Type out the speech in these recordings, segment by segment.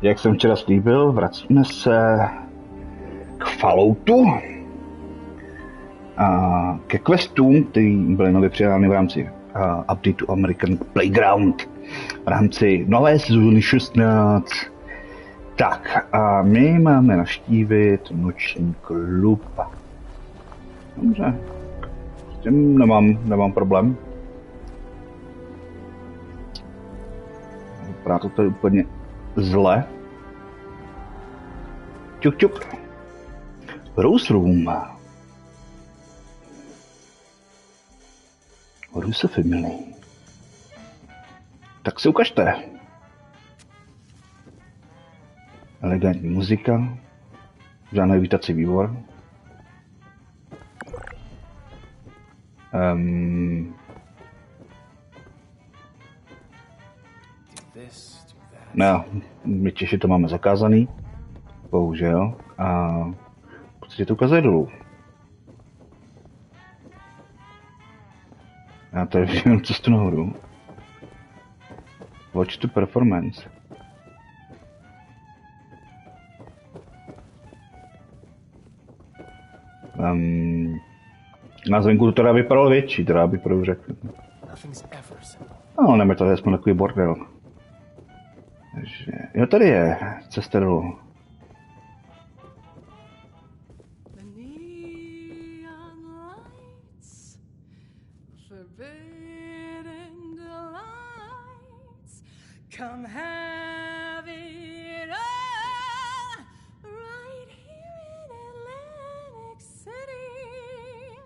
Jak jsem včera slíbil, vracíme se k Falloutu a ke questům, který byly nově přidány v rámci updateu American Playground v rámci nové sezóny 16. Tak a my máme navštívit noční klub. Dobře, s tím nemám problém. Vypadá to tady úplně zle. Čuk čuk. Rose Room. Ruse Family. Tak si ukažte. Elegantní muzika. Žádný vítací výbor. No, my Češi to máme zakázaný. Bohužel. A v podstatě to ukazuje dolů. Já tady vidím cestu nahoru. Watch to performance. Na zvenku to teda vypadalo větší, teda bych pravdu řekl. No, nebo tady je aspoň takový bordel. Takže, jo, tady je cesta dolů. Come have it all right here in Atlantic City.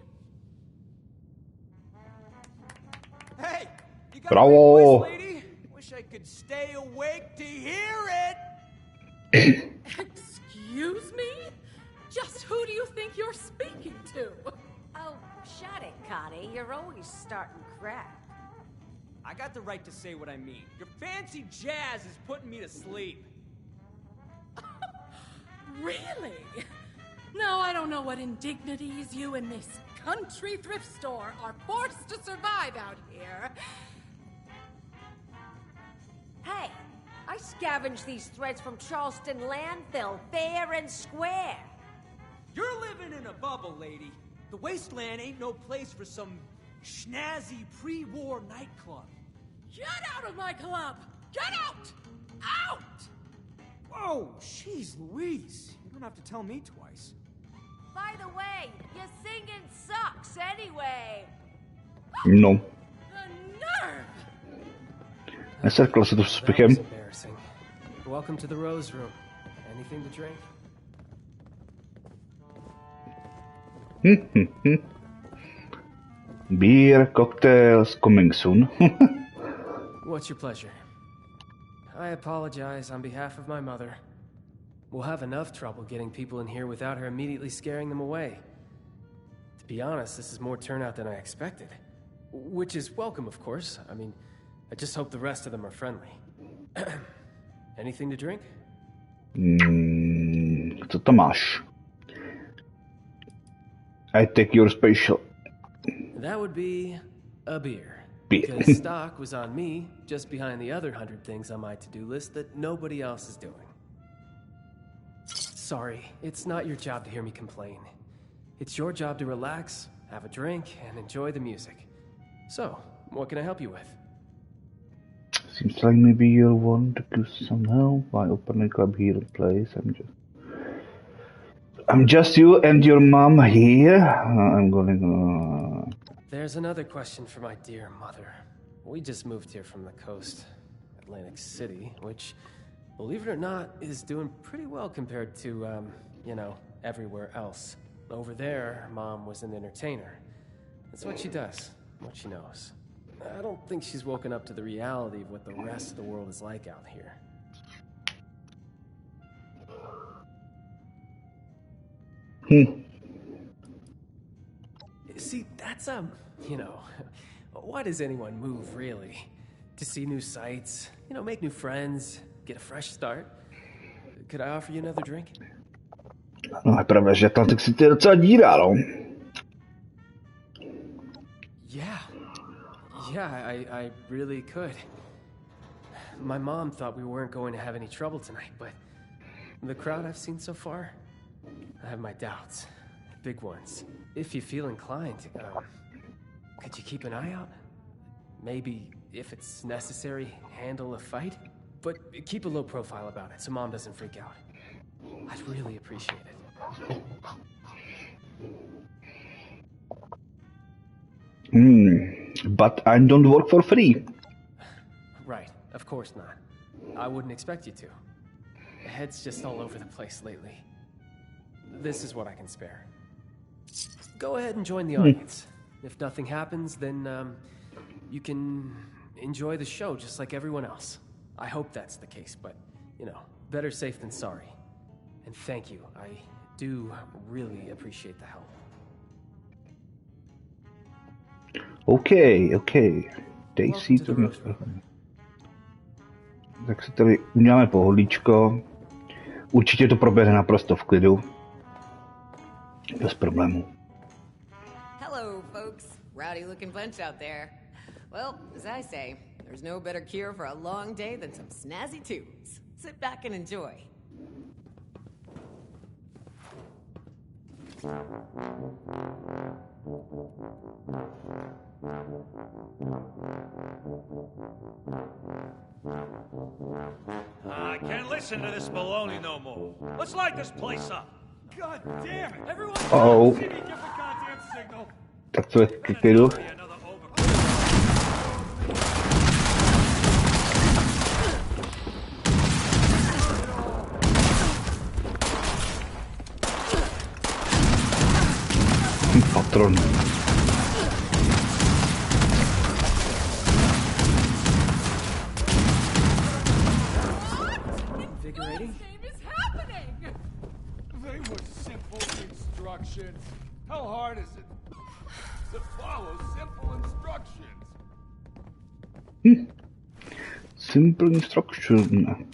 Hey, you got a voice, lady. Wish I could stay awake to hear it. Excuse me? Just who do you think you're speaking to? Oh, shut it, Connie. You're always starting crap. I got the right to say what I mean. Your fancy jazz is putting me to sleep. Really? Now I don't know what indignities you in this country thrift store are forced to survive out here. Hey, I scavenged these threads from Charleston landfill, fair and square. You're living in a bubble, lady. The wasteland ain't no place for some schnazzy pre-war nightclub. Get out of my club! Get out! Out! Whoa, jeez Louise. You don't have to tell me twice. By the way, your singing sucks anyway. No. The nerve! Neserkla se to s pichem. Welcome to the Rose Room. Anything to drink? Beer, cocktails, coming soon. What's your pleasure? I apologize on behalf of my mother. We'll have enough trouble getting people in here without her immediately scaring them away. To be honest, this is more turnout than I expected. Which is welcome, of course. I mean, I just hope the rest of them are friendly. Anything to drink? Co to máš? I take your special. That would be a beer. Beer. Because stock was on me, just behind the other 100 things on my to-do list that nobody else is doing. Sorry, it's not your job to hear me complain. It's your job to relax, have a drink, and enjoy the music. So, what can I help you with? Seems like maybe you'll want to do some help by opening a club here in place. I'm just you and your mom here. I'm going. There's another question for my dear mother. We just moved here from the coast, Atlantic City, which, believe it or not, is doing pretty well compared to, you know, everywhere else. Over there, Mom was an entertainer. That's what she does, what she knows. I don't think she's woken up to the reality of what the rest of the world is like out here. See, that's, you know, why does anyone move, really? To see new sights, you know, make new friends, get a fresh start. Could I offer you another drink? No, je pravda, že Atlantic City je docela díra, no. Yeah, I really could. My mom thought we weren't going to have any trouble tonight, but the crowd I've seen so far, I have my doubts. Big ones. If you feel inclined, could you keep an eye out? Maybe, if it's necessary, handle a fight? But keep a low profile about it so Mom doesn't freak out. I'd really appreciate it. But I don't work for free. Right, of course not. I wouldn't expect you to. The head's just all over the place lately. This is what I can spare. Go ahead and join the audience. If nothing happens, then you can enjoy the show just like everyone else. I hope that's the case, but, you know, better safe than sorry. And thank you. I do really appreciate the help. OK. Dej si to. Tak si tady uděláme pohodlíčko. Určitě to proběhne naprosto v klidu. Bez problémů. Hello, folks. Rowdy looking bunch out there. Well, as I say, there's no better cure for a long day than some snazzy tunes. Sit back and enjoy. I can't listen to this baloney no more. Let's light this place up. God damn it! Everyone Oh. give me a different goddamn signal. Tak to je k klidu. Patron. Invigorating? What is happening? They were simple instructions. How hard is it to follow simple instructions? Simple instruction.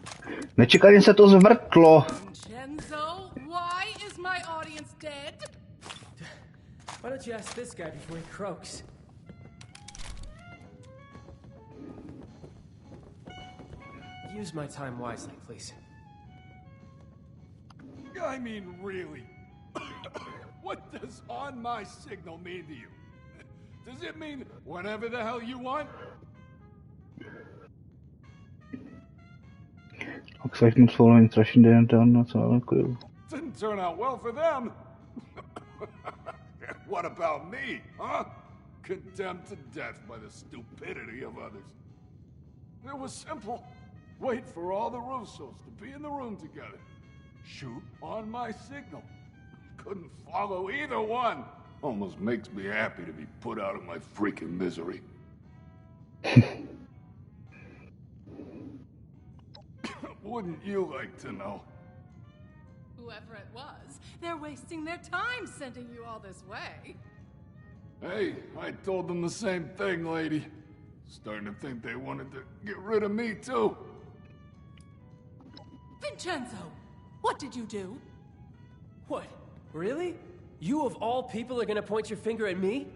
Nečekaně se to zvrtlo. Vincenzo, why is my audience dead? Why don't you ask this guy before he croaks? Use my time wisely, please. I mean, really? What does on my signal mean to you? Does it mean whenever the hell you want? Looks like not following instruction down, that's all cool. Didn't turn out well for them. What about me, huh? Condemned to death by the stupidity of others. It was simple. Wait for all the Russos to be in the room together. Shoot on my signal. Couldn't follow either one. Almost makes me happy to be put out of my freaking misery. Wouldn't you like to know? Whoever it was, they're wasting their time sending you all this way. Hey, I told them the same thing, lady. Starting to think they wanted to get rid of me, too. Vincenzo, what did you do? What? Really? You of all people are gonna point your finger at me?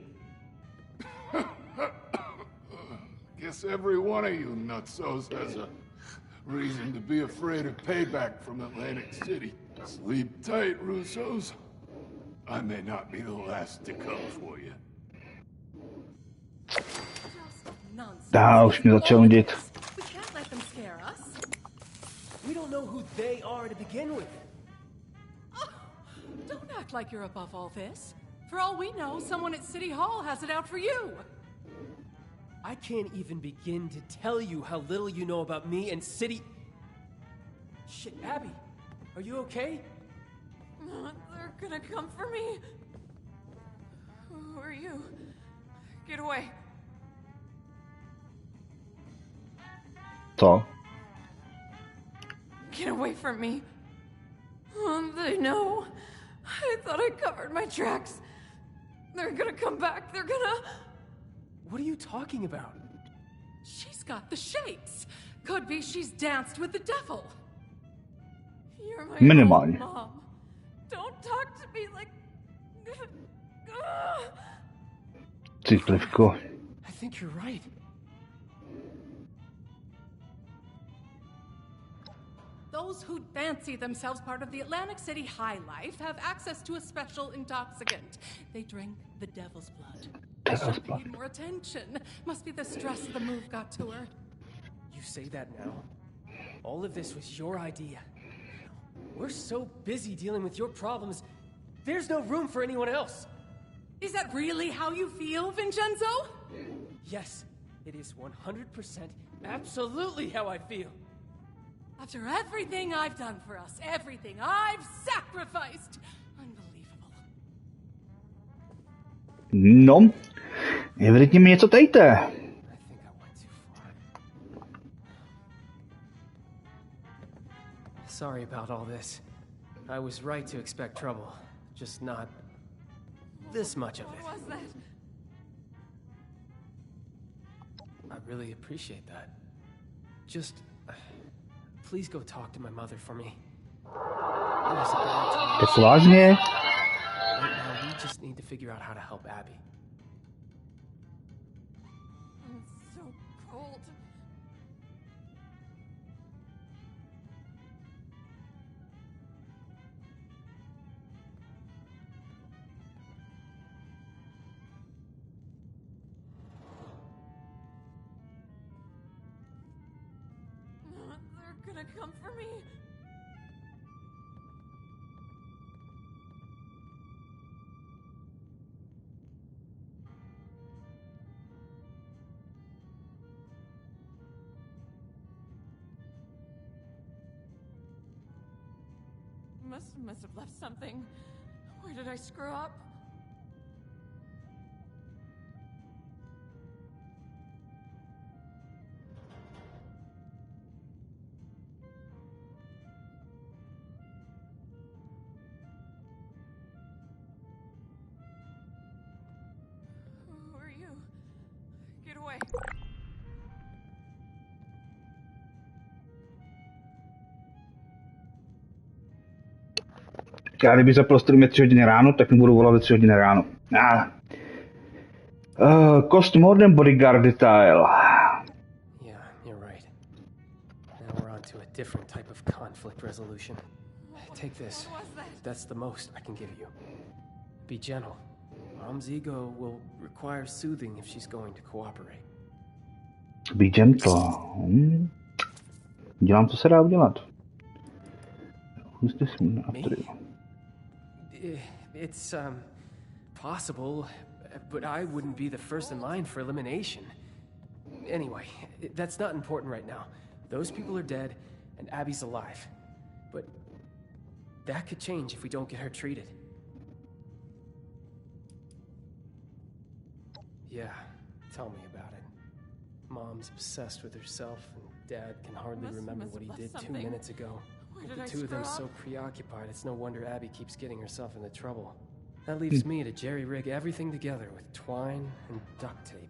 Guess every one of you nutsos has a reason to be afraid of payback from Atlantic City. Sleep tight, Russos. I may not be the last to come for you. Nonsense. Dá, už mi začal nudit. We can't let them scare us. We don't know who they are to begin with. Oh, don't act like you're above all this. For all we know, someone at City Hall has it out for you. I can't even begin to tell you how little you know about me and City... Shit, Abby, are you okay? They're gonna come for me. Who are you? Get away. Co? Get away from me. They know. I thought I covered my tracks. They're gonna come back. They're gonna... What are you talking about? She's got the shakes. Could be she's danced with the devil. You're my Minimal. own mom. Don't talk to me like... Citlivko. I think you're right. those who fancy themselves part of the Atlantic City high life have access to a special intoxicant. They drink the devil's blood. I should have paid more attention. Must be the stress of the move got to her. You say that now? All of this was your idea. We're so busy dealing with your problems, there's no room for anyone else. Is that really how you feel, Vincenzo? Yes, it is 100% absolutely how I feel. After everything I've done for us, everything I've sacrificed. Unbelievable. No, evidentně mi něco tajte. I think I went too far. Sorry about all this. I was right to expect trouble, just not this much of it. What was that? I really appreciate that. Just please go talk to my mother for me. It was a bad time. Tak vážně? Right now, we just need to figure out how to help Abby. It's so cold. They're gonna come for me. Must have left something. Where did I screw up? Who are you? Get away. Já kdyby zaprostil mě 3 hodiny ráno, tak mi budu volat ve 3 hodiny ráno. Cost more than bodyguard detail. Yeah, you're right. Now we're on to a different type of conflict resolution. Take this. That's the most I can give you. Be gentle. Mom's ego will require soothing if she's going to cooperate. Be gentle. Dělám, co se dá udělat. Who's this one after you? It's possible, but I wouldn't be the first in line for elimination. Anyway, that's not important right now. Those people are dead, and Abby's alive. But that could change if we don't get her treated. Yeah, tell me about it. Mom's obsessed with herself, and Dad can hardly remember what he did 2 minutes ago. With the two of them so preoccupied, it's no wonder Abby keeps getting herself into trouble. That leaves me to jerry-rig everything together with twine and duct tape.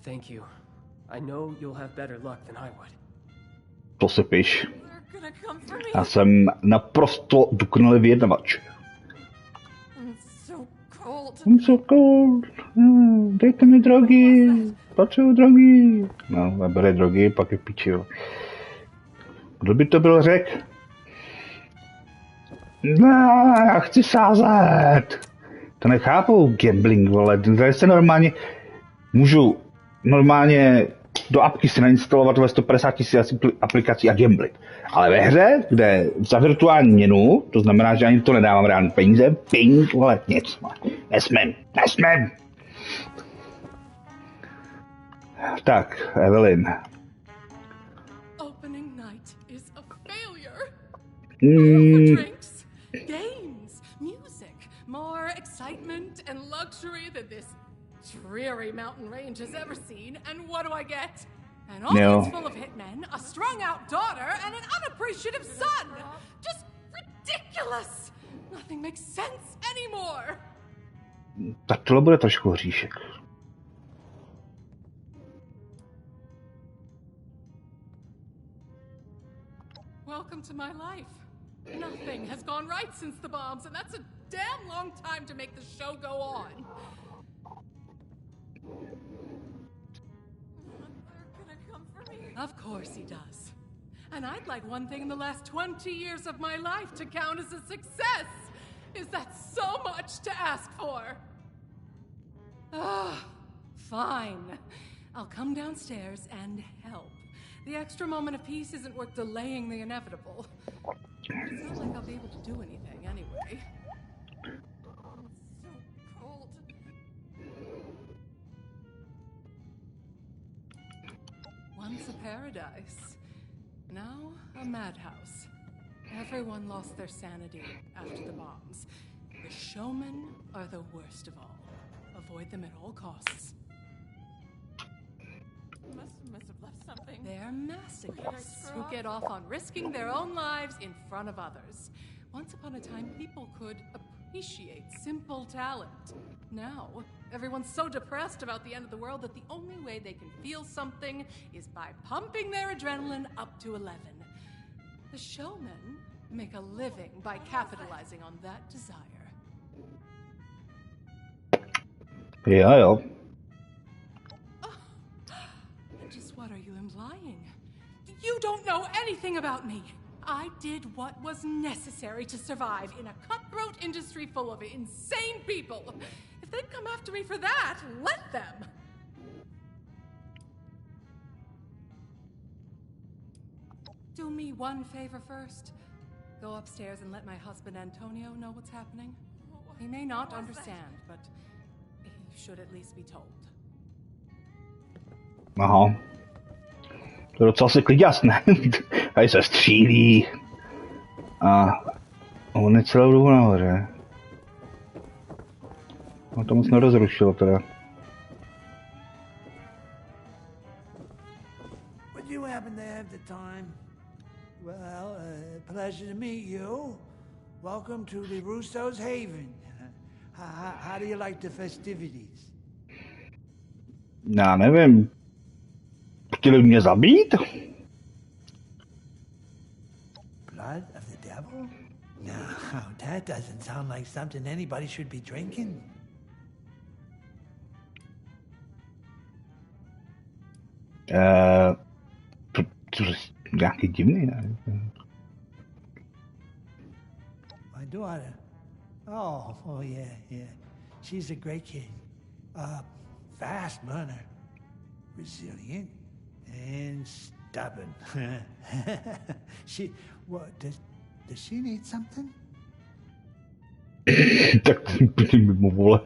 Thank you. I know you'll have better luck than I would. To se píš. Já jsem naprosto dokonalý vyjednavač. I'm so cold. Dejte mi drogy. Potřebuji drogy. No, a bere drogy, pak je piči, jo. Kdo by to byl řek? No, já chci sázet. To nechápu, gambling, vole. Tady se normálně můžu do apky si nainstalovat ve 150 000 aplikací a gamblit. Ale ve hře, kde za virtuální měnu, to znamená, že ani to nedávám reálně peníze, ping, vole, nic. Nesmím. Tak, Evelyn. Opening night is a failure. More drinks, games, music, more excitement and luxury than this dreary mountain range has ever seen. And what do I get? An audience full of hitmen, a strung-out daughter, and an unappreciative son. Just ridiculous. Nothing makes sense anymore. Tak tohle bude trošku hříšek. Welcome to my life. Nothing has gone right since the bombs, and that's a damn long time to make the show go on. Of course he does. And I'd like one thing in the last 20 years of my life to count as a success. Is that so much to ask for? Fine. I'll come downstairs and help. The extra moment of peace isn't worth delaying the inevitable. It's not like I'll be able to do anything anyway. It's so cold. Once a paradise, now a madhouse. Everyone lost their sanity after the bombs. The showmen are the worst of all. Avoid them at all costs. Must have left something. They're masochists who get off on risking their own lives in front of others. Once upon a time, people could appreciate simple talent. Now, everyone's so depressed about the end of the world that the only way they can feel something is by pumping their adrenaline up to 11. The showmen make a living by capitalizing on that desire. Jo. Just what are you implying? You don't know anything about me. I did what was necessary to survive in a cutthroat industry full of insane people. If they'd come after me for that, let them. Do me one favor first. Go upstairs and let my husband Antonio know what's happening. He may not understand, but he should at least be told. Aha. To je docela si kliděsné. Tady se střílí. A on je celou dobu nahoře. On to moc nerozrušilo teda. Would you happen to have the time? Well, pleasure to meet you. Welcome to the Russo's Haven. How do you like the festivities? Já nevím. Chtěli mě zabít? Blood of the devil? No, that doesn't sound like something anybody should be drinking. Nějaký divný, ne? My daughter. Oh, yeah. She's a great kid. Fast learner. Resilient. And stubborn. Does she need something? Tak ty mimo vole.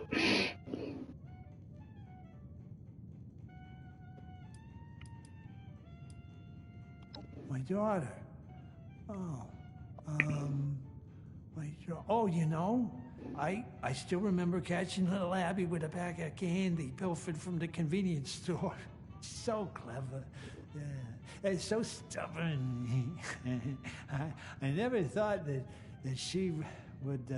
My daughter. Oh, you know, I still remember catching little Abby with a pack of candy pilfered from the convenience store. So clever. And so stubborn. I never thought that she would,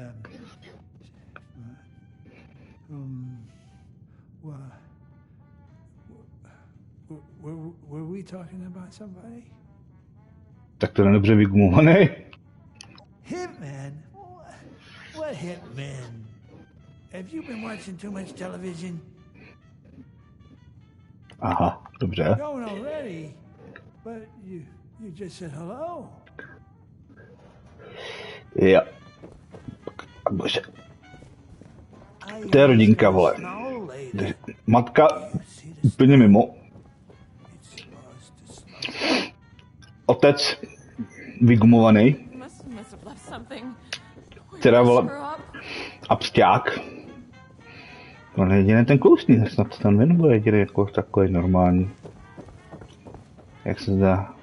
were we talking about somebody? Tak to je dobře vygumovaný. Hitman? What hitman? Have you been watching too much television? Aha, dobře. Going already? But you just said hello. Jo. Bože. To je rodinka, vole. Matka úplně mimo. Otec vygumovaný. Teda, vole, absťák. On je jediný ten kousný, snad ten ven bude jediný jako takový normální. Jak se zdá.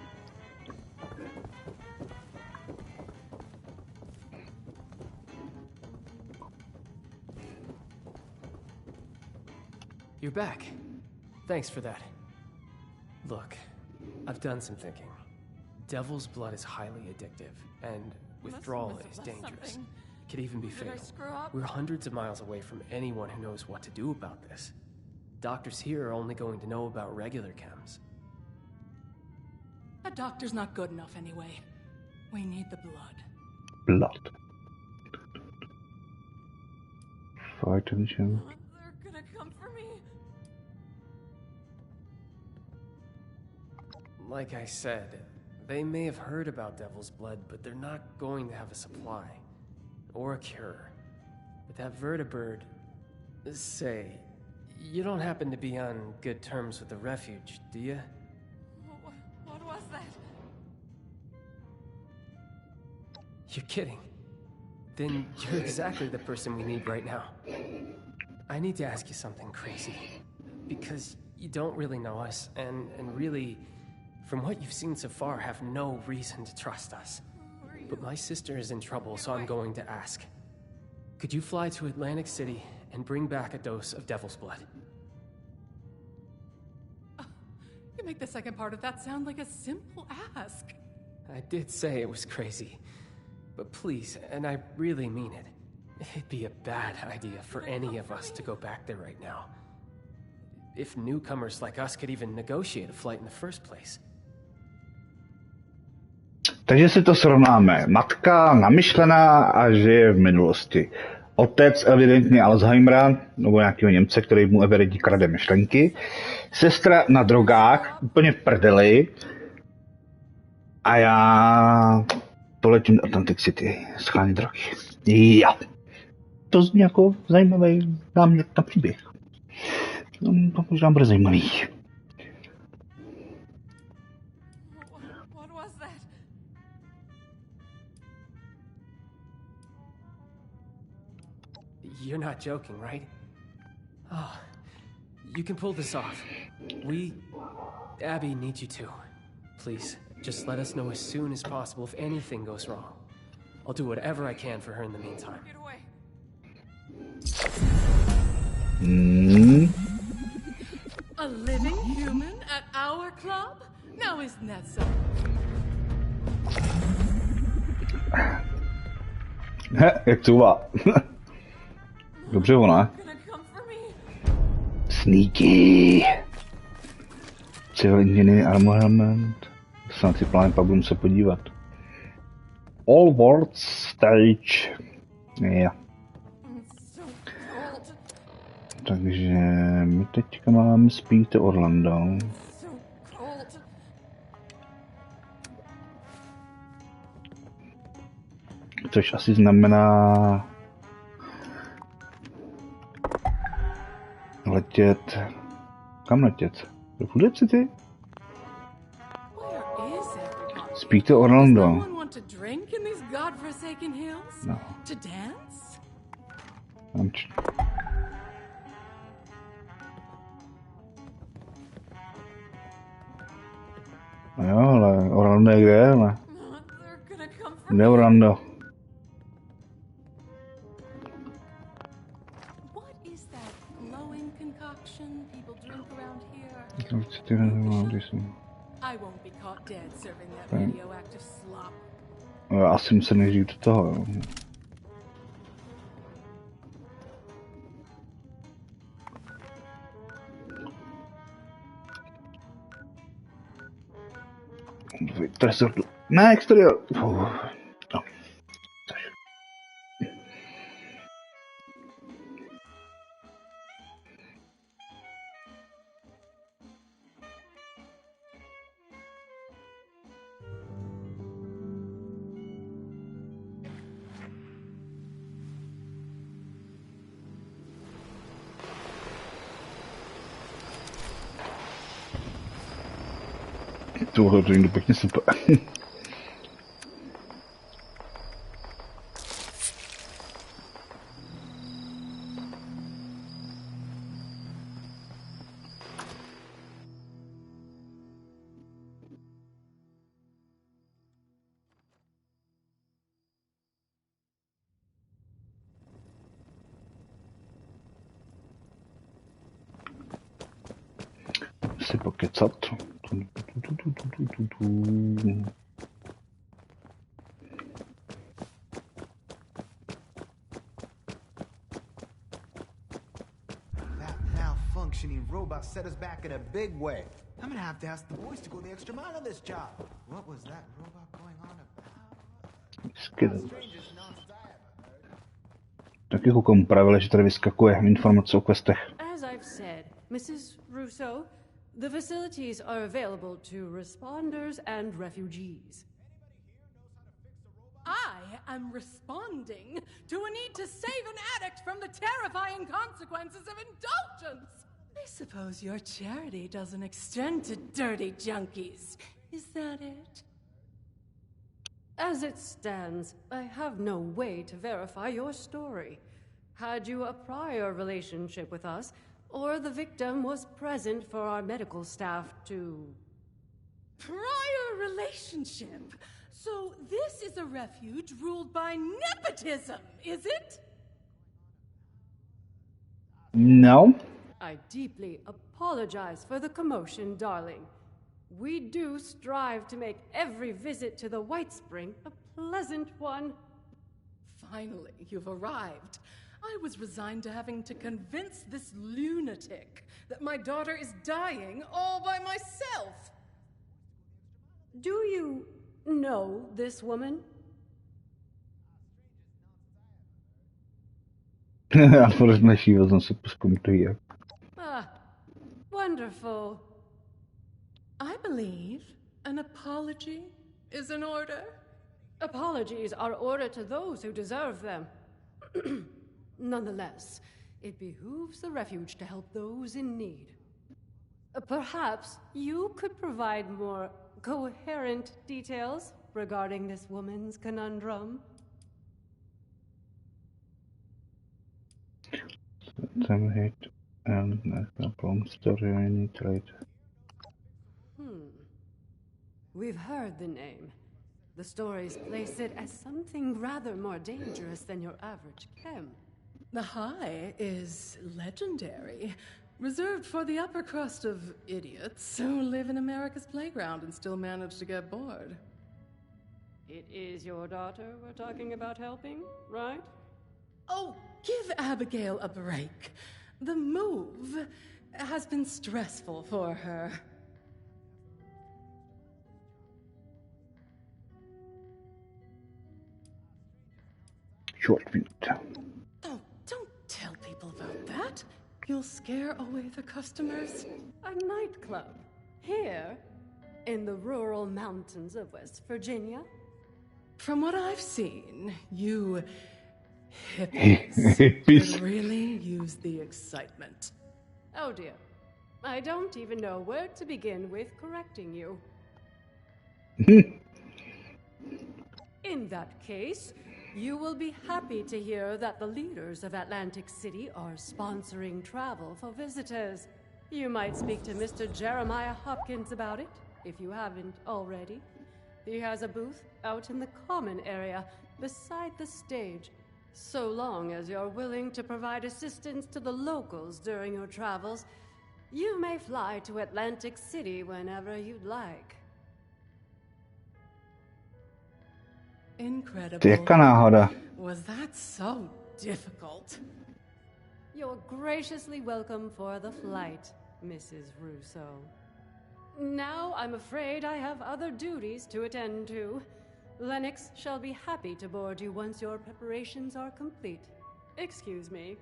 You're back. Thanks for that. Look, I've done some thinking. Devil's blood is highly addictive, and withdrawal is dangerous. It could even be fatal. We're hundreds of miles away from anyone who knows what to do about this. Doctors here are only going to know about regular chems. A doctor's not good enough anyway. We need the blood. Blood. Fire tension. They're gonna come for me. like I said, they may have heard about Devil's Blood, but they're not going to have a supply. Or a cure. But that vertibird... Say, you don't happen to be on good terms with the Refuge, do you? What was that? You're kidding. Then you're exactly the person we need right now. I need to ask you something crazy. Because you don't really know us, and really, from what you've seen so far, have no reason to trust us. But my sister is in trouble, so I'm going to ask. Could you fly to Atlantic City and bring back a dose of Devil's Blood? You make the second part of that sound like a simple ask. I did say it was crazy. But please, and I really mean it, it'd be a bad idea for any of us to go back there right now. If newcomers like us could even negotiate a flight in the first place. Takže si to srovnáme. Matka namyšlená a žije v minulosti. Otec evidentně Alzheimera, nebo nějakého Němce, který mu evidentně krade myšlenky. Sestra na drogách, úplně v prdeli. A já poletím do Atlantic City, schánit drogy. Jo. To zní jako zajímavý námět na příběh. To možná bude zajímavý. What was that? You're not joking, right? Oh, you can pull this off. Abby needs you to. Please, just let us know as soon as possible if anything goes wrong. I'll do whatever I can for her in the meantime. Get away. A living human at our club? Now isn't that so? Jak to dobře, ona. Sneaky. Civil Engineer Armament. Snad si plán pak budu se podívat. All Worlds Stage. Yeah. Takže my teďka máme Speak to Orlando. Což asi znamená letět. Kam letět? Do Food City? Speak to Orlando. No. Jo, ale Orlando je kde, ale? Kde Orlando? I won't be caught dead serving that radioactive slop. Asi musím nejdřív do toho. Tresor. Ne, exterior. No. Tohle to jde pěkně super. Si pokecat. Malfunctioning robot set us back in a big way. I'm gonna have to ask the boys to go the extra mile on this job. What was that robot going on about? Taky koukám pravile, že tady vyskakuje informace o questech. As I've said, Mrs. Russo, The facilities are available to responders and refugees. I am responding to a need to save an addict from the terrifying consequences of indulgence. I suppose your charity doesn't extend to dirty junkies. Is that it? As it stands, I have no way to verify your story. Had you a prior relationship with us, or the victim was present for our medical staff to... Prior relationship? So this is a refuge ruled by nepotism, is it? No. I deeply apologize for the commotion, darling. We do strive to make every visit to the White Spring a pleasant one. Finally, you've arrived. I was resigned to having to convince this lunatic that my daughter is dying all by myself. Do you know this woman? Unfortunately, vezmu si poskomentuji. Ah, wonderful. I believe an apology is in order. Apologies are ordered to those who deserve them. Nonetheless, it behooves the refuge to help those in need. Perhaps you could provide more coherent details regarding this woman's conundrum. Some hate and no problem story I need to write. We've heard the name. The stories place it as something rather more dangerous than your average chem. The High is legendary, reserved for the upper crust of idiots who live in America's playground and still manage to get bored. It is your daughter we're talking about helping, right? Oh, give Abigail a break. The move has been stressful for her. Short minute. Oh, don't tell people about that. You'll scare away the customers. A nightclub. Here, in the rural mountains of West Virginia. From what I've seen, you hippies could really use the excitement. Oh dear. I don't even know where to begin with correcting you. In that case, you will be happy to hear that the leaders of Atlantic City are sponsoring travel for visitors. You might speak to Mr. Jeremiah Hopkins about it, if you haven't already. He has a booth out in the common area, beside the stage. So long as you're willing to provide assistance to the locals during your travels, you may fly to Atlantic City whenever you'd like. Incredible. Was that so difficult? You're graciously welcome for the flight, Mrs. Russo. Now I'm afraid I have other duties to attend to. Lennox shall be happy to board you once your preparations are complete. Excuse me.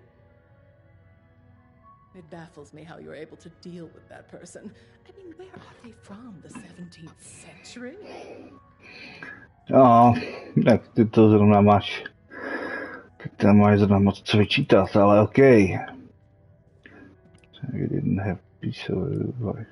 It baffles me how you're able to deal with that person. I mean, where are they from? The 17th century? Jo, tak ty to zrovna máš. Tak tam máš zrovna moc co vyčítat, ale okej. You didn't have peace of life.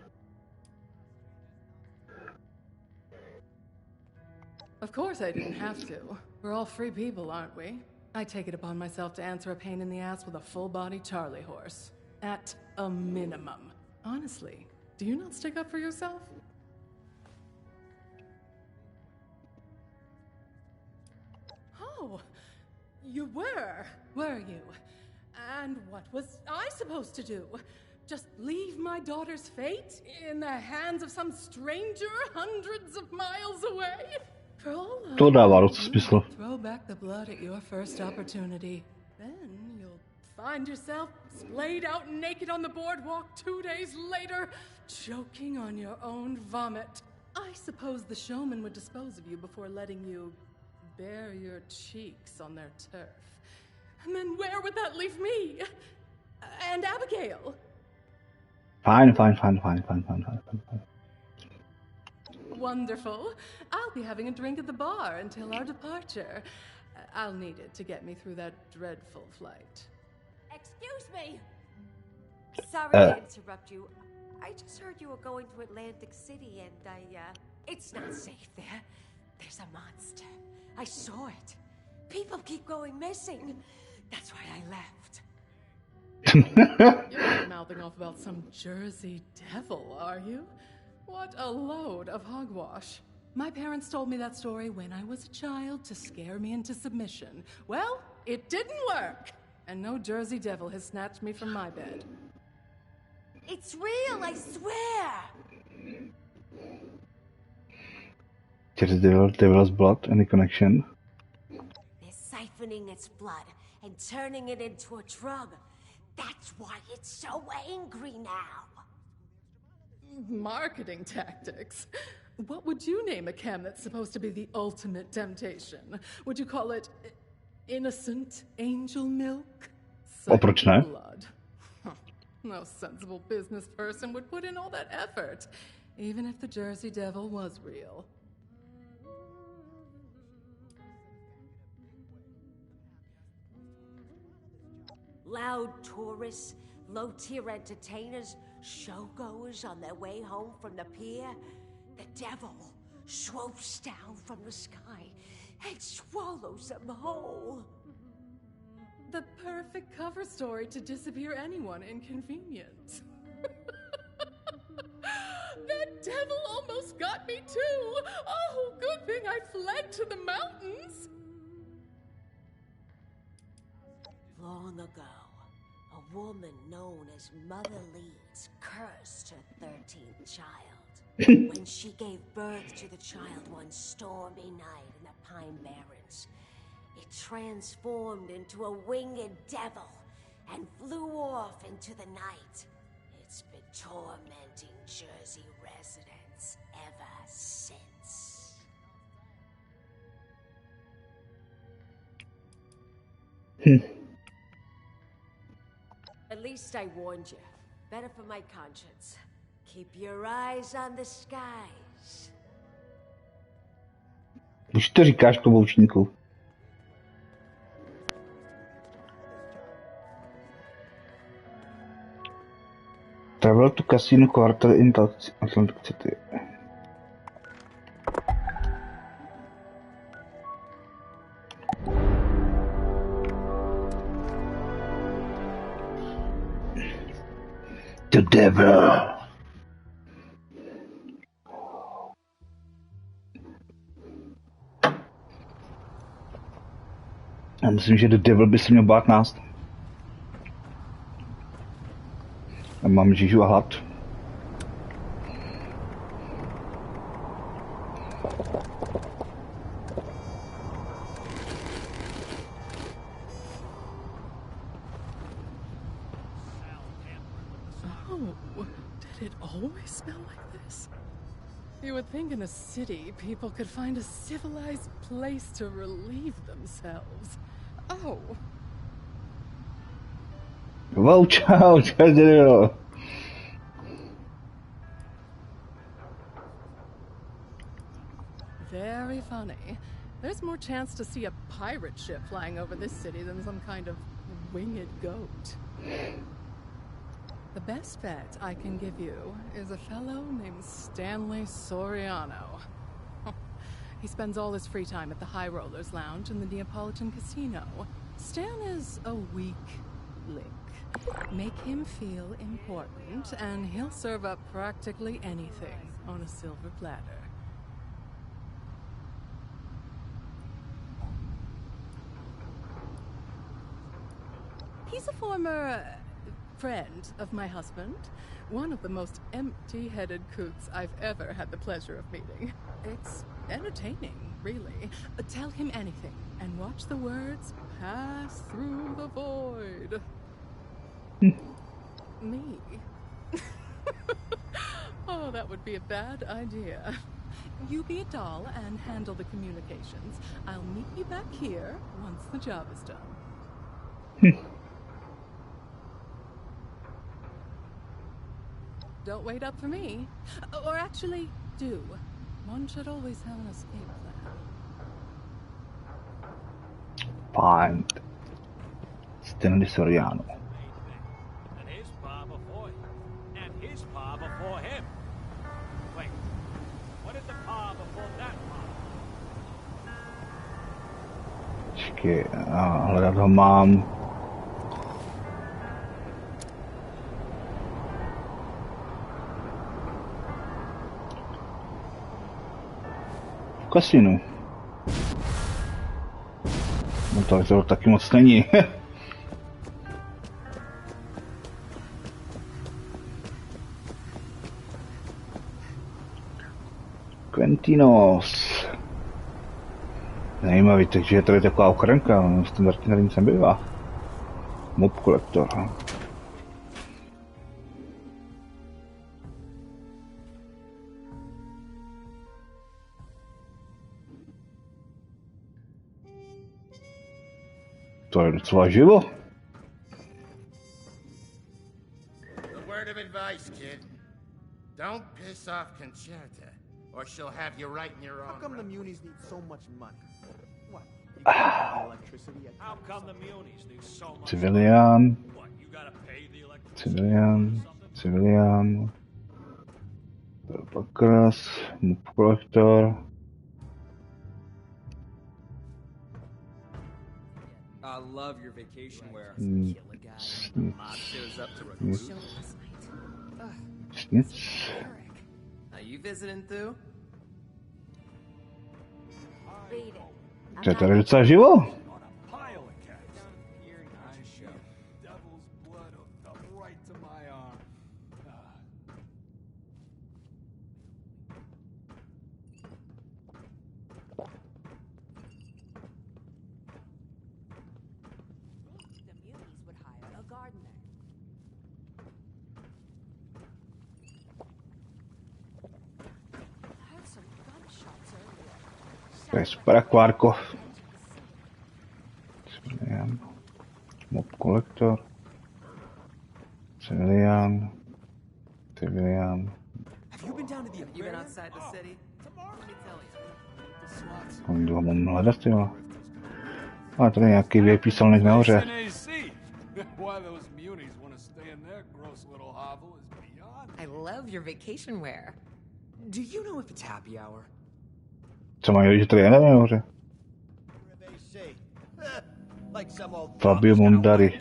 Of course I didn't have to. We're all free people, aren't we? I take it upon myself to answer a pain in the ass with a full-body Charlie horse. At a minimum. Honestly, do you not stick up for yourself? Oh, you were you? And what was I supposed to do? Just leave my daughter's fate in the hands of some stranger hundreds of miles away? To dává dost smysl. Throw back the blood at your first opportunity. Then you'll find yourself splayed out naked on the boardwalk 2 days later, choking on your own vomit. I suppose the showman would dispose of you before letting you bare your cheeks on their turf. And then where would that leave me? And Abigail? Fine. Wonderful. I'll be having a drink at the bar until our departure. I'll need it to get me through that dreadful flight. Excuse me! Sorry to interrupt you. I just heard you were going to Atlantic City and it's not safe there. There's a monster. I saw it. People keep going missing. That's why I left. You're not mouthing off about some Jersey devil, are you? What a load of hogwash. My parents told me that story when I was a child to scare me into submission. Well, it didn't work. And no Jersey devil has snatched me from my bed. It's real, I swear! Jersey Devil's blood, any connection? They're siphoning its blood and turning it into a drug. That's why it's so angry now. Marketing tactics. What would you name a chem that's supposed to be the ultimate temptation? Would you call it innocent angel milk? Proč ne? Blood. No sensible business person would put in all that effort, even if the Jersey Devil was real. Loud tourists, low-tier entertainers, showgoers on their way home from the pier. The devil swoops down from the sky and swallows them whole. The perfect cover story to disappear anyone inconvenient. That devil almost got me too! Oh, good thing I fled to the mountains! Long ago, a woman known as Mother Leeds cursed her 13th child. When she gave birth to the child one stormy night in the Pine Barrens, it transformed into a winged devil and flew off into the night. It's been tormenting Jersey residents ever since. At least I warned you. Better for my conscience. Keep your eyes on the skies. Už to říkáš, kloboučníku. Travel to casino quarter in Atlantic City. The devil. Já myslím, že The Devil by se měl bát nás. Já mám žížu a hlad. Did it always smell like this? You would think in a city people could find a civilized place to relieve themselves. Oh. Watch out, Devil. Very funny. There's more chance to see a pirate ship flying over this city than some kind of winged goat. The best bet I can give you is a fellow named Stanley Soriano. He spends all his free time at the High Rollers Lounge in the Neapolitan Casino. Stan is a weak link. Make him feel important, and he'll serve up practically anything on a silver platter. He's a former friend of my husband. One of the most empty-headed kooks I've ever had the pleasure of meeting. It's entertaining, really. Tell him anything, and watch the words pass through the void. Me? Oh, that would be a bad idea. You be a doll and handle the communications. I'll meet you back here once the job is done. don't wait up for me. Or actually, do. One should always have an escape plan. Fine. Steno di Soriano. And his pa before him. And his pa before him. Wait, what is the pa before that pa? Počkej, hledat ho mám. V kasinu. No to taky moc není. Quentinos. Zajímavý, takže je tady taková ochranka, standardně tady nic nebývá. Mob kolektor. To je docela živo. A word of advice, kid. Don't piss off Concerta, or she'll have you right in your own. How come the Munis need so much money? What? You got the electricity at How come the Munis need so much? Civilian. What, you gotta pay the electricity? Civilian. Bakras, mob kolektor. I love your vacation wear. Nic. Are you visiting too? To je tady docela živo. To je super akvárko. Civilian. Mob kolektor. Civilian. Civilian. You been outside the city? Let me tell you. On ho mám hledat, jo. Ale tady nějaký VIP salonec nahoře. I love your vacation wear. Do you know if it's happy hour? Co mají lidi tady jen nahoře? Fabio Mondari.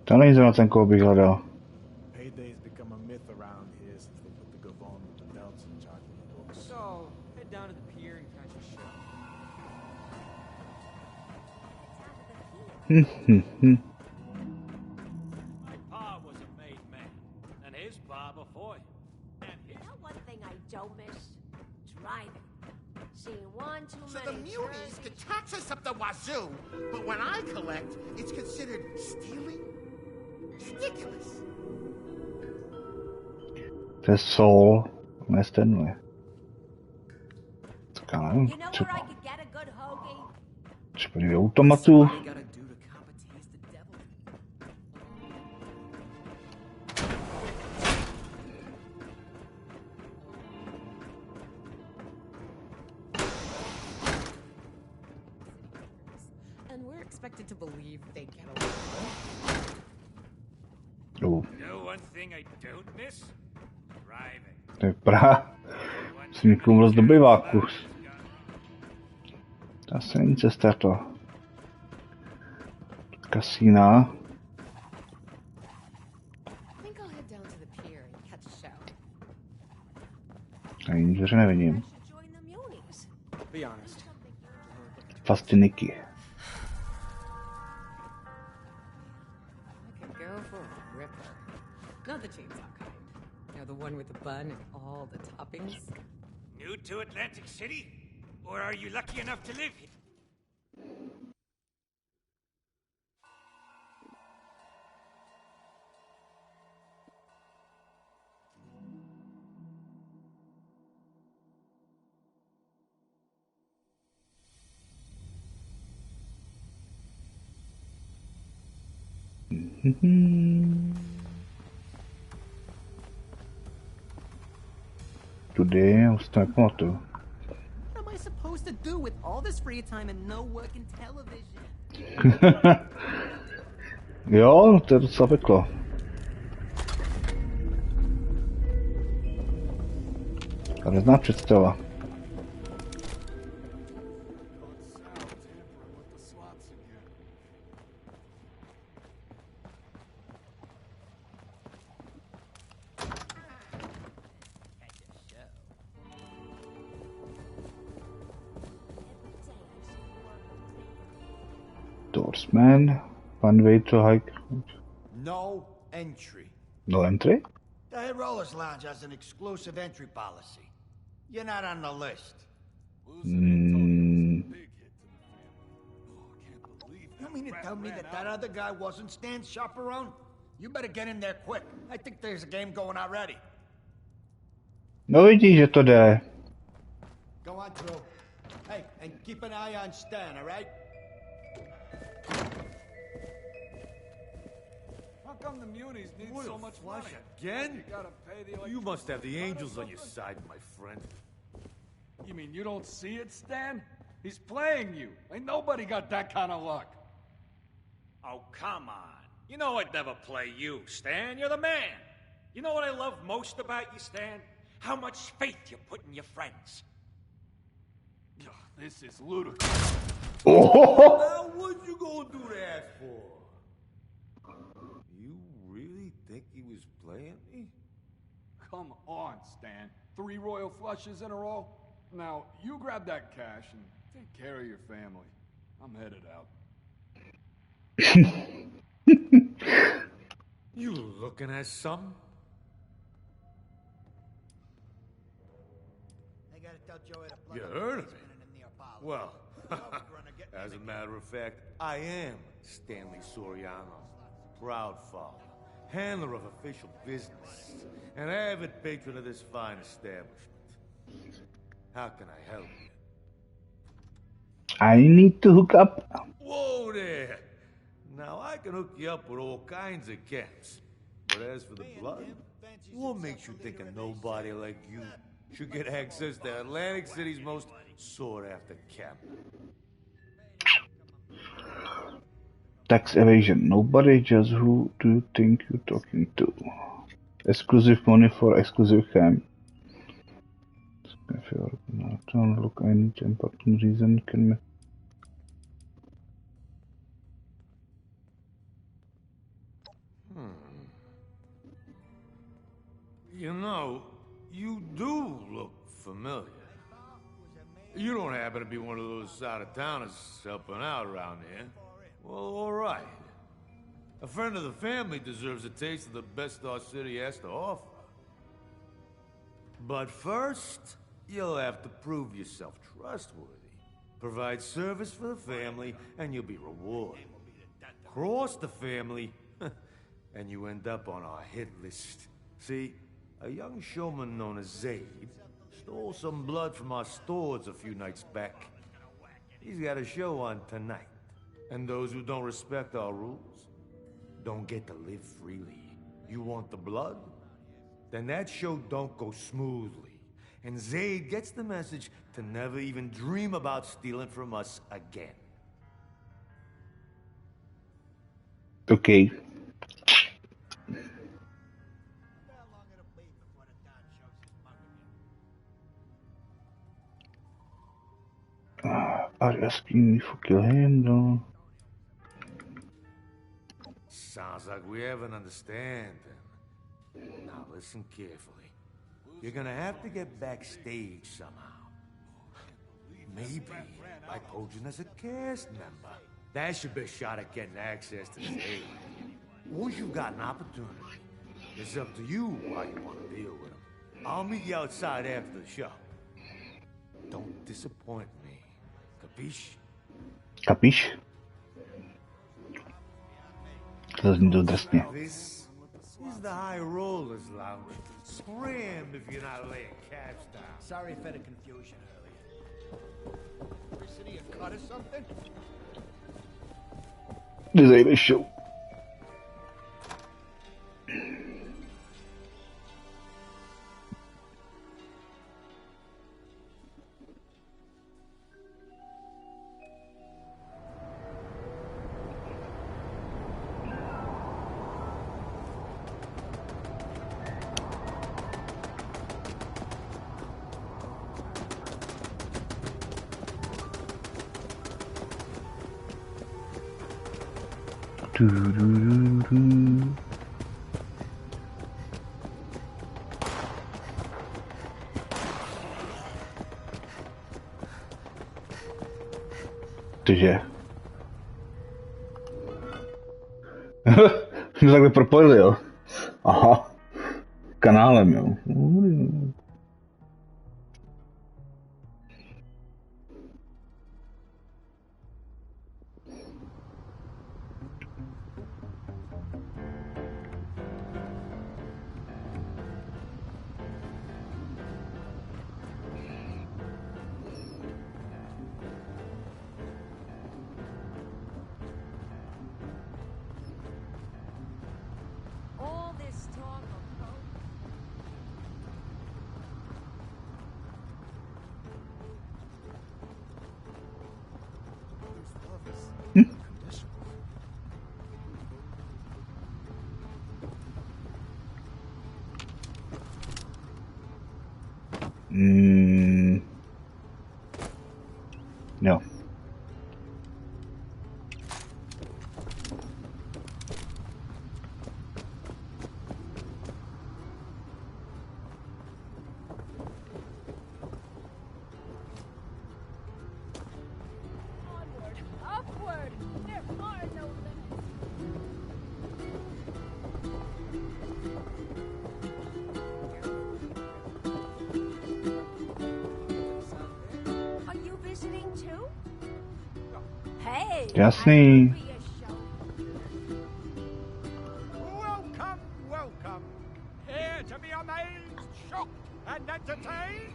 To není zrovna ten, koho bych hledal. So, head down to the pier and catch a show. My pa was a made man, and his pa before him. And his... You know one thing I don't miss? Driving. Seeing one too So many the Munis can tax us up the wazoo, but when I collect, it's considered stealing? Ridiculous. To je Soul, ne Stanley. Tak já nevím, You know where I could get a good hoagie? třeba někde automatu. And we're expected to believe they get along. You know one thing I don't miss? Driving. To je Praha. Si někomu rozdobý vákus. To asi není cesta to. Kasína. I think I'll head down to the pier and catch a show. Ani dveře nevidím. Be honest. Fastiniky. I could go for a ripper. Not the chainsaw kind. You know, the one with the bun and all the toppings. New to Atlantic City? Or are you lucky enough to live here? Tudy, já už to nepamatuju. What am I supposed to do with all this free time and no working television? Jo, to je docela peklo. A nezná představa. Dorsman, one way to hike. No entry. No entry? The Head Rollers Lounge has an exclusive entry policy. You're not on the list. Mm. You mean to tell me that other guy wasn't Stan's chaperone? You better get in there quick. I think there's a game going already. No vidíš, že to jde. Go on through. Hey, and keep an eye on Stan, all right? How come the munis need so much flush money? again? You gotta pay the You must have the angels on your side, my friend. You mean you don't see it, Stan? He's playing you. Ain't nobody got that kind of luck. Oh, come on. You know I'd never play you, Stan. You're the man. You know what I love most about you, Stan? How much faith you put in your friends. This is ludicrous. Oh! Now what you gonna do that for? You really think he was playing me? Come on, Stan. 3 royal flushes in a row? Now, you grab that cash and take care of your family. I'm headed out. You looking at something? I gotta tell Joey to plug You up heard of the it? spinning in the Apollo. Well, Gonna get as a matter of fact, I am Stanley Soriano, proud father, handler of official business, and avid patron of this fine establishment. How can I help you? I need to hook up. Whoa there! Now I can hook you up with all kinds of camps, but as for the blood, what makes you think a nobody like you should get access to Atlantic City's most sought-after camp? Tax evasion. Nobody, just who do you think you're talking to? Exclusive money for exclusive camp. If you're not look, I need important reason can. You know, you do look familiar. You don't happen to be one of those out-of-towners helping out around here. Well, all right. A friend of the family deserves a taste of the best our city has to offer. But first, you'll have to prove yourself trustworthy. Provide service for the family, and you'll be rewarded. Cross the family, and you end up on our hit list. See, a young showman known as Zaid stole some blood from our stores a few nights back. He's got a show on tonight. And those who don't respect our rules don't get to live freely. You want the blood? Then that show don't go smoothly. And Zaid gets the message to never even dream about stealing from us again. Okay. Are you asking me for kill him? No. Sounds like we have an understanding. Now listen carefully. You're gonna have to get backstage somehow. Maybe by posing as a cast member. That should be a shot at getting access to Zaid. Once you've got an opportunity, it's up to you how you want to deal with him. I'll meet you outside after the show. Don't disappoint me. Capiche? Capiš? To zní to drsně. This is the High Rollers Lounge. Scram if you're not laying caps down. Sorry for the confusion earlier. City a cut or something? Nezajdeš show. Tyže. Jsme takhle propojili, jo. Aha. Kanálem, jo. All this talk of hope. No. Onward, upward. There are no limits. Are you visiting too? Hey. Jasný. Welcome, welcome. Here to be amazed, shocked, and entertained?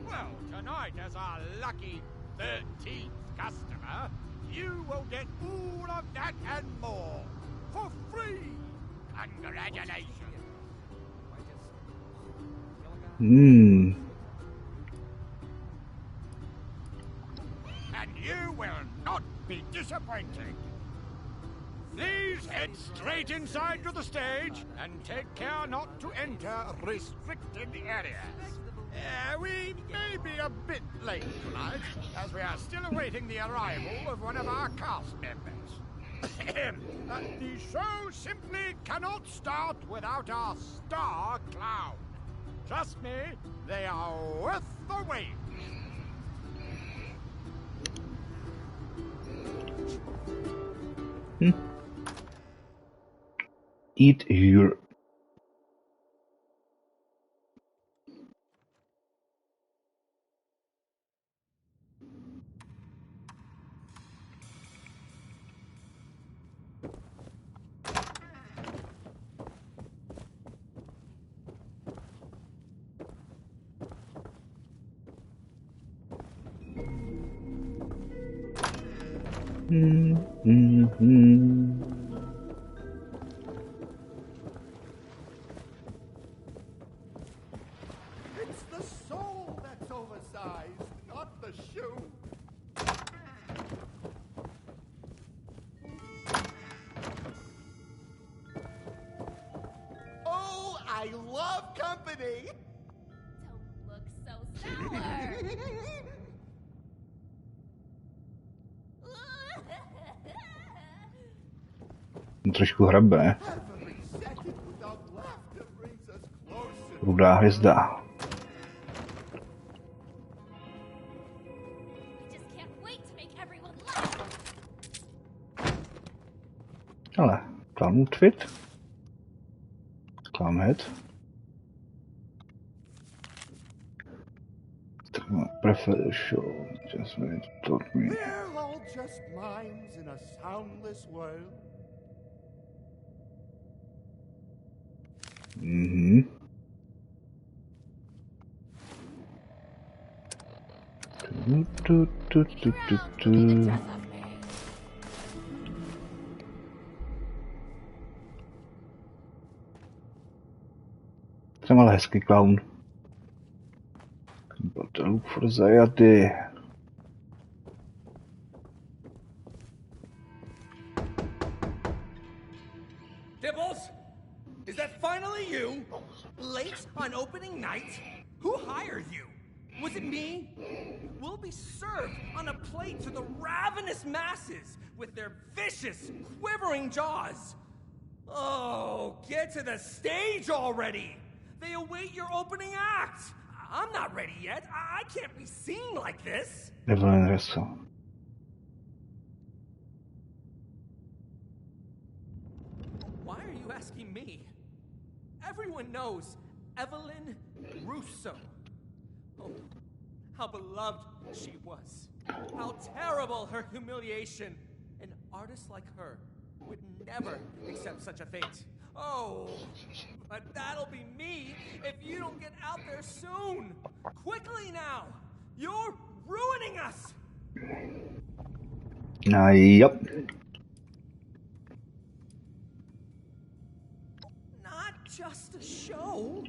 Well, tonight, as our lucky 13th customer, you will get all of that and more for free. Congratulations. And you will not be disappointed. Please head straight inside to the stage and take care not to enter restricted areas. We may be a bit late tonight, as we are still awaiting the arrival of one of our cast members. The show simply cannot start without our star clown. Trust me, they are worth the wait. Eat here. It's the soul that's oversized, not the shoe. Oh, I love company. Don't look so sour. Trošku hrabe. Every second without laughter brings us closer. Rudá hvězda. Just can't wait to make everyone laugh. Ale, clown outfit. Clown head. Prefer the show. Just wait, taught me. They're all just minds in a soundless world. Jsem ale hezký clown. Bottle for zajatý. Dibbles? Is that finally you? Late on opening night? Who hired you? Was it me? We'll be served on a plate to the ravenous masses with their vicious, quivering jaws. Oh, get to the stage already! They await your opening act! I'm not ready yet. I can't be seen like this. Evelyn Russell. Why are you asking me? Everyone knows Evelyn Russo. Oh, how beloved she was. How terrible her humiliation. An artist like her would never accept such a fate. Oh, but that'll be me if you don't get out there soon. Quickly now. You're ruining us. Yep. Not just a show,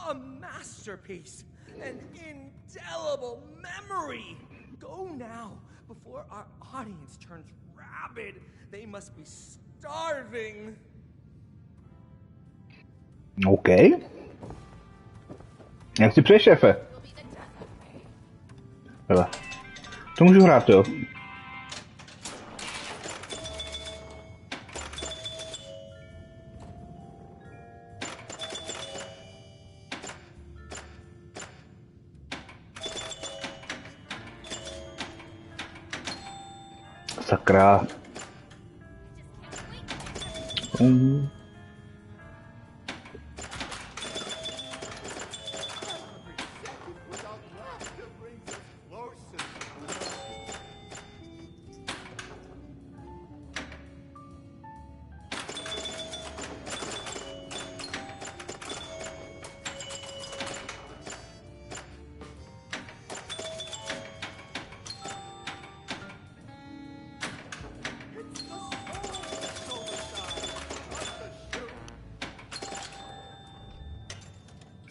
a masterpiece, an indelible memory. Go now before our audience turns rabid. They must be starving. OK. Jak si přeješ, šéfe? Hele. To můžu hrát, jo? Sakra.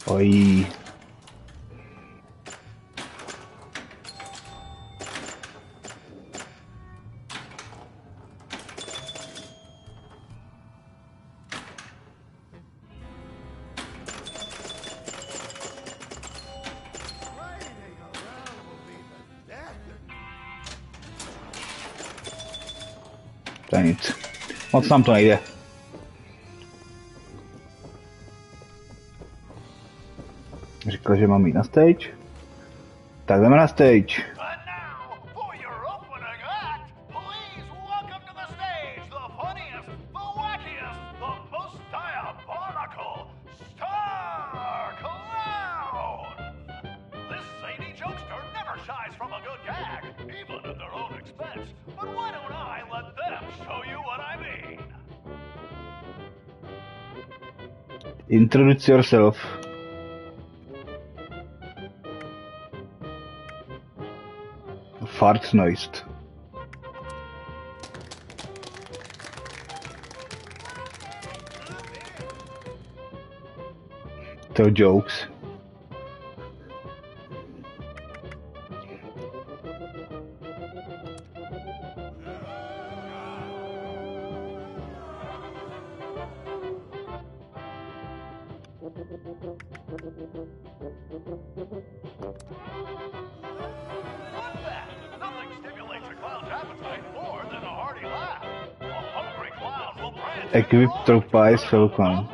Oj. To je nic. Moc nám to nejde. Říkal, že mám jít na stage. Tak jdeme na stage. Introduce yourself. Fart noise. Tell jokes. Equip Tropies Falcon.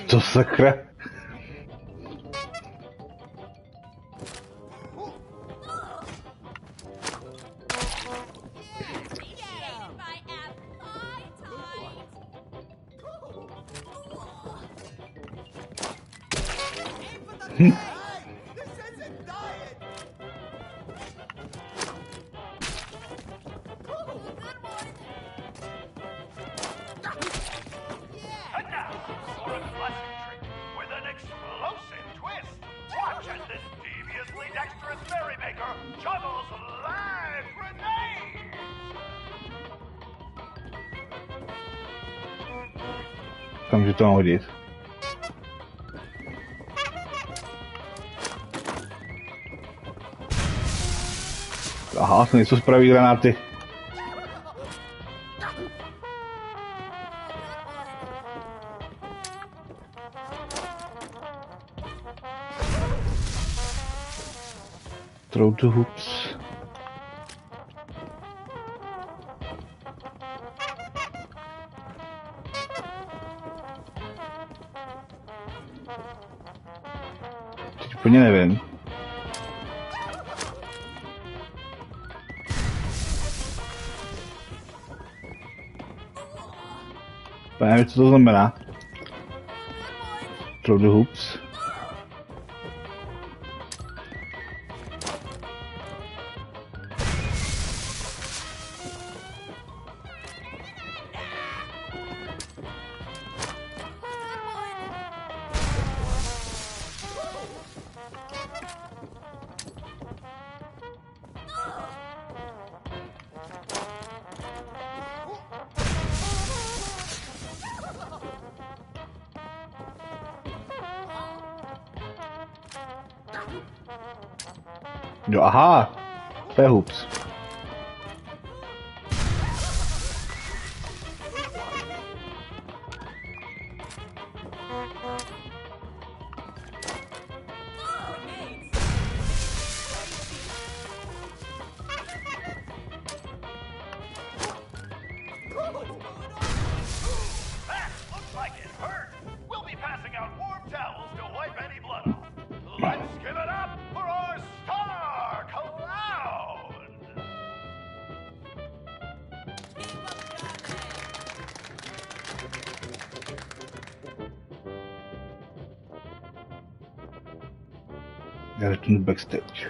To sakra. Juggles Můžu to nahodit. Aha, to nejsou zpraví granáty. Throw the hoops. Teď úplně nevím. Nevím, co to znamená. Throw the hoops. Jo, aha, to je hoops. Backstage.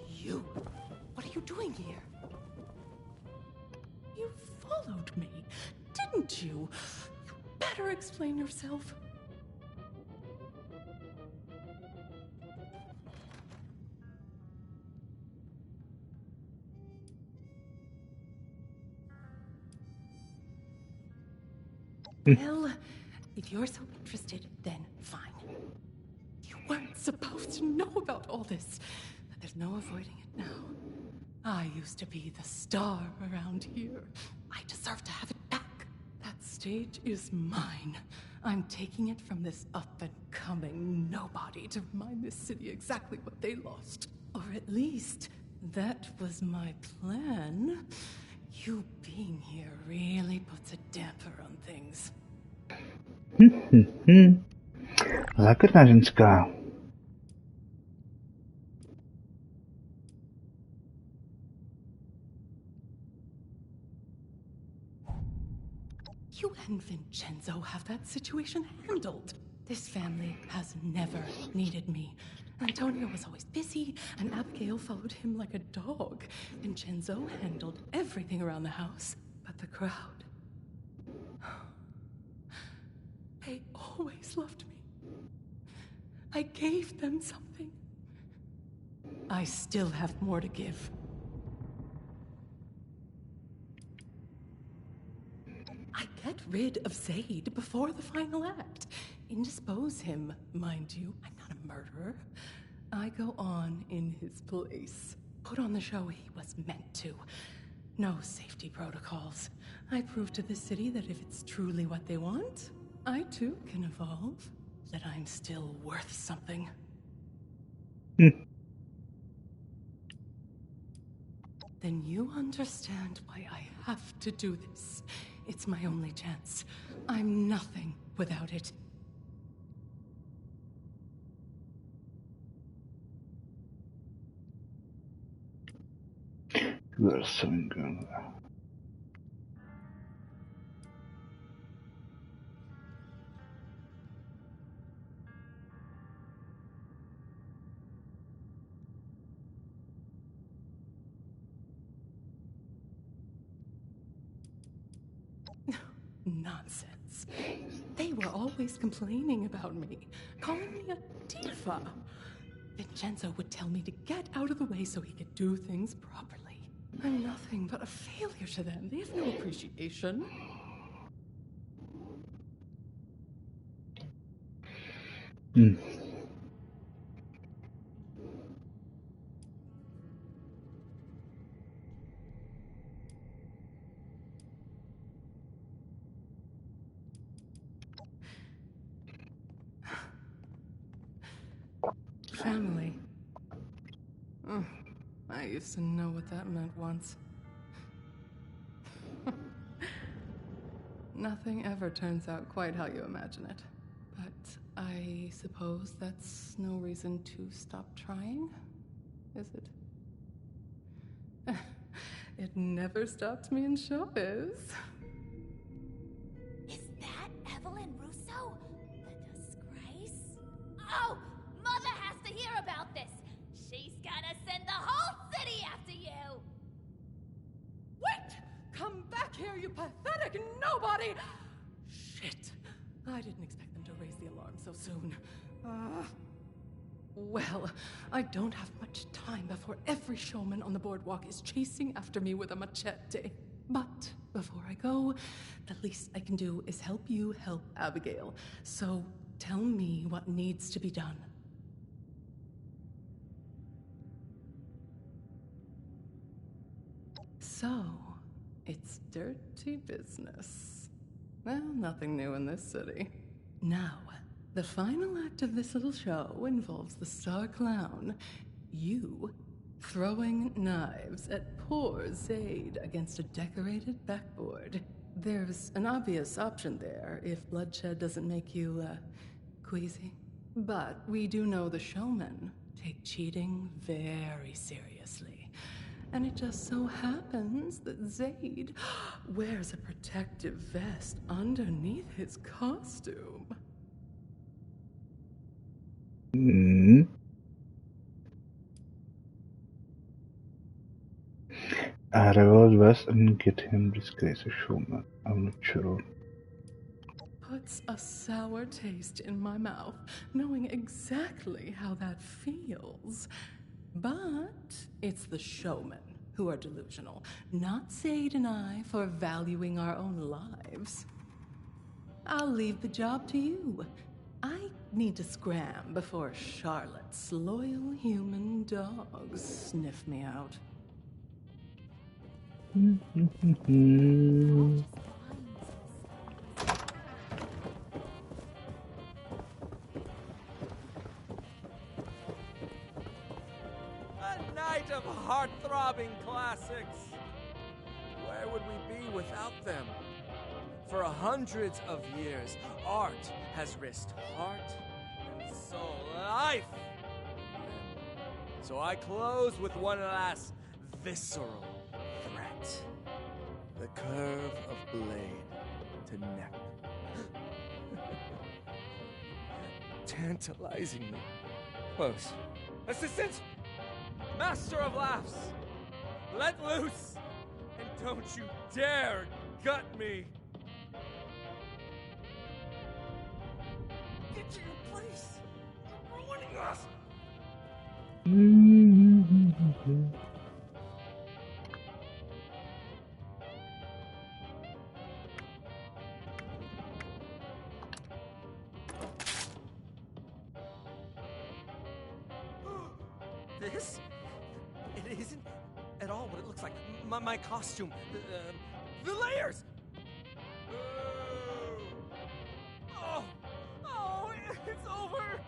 You? What are you doing here? You followed me, didn't you? You better explain yourself. Well, if you're so interested, then fine. You weren't supposed to know about all this, but there's no avoiding it now. I used to be the star around here. I deserve to have it back. That stage is mine. I'm taking it from this up-and-coming nobody to remind this city exactly what they lost. Or at least, that was my plan. You being here really puts a damper on things. Zákrná ženská. You and Vincenzo have that situation handled. This family has never needed me. Antonio was always busy, and Abigail followed him like a dog. Vincenzo handled everything around the house, but the crowd. They always loved me. I gave them something. I still have more to give. I get rid of Zaid before the final act. Indispose him, mind you. I'm not a murderer. I go on in his place. Put on the show he was meant to. No safety protocols. I prove to the city that if it's truly what they want, I too can evolve. That I'm still worth something. Then you understand why I have to do this. It's my only chance. I'm nothing without it. There's something going on. Nonsense. They were always complaining about me, calling me a diva. Vincenzo would tell me to get out of the way so he could do things properly. I'm nothing but a failure to them. They have no appreciation. Family. I used to know what that meant once. Nothing ever turns out quite how you imagine it. But I suppose that's no reason to stop trying, is it? It never stopped me in showbiz. Is that Evelyn Russo? The disgrace? Oh! Mother has to hear about this! She's gonna send the whole city after you! Wait! Come back here, you pathetic nobody! Shit. I didn't expect them to raise the alarm so soon. Well, I don't have much time before every showman on the boardwalk is chasing after me with a machete. But before I go, the least I can do is help you help Abigail. So tell me what needs to be done. So, it's dirty business. Well, nothing new in this city. Now, the final act of this little show involves the star clown, you, throwing knives at poor Zaid against a decorated backboard. There's an obvious option there if bloodshed doesn't make you, queasy. But we do know the showmen take cheating very seriously. And it just so happens that Zaid wears a protective vest underneath his costume. A revolve vest and get him disgrace a showman. I'm not sure. Puts a sour taste in my mouth, knowing exactly how that feels. But it's the showmen who are delusional, not Zaid and I for valuing our own lives. I'll leave the job to you. I need to scram before Charlotte's loyal human dogs sniff me out. Of heart-throbbing classics. Where would we be without them? For hundreds of years, art has risked heart and soul, life. So I close with one last visceral threat. The curve of blade to neck. Tantalizingly close. Assistant! Master of laughs, let loose, and don't you dare gut me. Get to your place. You're ruining us. This? It isn't at all what it looks like. My costume. The layers! Oh, it's over!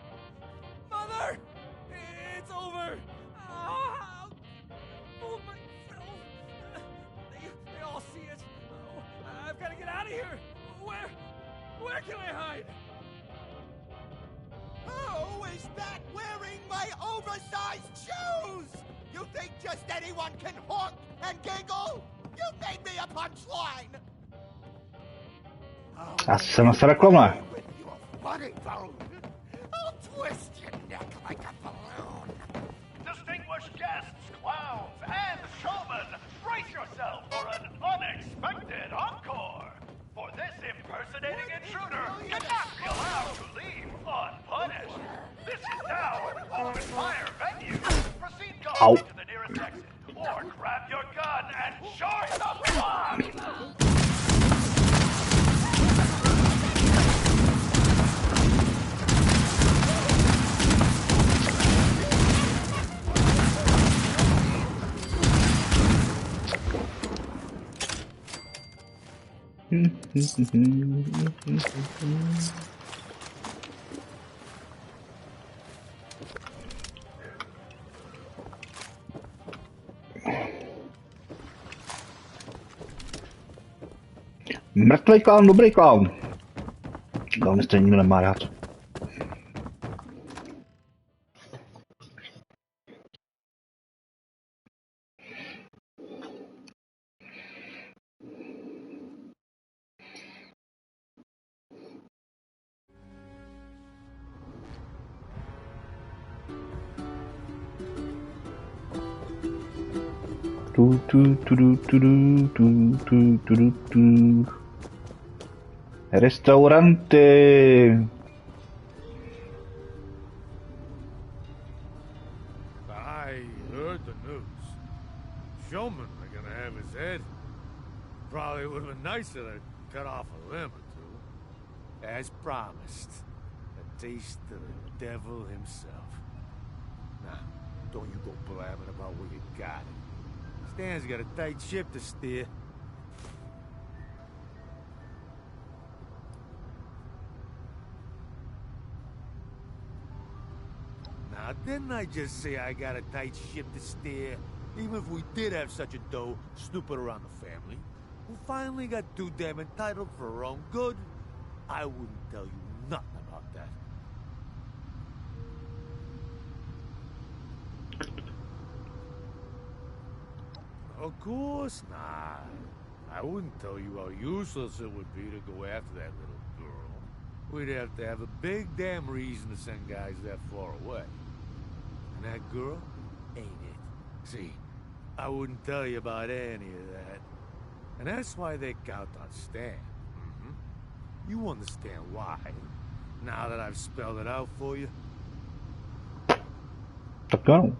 Mother! It's over! Fooled myself! They all see it! Oh, I've got to get out of here! Where can I hide? Who is that wearing my oversized shoes? You think just anyone can honk and giggle? You made me a punchline! Assa non sarà qua. With your funny bone, I'll twist your neck like a balloon. Distinguished guests, clowns, and showmen, brace yourself for an unexpected encore. For this impersonating intruder, Ow. to the nearest exit, or grab your gun and join the fun! Mrtvý klaun, dobrý klaun. Klauny stejně nikdo nemá rád. Restauranty. I heard the news. Showman are gonna have his head. Probably would have been nicer to cut off a limb or two. As promised, a taste of the devil himself. Now, don't you go blabbing about where you got it. Stan's got a tight ship to steer. Now, didn't I just say I got a tight ship to steer? Even if we did have such a doe snooping around the family, who finally got too damn entitled for her own good, I wouldn't tell you nothing about that. Of course not. I wouldn't tell you how useless it would be to go after that little girl. We'd have to have a big damn reason to send guys that far away. And that girl ain't it. See, I wouldn't tell you about any of that. And that's why they count on Stan. You understand why, now that I've spelled it out for you? Go.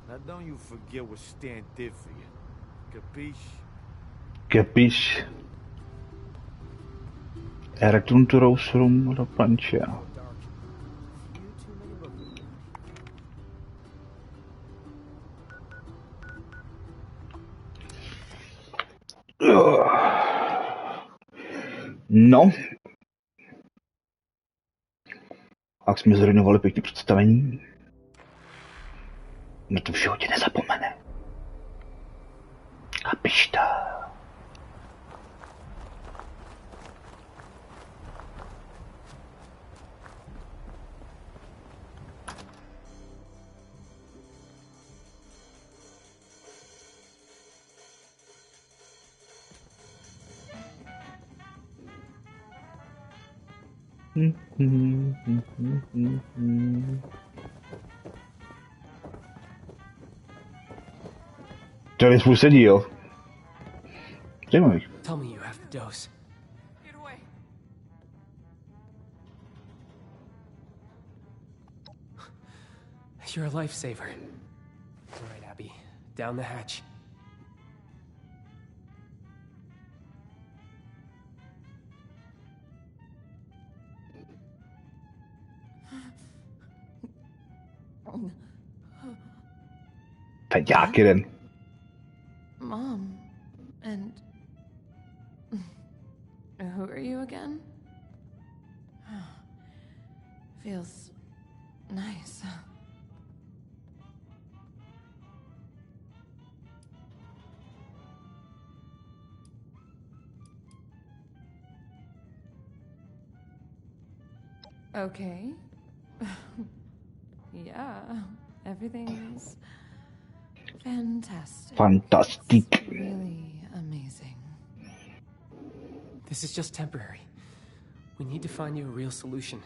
Now don't you forget what Stan did for you. Capiche? Capiche? Return to Rose Room do Pancha. No. Jak jsme zrujnovali pěkně představení. Na to v životě nezapomene. Chápeš to? Tady spolu sedí, jo? Zajímavý. Tell me you have the dose. Get away. You're a lifesaver. All right, Abby. Down the hatch. Teď jeden. Mom, and who are you again? Feels nice. Okay. Yeah, everything's fantastic. Fantastic. It's really amazing. This is just temporary. We need to find you a real solution.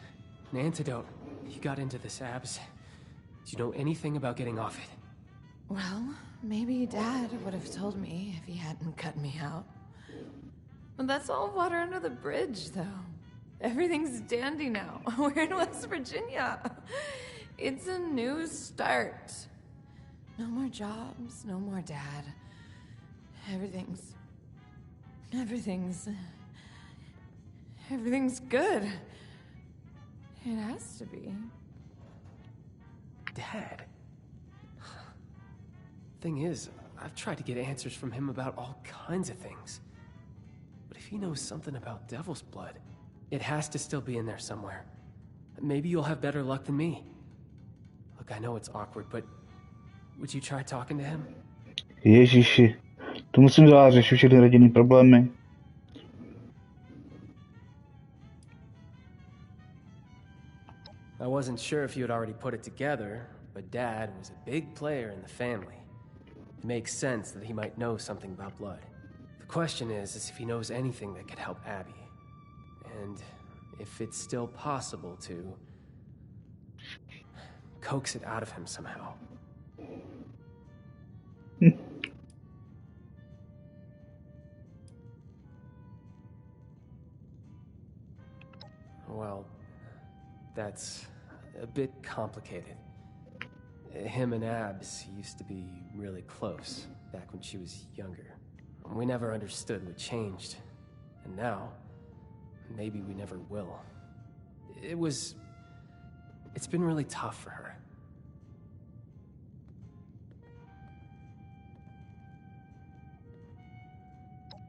An antidote. You got into this, Abs. Do you know anything about getting off it? Well, maybe Dad would have told me if he hadn't cut me out. But that's all water under the bridge, though. Everything's dandy now. We're in West Virginia. It's a new start. No more jobs, no more dad. Everything's good. It has to be. Dad? Thing is, I've tried to get answers from him about all kinds of things. But if he knows something about Devil's Blood, it has to still be in there somewhere. Maybe you'll have better luck than me. Look, I know it's awkward, but would you try talking to him? Ježiši, to musím zvlášť řešit všechny rodinný problémy. I wasn't sure if you had already put it together, but Dad was a big player in the family. It makes sense that he might know something about blood. The question is if he knows anything that could help Abby. And if it's still possible to coax it out of him somehow. Well, that's a bit complicated. Him and Abs used to be really close back when she was younger. We never understood what changed. And now, maybe we never will. It's been really tough for her.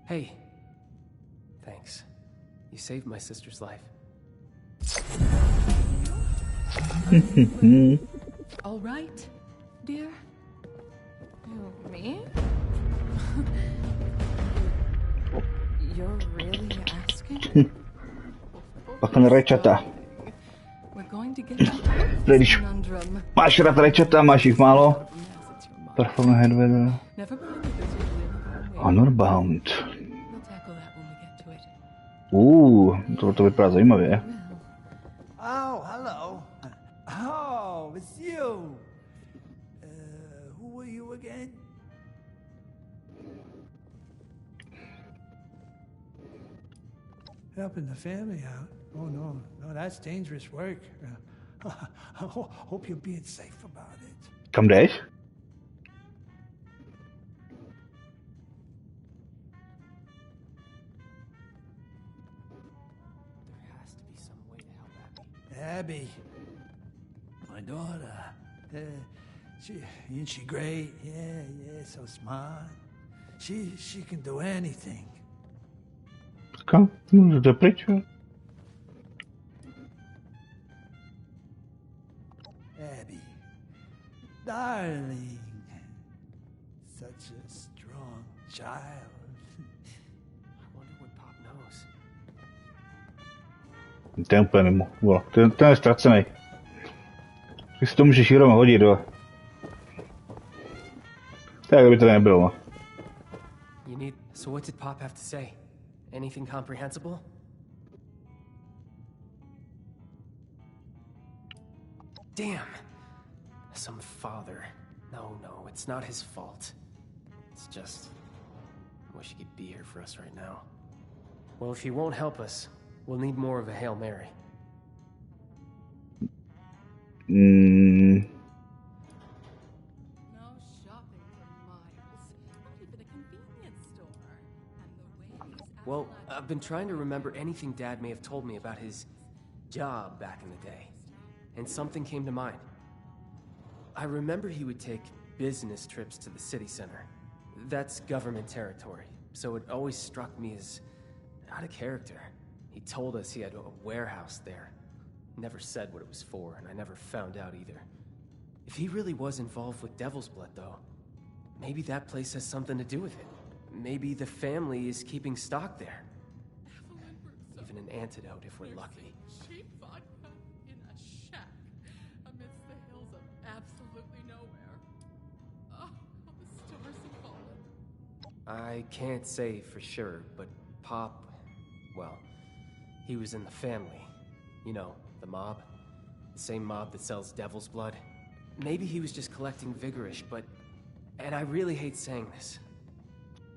Hey, thanks. You saved my sister's life. All right, dear? Me? You're really asking? Pak rečata. We're going to get this conundrum. Máš rád rečata, máš jich málo? Perform headweather. Honorbound. To vypadá zajímavě. Oh, hello. Oh, it's you. Who were you again? Helping the family out. Oh, no, that's dangerous work. Hope you're being safe about it. Kam jdeš? Abby, my daughter. Isn't she great? Yeah, so smart. She can do anything. Kam? Jde pryč. Abby, darling, such a strong child. I wonder what Pop knows. To je úplně mimo. Ten je ztracený. Ty si to můžeš jenom hodit, jo. Tak by to nebylo. So what did Pop have to say? Anything comprehensible? Damn. Some father. No, it's not his fault. It's just... I wish he could be here for us right now. Well, if he won't help us, we'll need more of a Hail Mary. No shopping for miles. Not even a convenience store. And the way Well, I've been trying to remember anything Dad may have told me about his job back in the day. And something came to mind. I remember he would take business trips to the city center. That's government territory, so it always struck me as out of character. He told us he had a warehouse there. Never said what it was for, and I never found out either. If he really was involved with Devil's Blood, though, maybe that place has something to do with it. Maybe the family is keeping stock there. Even an antidote if we're lucky. cheap vodka in a shack amidst the hills of absolutely nowhere. Oh, the stars have fallen. I can't say for sure, but Pop, well, he was in the family. You know, the mob. The same mob that sells Devil's Blood. Maybe he was just collecting Vigorish, but... And I really hate saying this.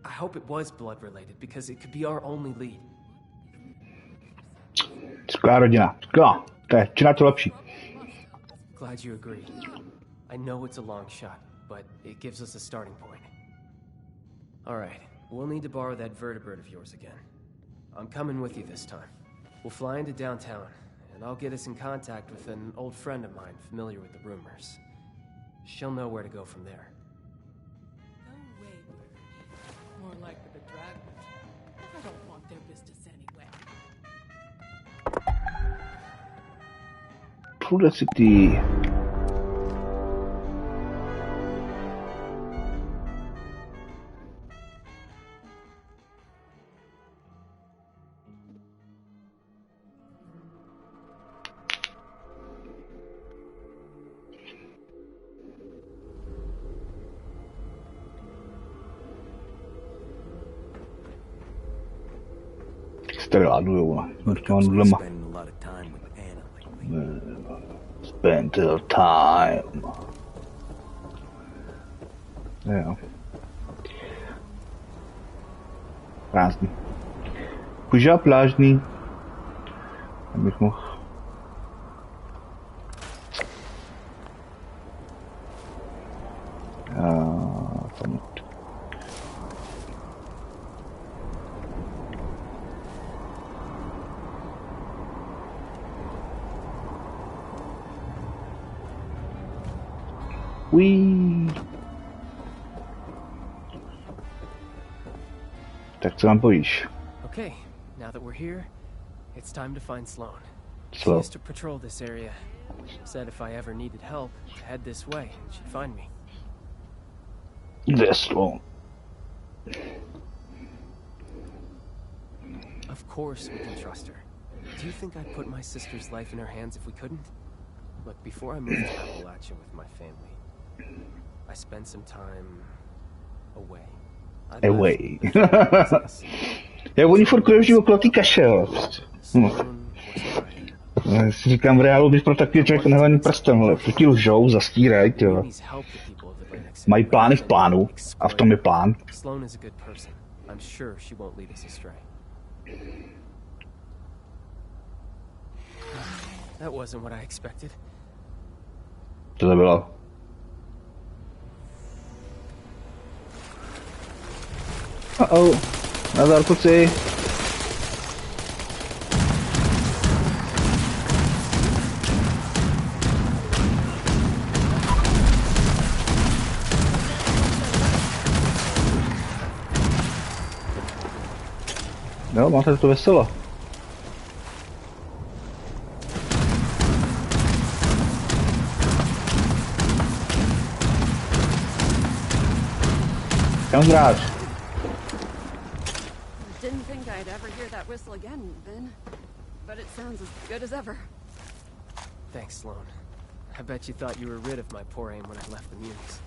I hope it was blood-related, because it could be our only lead. Skvělá rodina. Skvělá. To je čím to lepší. Glad you agree. I know it's a long shot, but it gives us a starting point. Alright, we'll need to borrow that vertebrate of yours again. I'm coming with you this time. We'll fly into downtown, and I'll get us in contact with an old friend of mine familiar with the rumors. She'll know where to go from there. No way, Bernie. More like the bedragglers. I don't want their business anyway. Půjde si ty. Tady ládujou, těma nudlema. Spend a time. Jo. Krásný. Kuža plážný. Abych mohl. Tak co nám povíš? Okay, now that we're here, it's time to find Sloan. She Sloan. used to patrol this area. Said if I ever needed help, to head this way, she'd find me. This Sloan. Of course we can trust her. Do you think I'd put my sister's life in her hands if we couldn't? Look, before I moved to Appalachia with my family, I spent some time away. Away. Já oni furt krouží okolo ty kašel. Já si říkám, v reálu bych pro takový člověk nehlaný prstem, ale to ti lžou, zastírají, jo. Mají plány v plánu a v tom je plán. Sloan is a good person. I'm sure she won't lead us astray. That wasn't what I expected. Co to bylo? Nazdar, kluci. Jo, máte to veselo. Kam zdráš? Didn't think I'd ever hear that whistle again, Ben. But it sounds as good as ever. Thanks, Sloan. I bet you thought you were rid of my poor aim when I left the Munis.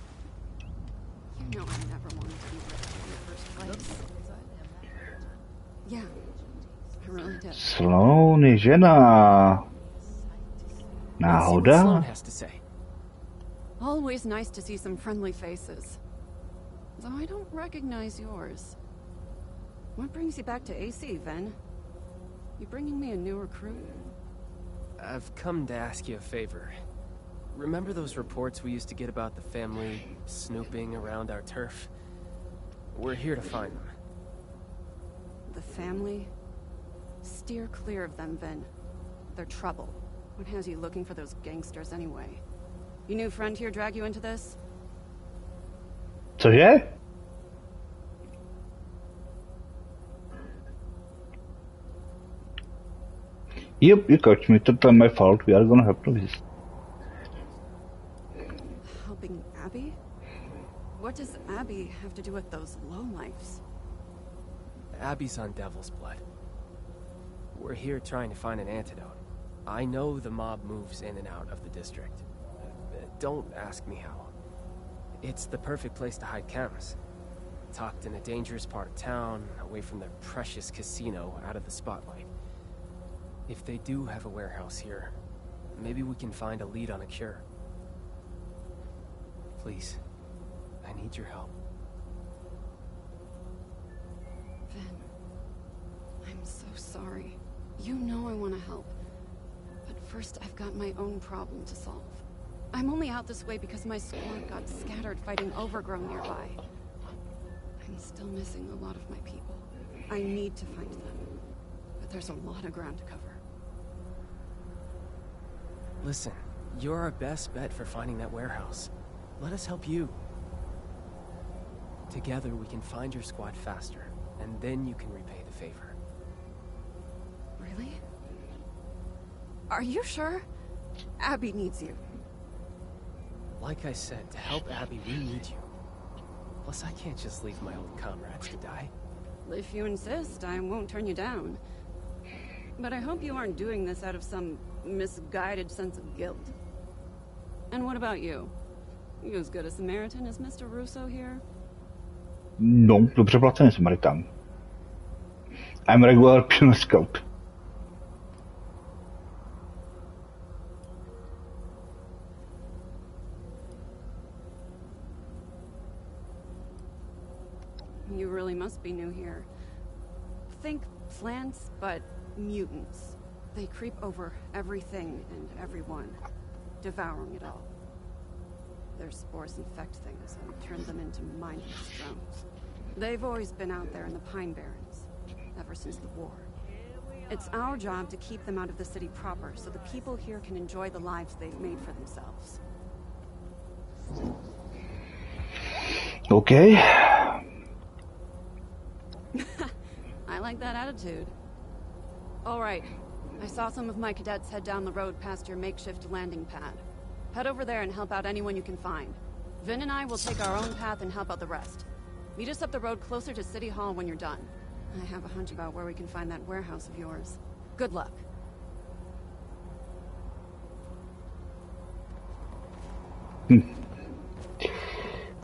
You know I never wanted to be rid of you in the first place. Yeah, I really did. Sloan je žena. Náhoda? Sloan has to say. Always nice to see some friendly faces. Though I don't recognize yours. What brings you back to AC, Ven? You bringing me a new recruit? I've come to ask you a favor. Remember those reports we used to get about the family snooping around our turf? We're here to find them. The family? Steer clear of them, Ven. They're trouble. What has you looking for those gangsters anyway? Your new friend here drag you into this? Cože? Yep, you caught me. That's my fault. We are gonna have to visit. Helping Abby? What does Abby have to do with those lowlifes? Abby's on Devil's Blood. We're here trying to find an antidote. I know the mob moves in and out of the district. Don't ask me how. It's the perfect place to hide chems. Tucked in a dangerous part of town, away from their precious casino, out of the spotlight. If they do have a warehouse here, maybe we can find a lead on a cure. Please, I need your help. Ven, I'm so sorry. You know I want to help. But first, I've got my own problem to solve. I'm only out this way because my squad got scattered fighting overgrown nearby. I'm still missing a lot of my people. I need to find them, but there's a lot of ground to cover. Listen, you're our best bet for finding that warehouse. Let us help you. Together we can find your squad faster, and then you can repay the favor. Really? Are you sure? Abby needs you. Like I said, to help Abby, we need you. Plus, I can't just leave my old comrades to die. If you insist, I won't turn you down. But I hope you aren't doing this out of some misguided sense of guilt. And what about you? You as good a Samaritan as Mr. Russo here? No, dobře placený Samaritan. I'm regular pure scout. You really must be new here. Think plants, but mutants. They creep over everything and everyone, devouring it all. Their spores infect things and turn them into mindless drones. They've always been out there in the Pine Barrens, ever since the war. It's our job to keep them out of the city proper, so the people here can enjoy the lives they've made for themselves. Okay. I like that attitude. All right. I saw some of my cadets head down the road past your makeshift landing pad. Head over there and help out anyone you can find. Vin and I will take our own path and help out the rest. Meet us up the road closer to City Hall when you're done. I have a hunch about where we can find that warehouse of yours. Good luck.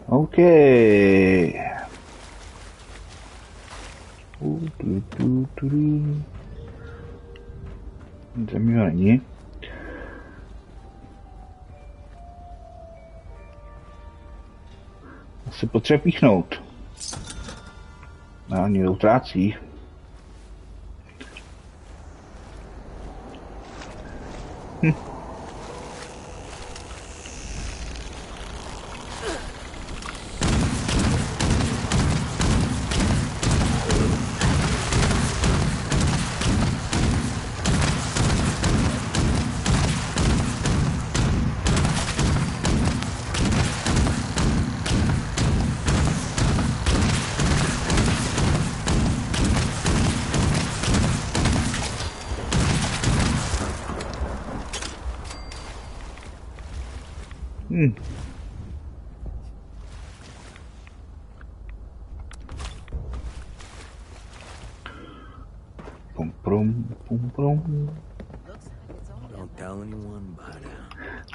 Okay. Zemího není. Asi potřeba píchnout. No, někdo utrácí.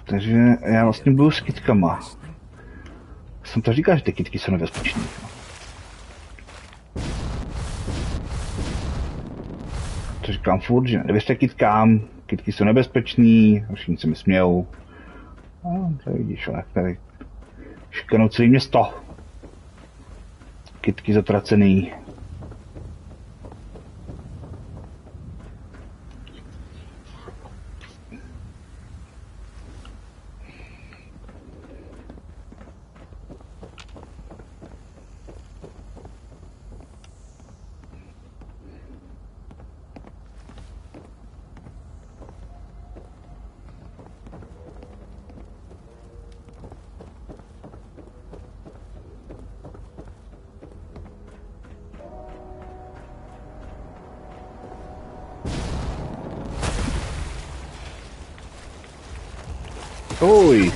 Takže já vlastně budu s kytkama. Jsem to říkal, že ty kytky jsou nebezpečné. To říkám furt, že nevěřte kytkám, kytky jsou nebezpečný, všichni se mi smějou. No, tady vidíš, ale tady šikanou celé město. Kytky zatracený. Oi!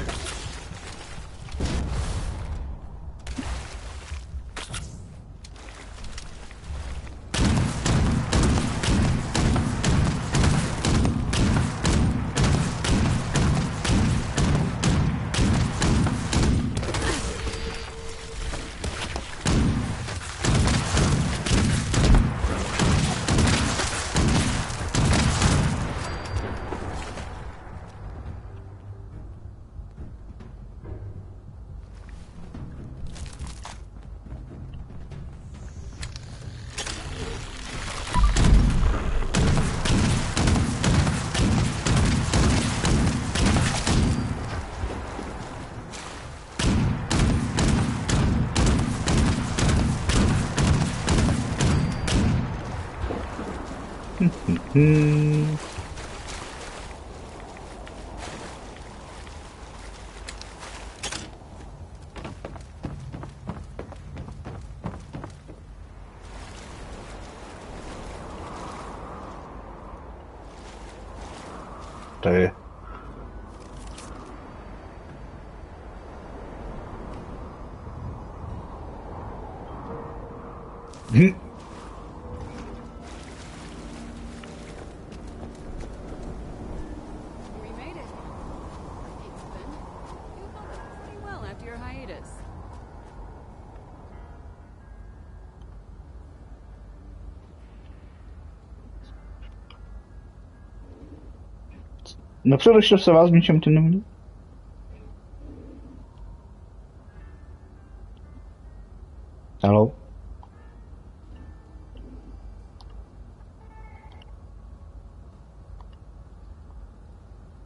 To je. We made it. Thanks, Ben. You held up pretty well after your hiatus. Nepředešel se vás ničem ty nevidí? Haló?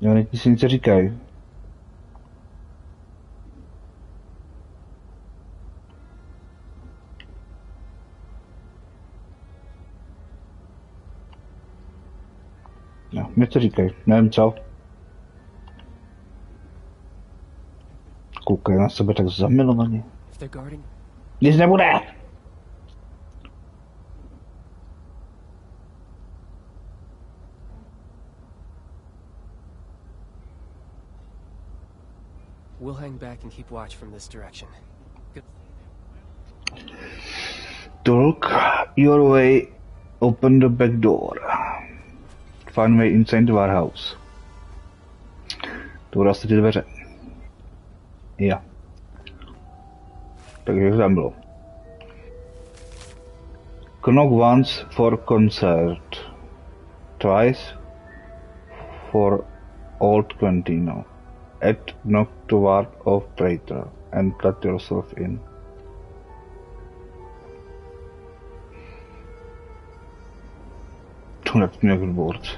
Jo, teď si něco říkají. No, něco říkají, nevím co. Koukají na sebe tak zamilovaně. Nic nebude! We'll hang back and keep watch from this direction. Good. Talk your way, open the back door. Find way inside the warehouse. To ty dveře. Jo. Takže tam bylo. Knock once for concert. Twice for old Quentino. Add knock to ward of traitor and let yourself in. To let me on board.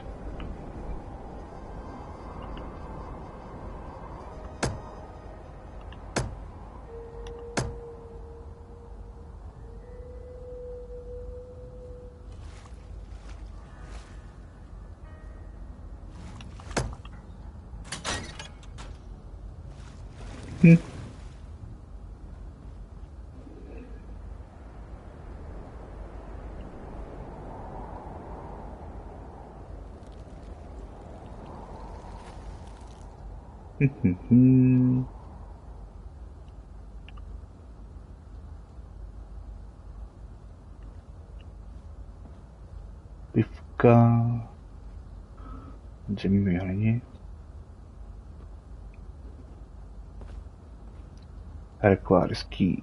Pivka. Zemí hlině. Requires key.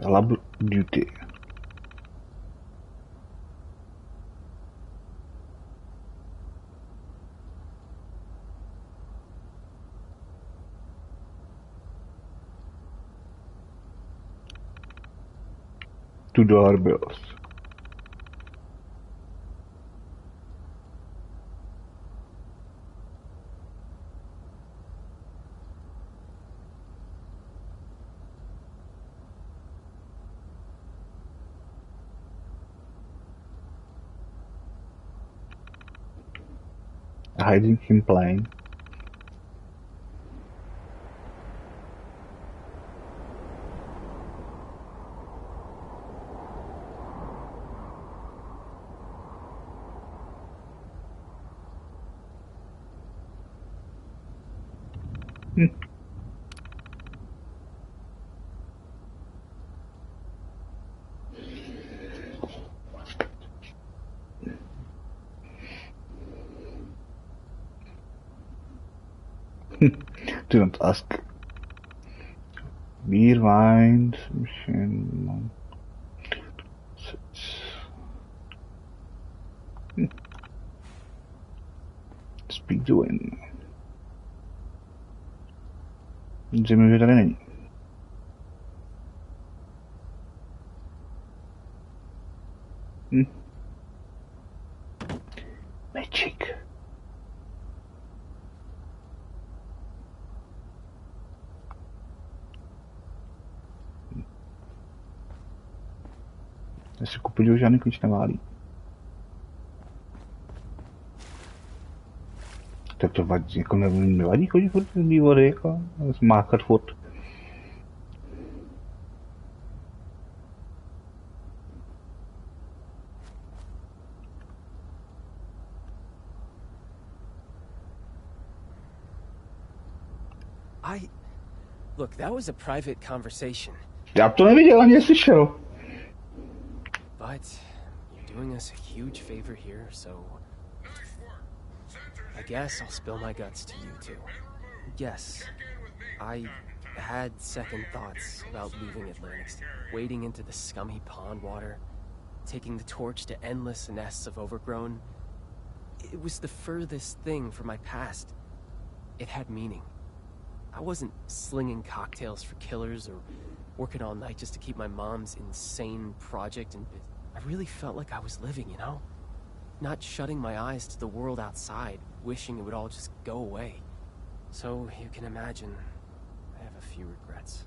Lab duty. $2 bills. Hiding him playing. Do not ask. Beer, wine, machine. Speak to win. Zřejmě, že tady není. Já si kupodivu žádný klíč neválí. Tak to vadí, jako nevadí chodit furt z vývody, jako zmákat furt. Look, that was a private conversation. Já to neviděl ani neslyšel. But you're doing us a huge favor here, so I guess I'll spill my guts to you two. Yes, I had second thoughts about leaving Atlantic, wading into the scummy pond water, taking the torch to endless nests of overgrown. It was the furthest thing from my past. It had meaning. I wasn't slinging cocktails for killers or working all night just to keep my mom's insane project in business. I really felt like I was living, you know? Not shutting my eyes to the world outside, wishing it would all just go away. So you can imagine, I have a few regrets.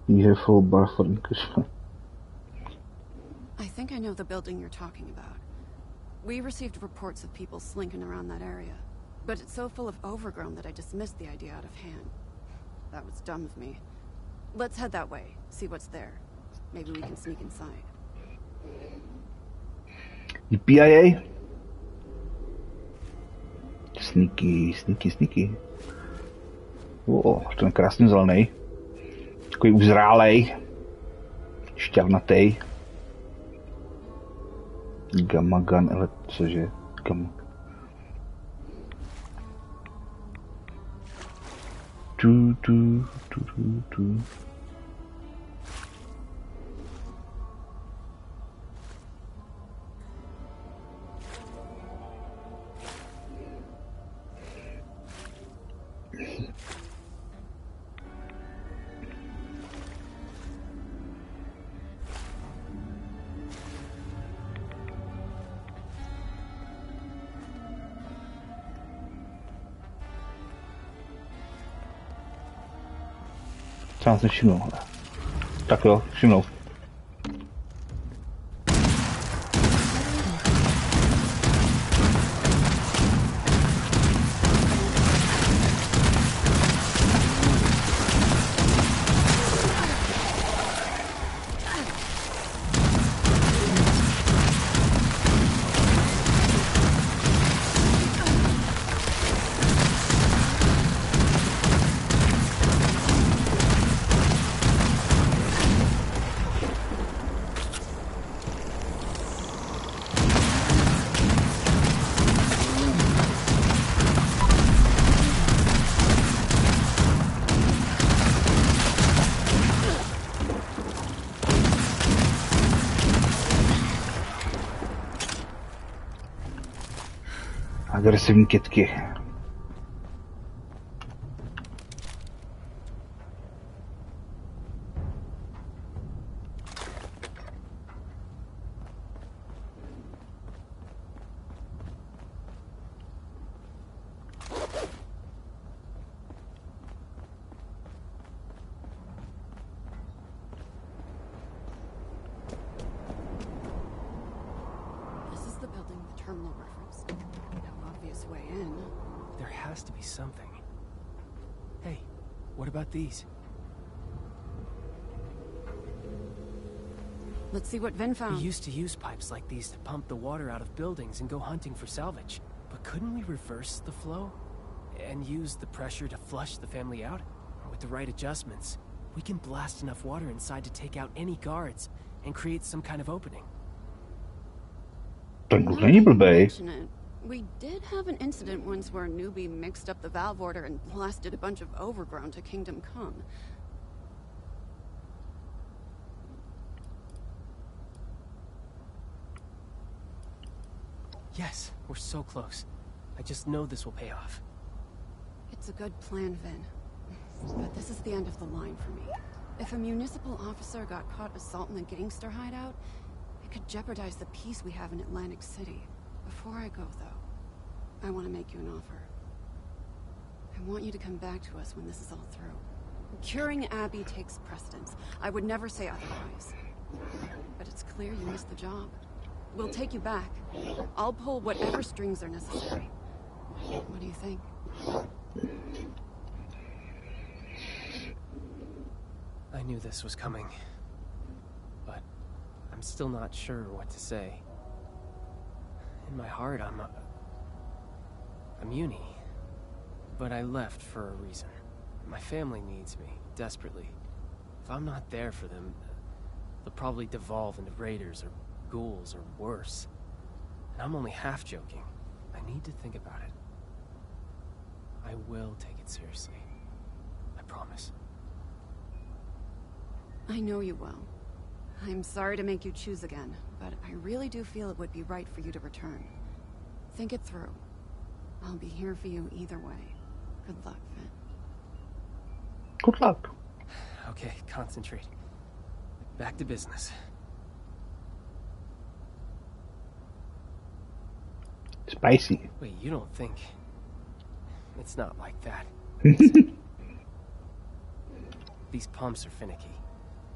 You have full bar for Englishman. I think I know the building you're talking about. We received reports of people slinking around that area, but it's so full of overgrown that I dismissed the idea out of hand. That was dumb of me. Let's head that way, see what's there. Maybe we can sneak inside. EPIA? Sneaky. Ten krásně zelený. Takový uzrálej. Šťavnatej. Gamma gun, ale cože? Gamma. Tu. Třeba se všimnou. Tak jo, všimnou. Agresivní kytky. This is the building the terminal referenced. No obvious way in. There has to be something. Hey, what about these? Let's see what Vin found. We used to use pipes like these to pump the water out of buildings and go hunting for salvage. But couldn't we reverse the flow? And use the pressure to flush the family out? With the right adjustments, we can blast enough water inside to take out any guards and create some kind of opening. We did have an incident once where Nový mixed up the valve order and blasted a bunch of overgrown to Kingdom Come. Yes, we're so close. I just know this will pay off. It's a good plan, Vin. But this is the end of the line for me. If a municipal officer got caught assaulting a gangster hideout, it could jeopardize the peace we have in Atlantic City. Before I go, though, I want to make you an offer. I want you to come back to us when this is all through. Curing Abby takes precedence. I would never say otherwise. But it's clear you missed the job. We'll take you back. I'll pull whatever strings are necessary. What do you think? I knew this was coming, but I'm still not sure what to say. In my heart, I'm uni, but I left for a reason. My family needs me, desperately. If I'm not there for them, they'll probably devolve into raiders or ghouls or worse. And I'm only half joking. I need to think about it. I will take it seriously. I promise. I know you will. I'm sorry to make you choose again, but I really do feel it would be right for you to return. Think it through. I'll be here for you either way. Good luck, Finn. Good luck. Okay, concentrate. Back to business. Spicy. Wait, you don't think... It's not like that. These pumps are finicky.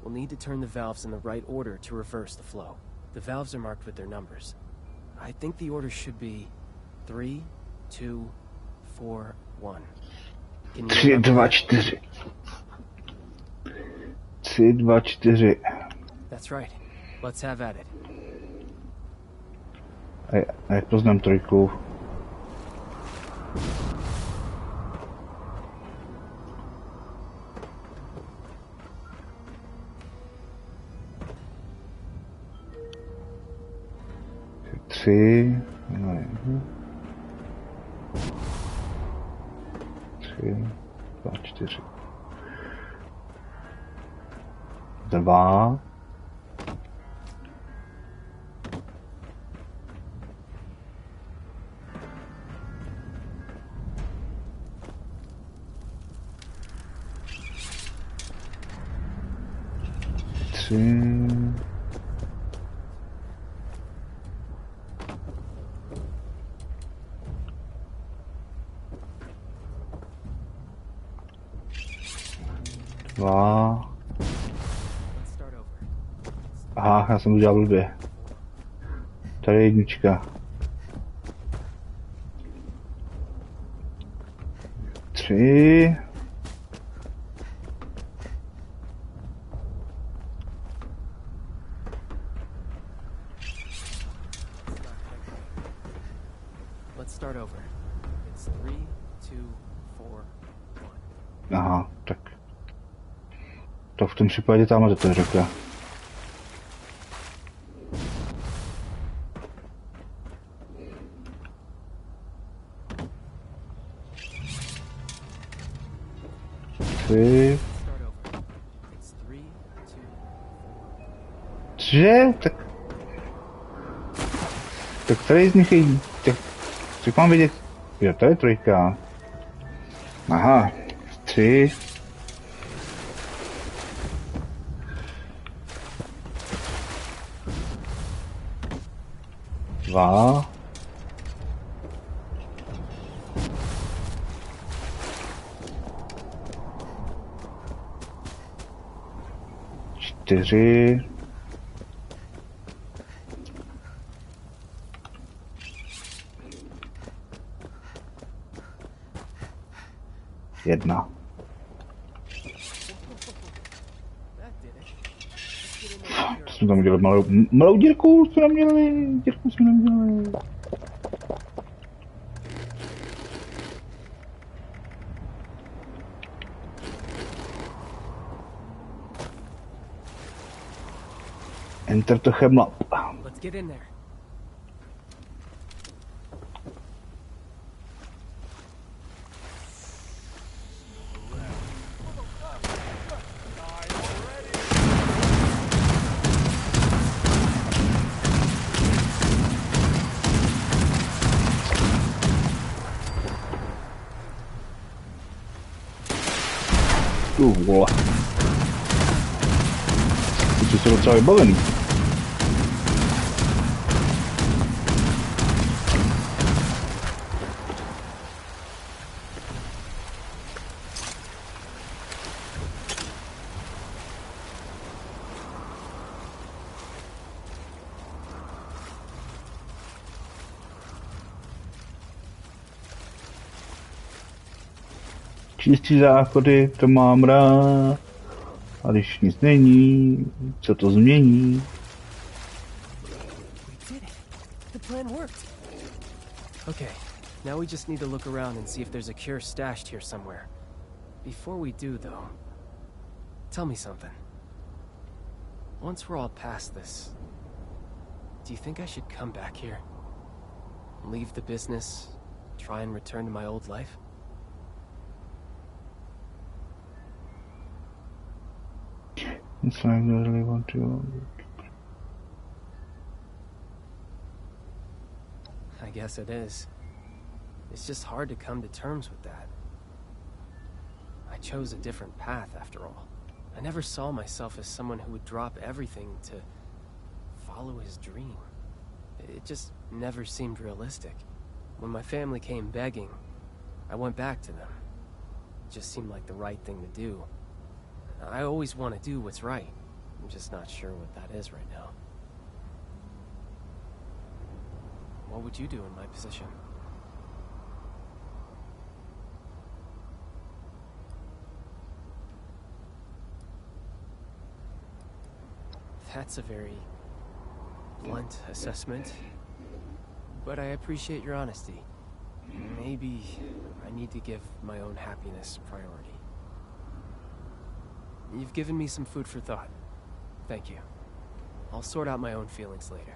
We'll need to turn the valves in the right order to reverse the flow. The valves are marked with their numbers. I think the order should be 3, 2, 4, 1. Can you 3, 2, 4. 3, 2, 4. That's right. Let's have at it. A jak poznám trojku? Tři, ne. 3, 2, 4. 2. 3. 2. Aha, já jsem udělal blbě. Tady je 1. 3. Aha, tak. To v tom případě tamhle to řekla. Že? Tak tady z nich je... Tak mám vidět... Jo, to je 3. Aha, 3. 2. 4. 1. Jsme tam udělali malou dírku, jsme tam dělali, Enter to Hemlock. Let's get in there. Vole. ty jsou docela vybavený. Čistí záchody, to mám rád. A když nic není, co to změní? The plan worked. Okay, now we just need to look around and see if there's a cure stashed here somewhere. Before we do, though, tell me something. Once we're all past this, do you think I should come back here? Leave the business, try and return to my old life? It's like I really want to. I guess it is. It's just hard to come to terms with that. I chose a different path after all. I never saw myself as someone who would drop everything to follow his dream. It just never seemed realistic. When my family came begging, I went back to them. It just seemed like the right thing to do. I always want to do what's right. I'm just not sure what that is right now. What would you do in my position? That's a very blunt assessment, but I appreciate your honesty. Maybe I need to give my own happiness priority. You've given me some food for thought. Thank you. I'll sort out my own feelings later.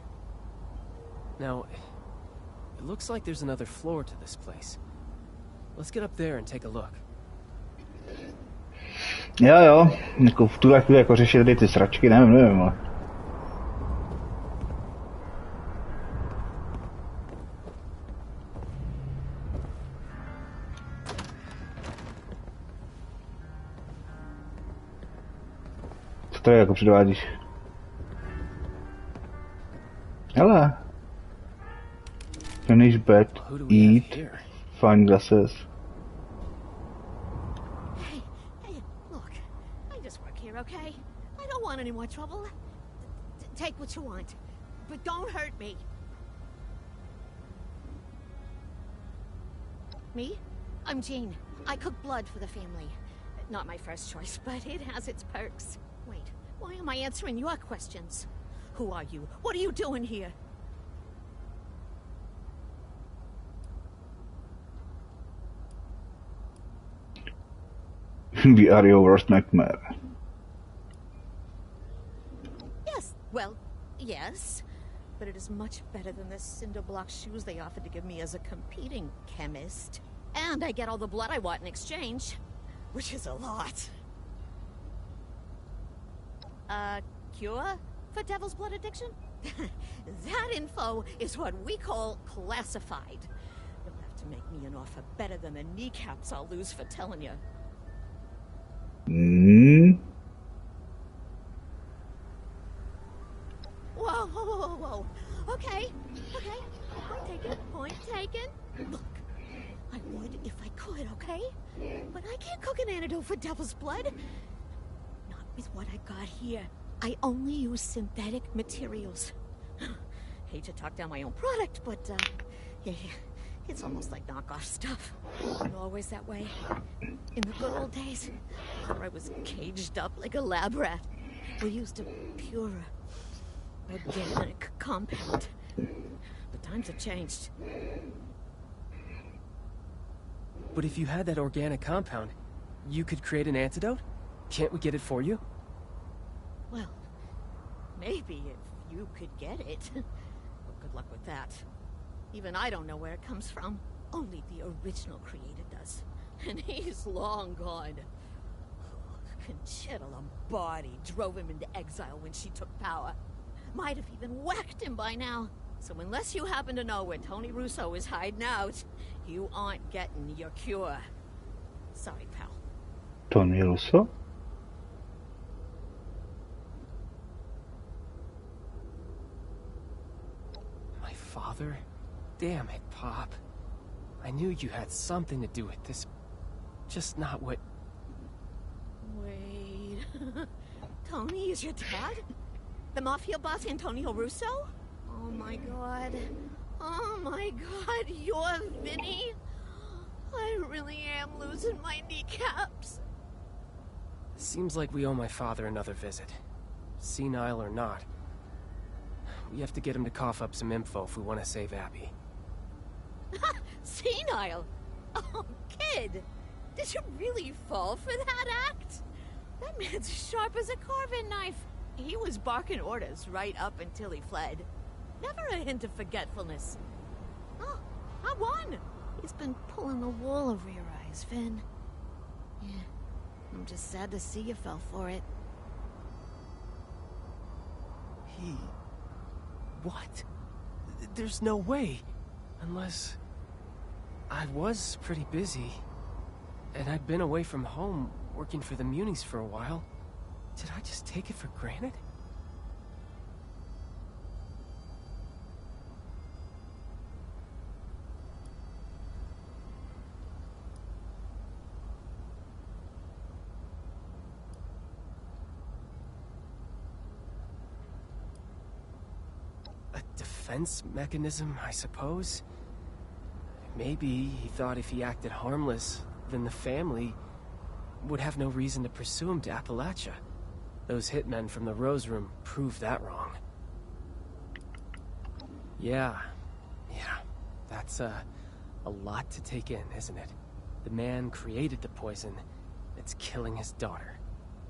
Now, it looks like there's another floor to this place. Let's get up there and take a look. Jo, jako v tuhle chvíli jako řešit tady ty sračky, nevím, ale... Co to je, jako předvádíš? Hele. Finish bed, eat, find glasses. Hey, look, I just work here, okay? I don't want any more trouble. Take what you want, but don't hurt me. Me? I'm Jean. I cook blood for the family. Not my first choice, but it has its perks. Wait, why am I answering your questions? Who are you? What are you doing here? We are your worst nightmare. Yes, well, yes. But it is much better than the cinder block shoes they offered to give me as a competing chemist. And I get all the blood I want in exchange, which is a lot. Cure for devil's blood addiction? That info is what we call classified. You'll have to make me an offer better than the kneecaps I'll lose for telling you. Whoa, whoa, whoa, whoa, whoa. Okay. Point taken. Look, I would if I could, okay? But I can't cook an antidote for devil's blood. Not with what I got here. I only use synthetic materials. Hate to talk down my own product, but, yeah, it's almost like knockoff stuff. Not always that way. In the good old days, before I was caged up like a lab rat, we used a purer, organic compound. But times have changed. But if you had that organic compound, you could create an antidote? Can't we get it for you? Well, maybe if you could get it. But good luck with that. Even I don't know where it comes from. Only the original creator does. And he's long gone. Conchita Lombardi drove him into exile when she took power. Might have even whacked him by now. So unless you happen to know where Tony Russo is hiding out, you aren't getting your cure. Sorry, pal. Tony Russo? father? Damn it, Pop. I knew you had something to do with this. Just not what... Wait... Tony is your dad? The mafia boss Antonio Russo? Oh my god. Oh my god, you're Vinny? I really am losing my kneecaps. Seems like we owe my father another visit. Senile or not. We have to get him to cough up some info if we want to save Abby. Senile? Oh, kid! Did you really fall for that act? That man's sharp as a carving knife. He was barking orders right up until he fled. Never a hint of forgetfulness. Oh, I won! He's been pulling the wool over your eyes, Finn. Yeah, I'm just sad to see you fell for it. He... What? There's no way. Unless... I was pretty busy. And I'd been away from home, working for the Munis for a while. Did I just take it for granted? A defense mechanism, I suppose? Maybe he thought if he acted harmless, then the family would have no reason to pursue him to Appalachia. Those hitmen from the Rose Room proved that wrong. Yeah. That's a lot to take in, isn't it? The man created the poison. It's killing his daughter.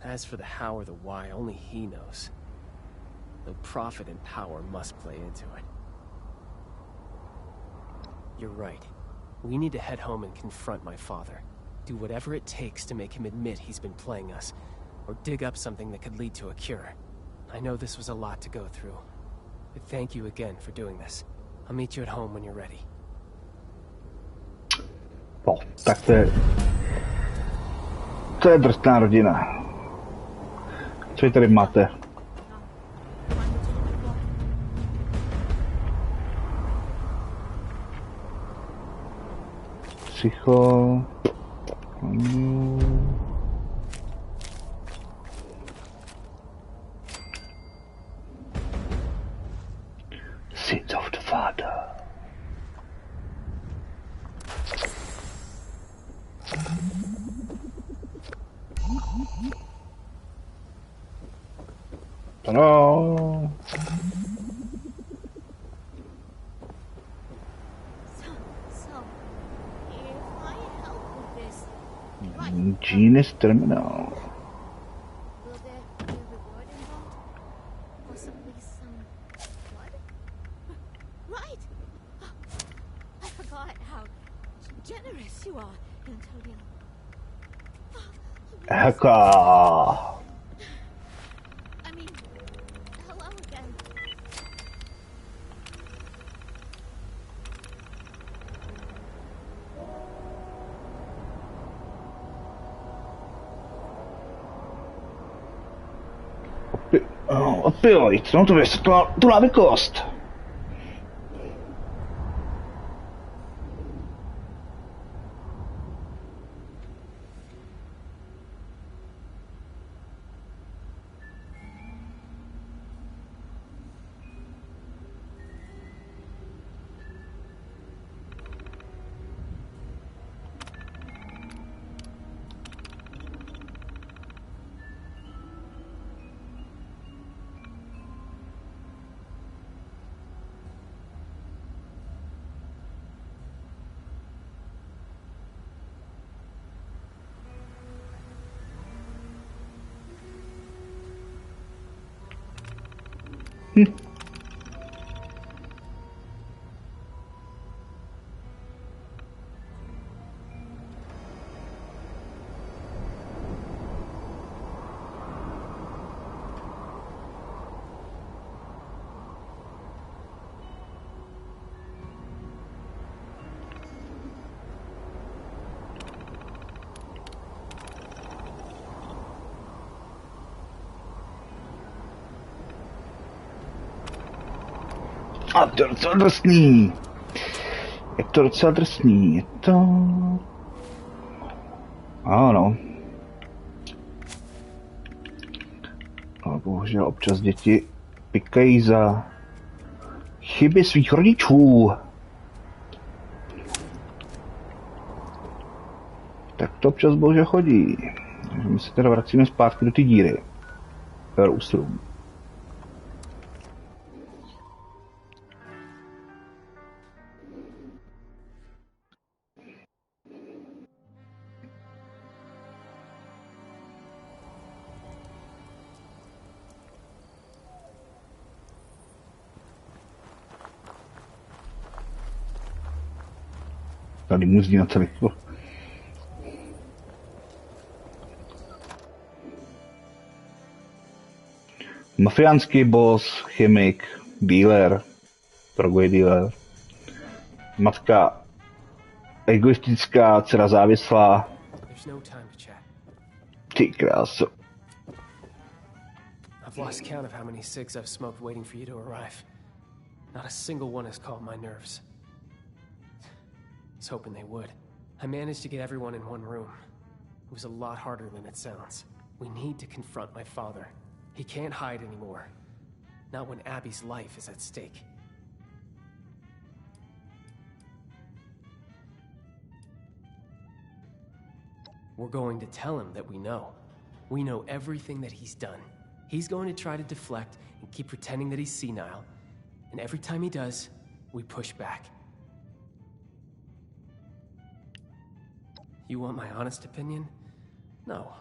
As for the how or the why, only he knows. Though profit and power must play into it. You're right. We need to head home and confront my father. Do whatever it takes to make him admit he's been playing us, or dig up something that could lead to a cure. I know this was a lot to go through, but thank you again for doing this. I'll meet you at home when you're ready. No, tak to je drsná rodina. Co ji tady máte? Psycho... Sins of the Father. Hello. Genius Terminal. Will there be a reward involved? Possibly some blood? Right! Oh, I forgot how generous you are, Antonio. Heka. I mean, hello again. Opioid, non dovesse trovare cost. A to je docela drsný. Je to docela drsný, je to... Ano. Ale bohužel občas děti pikají za chyby svých rodičů. Tak to občas bohužel chodí. Takže my se teda vracíme zpátky do ty díry. Rose room. Tady muzdí na celý. Mafiánský boss, chemik, dealer, drogový dealer. Matka egoistická, dcera závislá. Ty kráso. I've lost count of how many cigs I've smoked waiting for you to arrive. Not a single one has calmed my nerves. I was hoping they would. I managed to get everyone in one room. It was a lot harder than it sounds. We need to confront my father. He can't hide anymore. Not when Abby's life is at stake. We're going to tell him that we know. We know everything that he's done. He's going to try to deflect and keep pretending that he's senile. And every time he does, we push back. You want my honest opinion? No,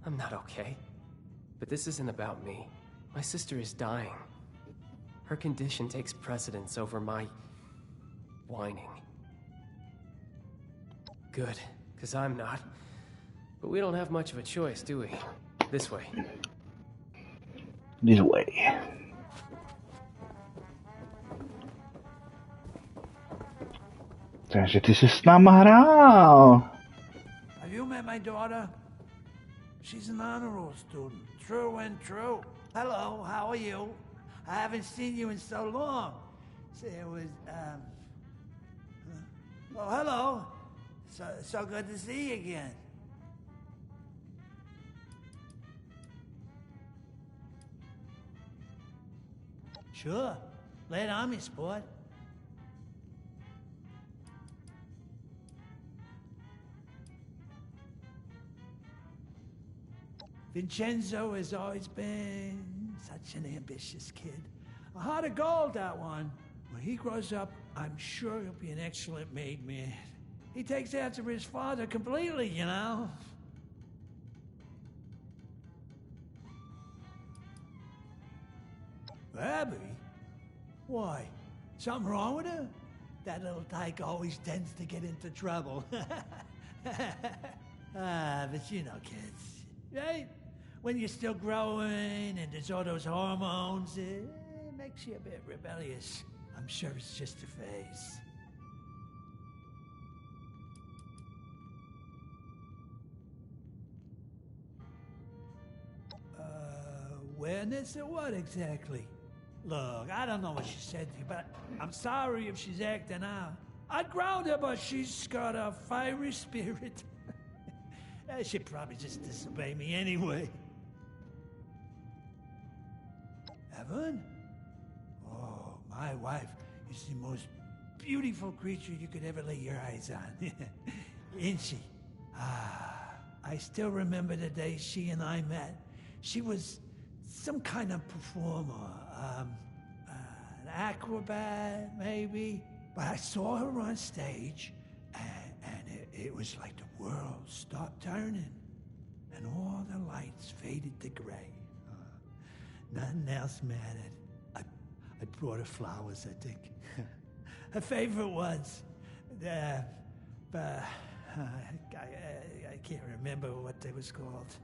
I'm not okay. But this isn't about me. My sister is dying. Her condition takes precedence over my whining. Good, because I'm not. But we don't have much of a choice, do we? This way. This way. Takže ty jsi s náma hrál. Have you met my daughter? She's an honor roll student, true and true. Hello, how are you? I haven't seen you in so long. So it was, oh, hello. So good to see you again. Sure. Lay it on me, sport. Vincenzo has always been such an ambitious kid. A heart of gold, that one. When he grows up, I'm sure he'll be an excellent made man. He takes after his father completely, you know? Abby? Why? Something wrong with her? That little tyke always tends to get into trouble. But you know kids, right? When you're still growing and there's all those hormones, it makes you a bit rebellious. I'm sure it's just a phase. Awareness of what exactly? Look, I don't know what she said to you, but I'm sorry if she's acting out. I'd ground her, but she's got a fiery spirit. She'd probably just disobey me anyway. Evan? Oh, my wife is the most beautiful creature you could ever lay your eyes on. Isn't she? I still remember the day she and I met. She was some kind of performer, an acrobat, maybe. But I saw her on stage, and it was like the world stopped turning, and all the lights faded to gray. Nothing else mattered. I brought her flowers, I think. Her favorite ones. But I can't remember what they was called.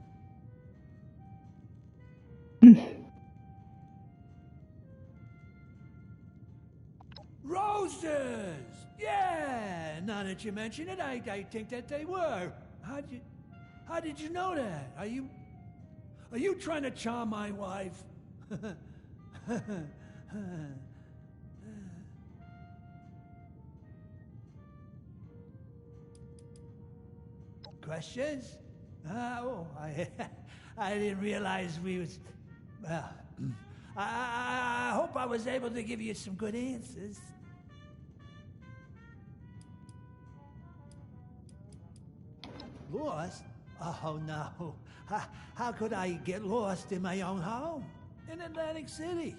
Roses! Yeah! Now that you mention it, I think that they were. How did you know that? Are you trying to charm my wife? Questions? I didn't realize we was... Well, I hope I was able to give you some good answers. Lost? Oh, no. How could I get lost in my own home? In Atlantic City?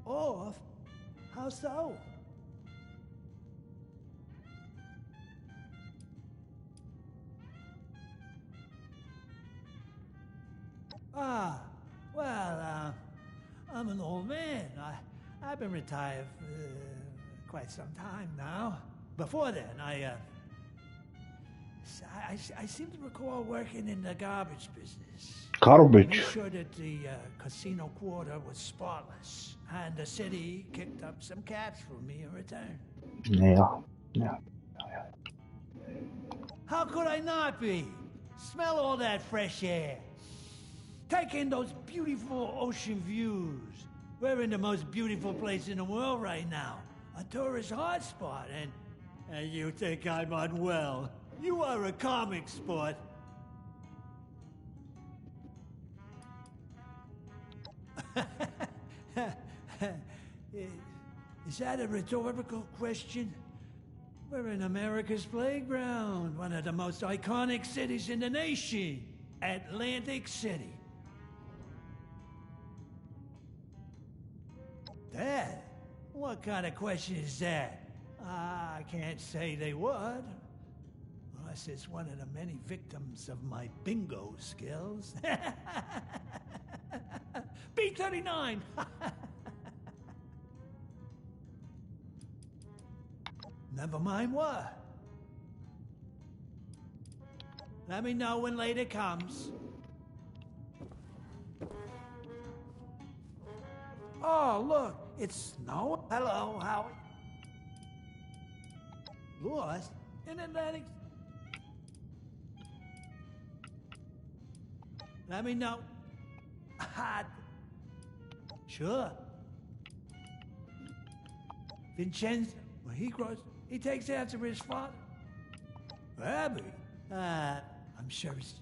Off? How so? Well, I'm an old man. I've been retired for quite some time now. Before then, I seem to recall working in the garbage business. Garbage? Made sure that the casino quarter was spotless, and the city kicked up some cash for me in return. Yeah. How could I not be? Smell all that fresh air. Take in those beautiful ocean views. We're in the most beautiful place in the world right now. A tourist hotspot, and you think I'm unwell. You are a comic sport. Is that a rhetorical question? We're in America's playground, one of the most iconic cities in the nation, Atlantic City. Dad? What kind of question is that? I can't say they would. Unless it's one of the many victims of my bingo skills. B-39! Never mind what. Let me know when later comes. Oh, look, it's snow. Hello, Howie. Lost in Atlantic. Let me know. Sure. Vincenzo, when he grows, he takes after his father. Abby? I'm sure it's...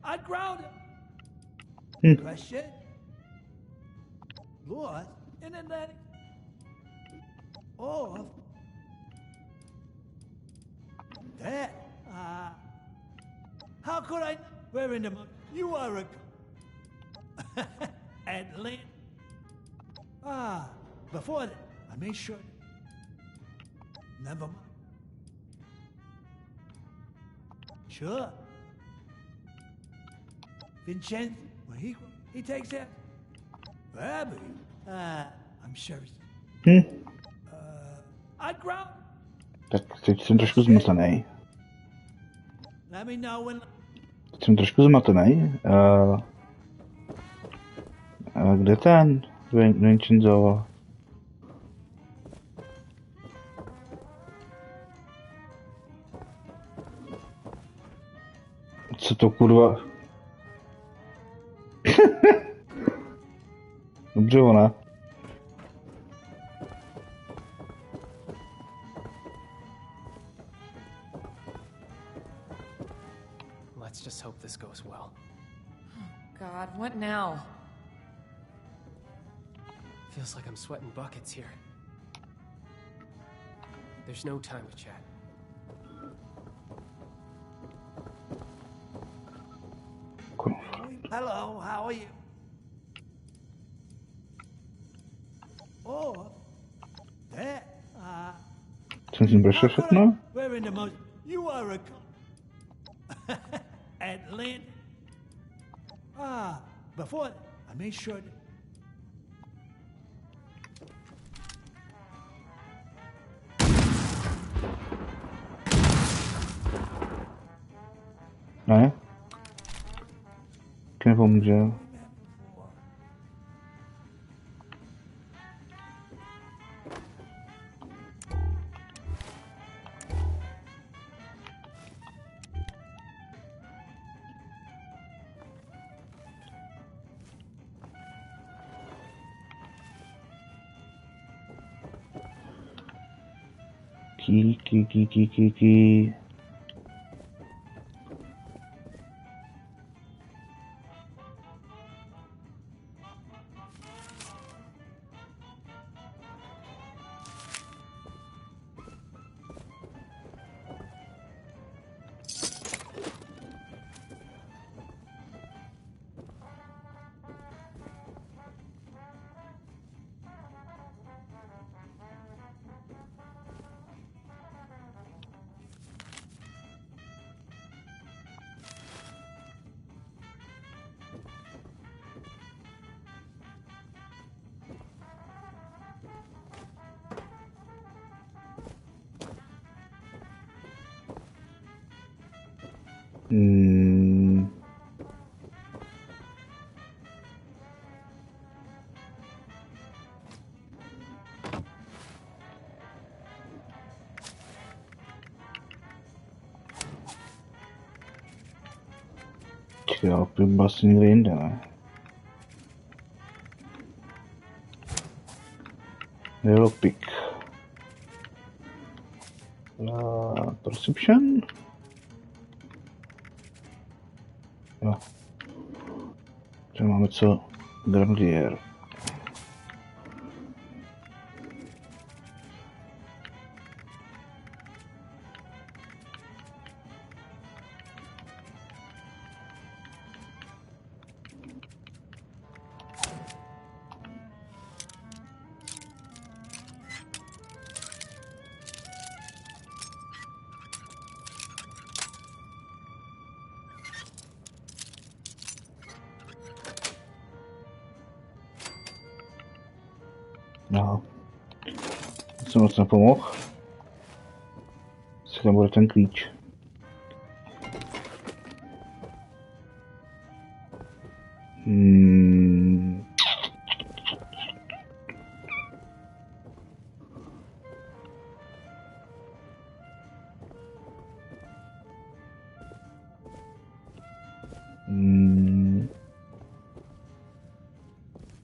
I'd ground him. Question? Lost in Atlantic? Off? That? How could I... We're in the... You are a... Atlantic? Before that, I made sure... Never mind. Sure. Vincenzo, when he takes that. Abby, I'm sure it's... I'd ground. Tak teď jsem trošku zmatený. Let me know when... Teď jsem trošku zmatený. Kde ten Vincenzo? Co to kurva? Dobře, ona. Let's just hope this goes well. Oh, God, what now? Feels like I'm sweating buckets here. There's no time to chat. Hello, how are you? Oh, that, Jsem si prošel všechno? We're in the most... You are a... Atlantic? Before... I made sure... Ne? Nepomůže. Key. Jo, by byl asi někde jinde, ne? Lockpick. Perception? Jo. Tady máme co? Grenadier. No. Jsem moc nepomohl. Si tam bude ten klíč.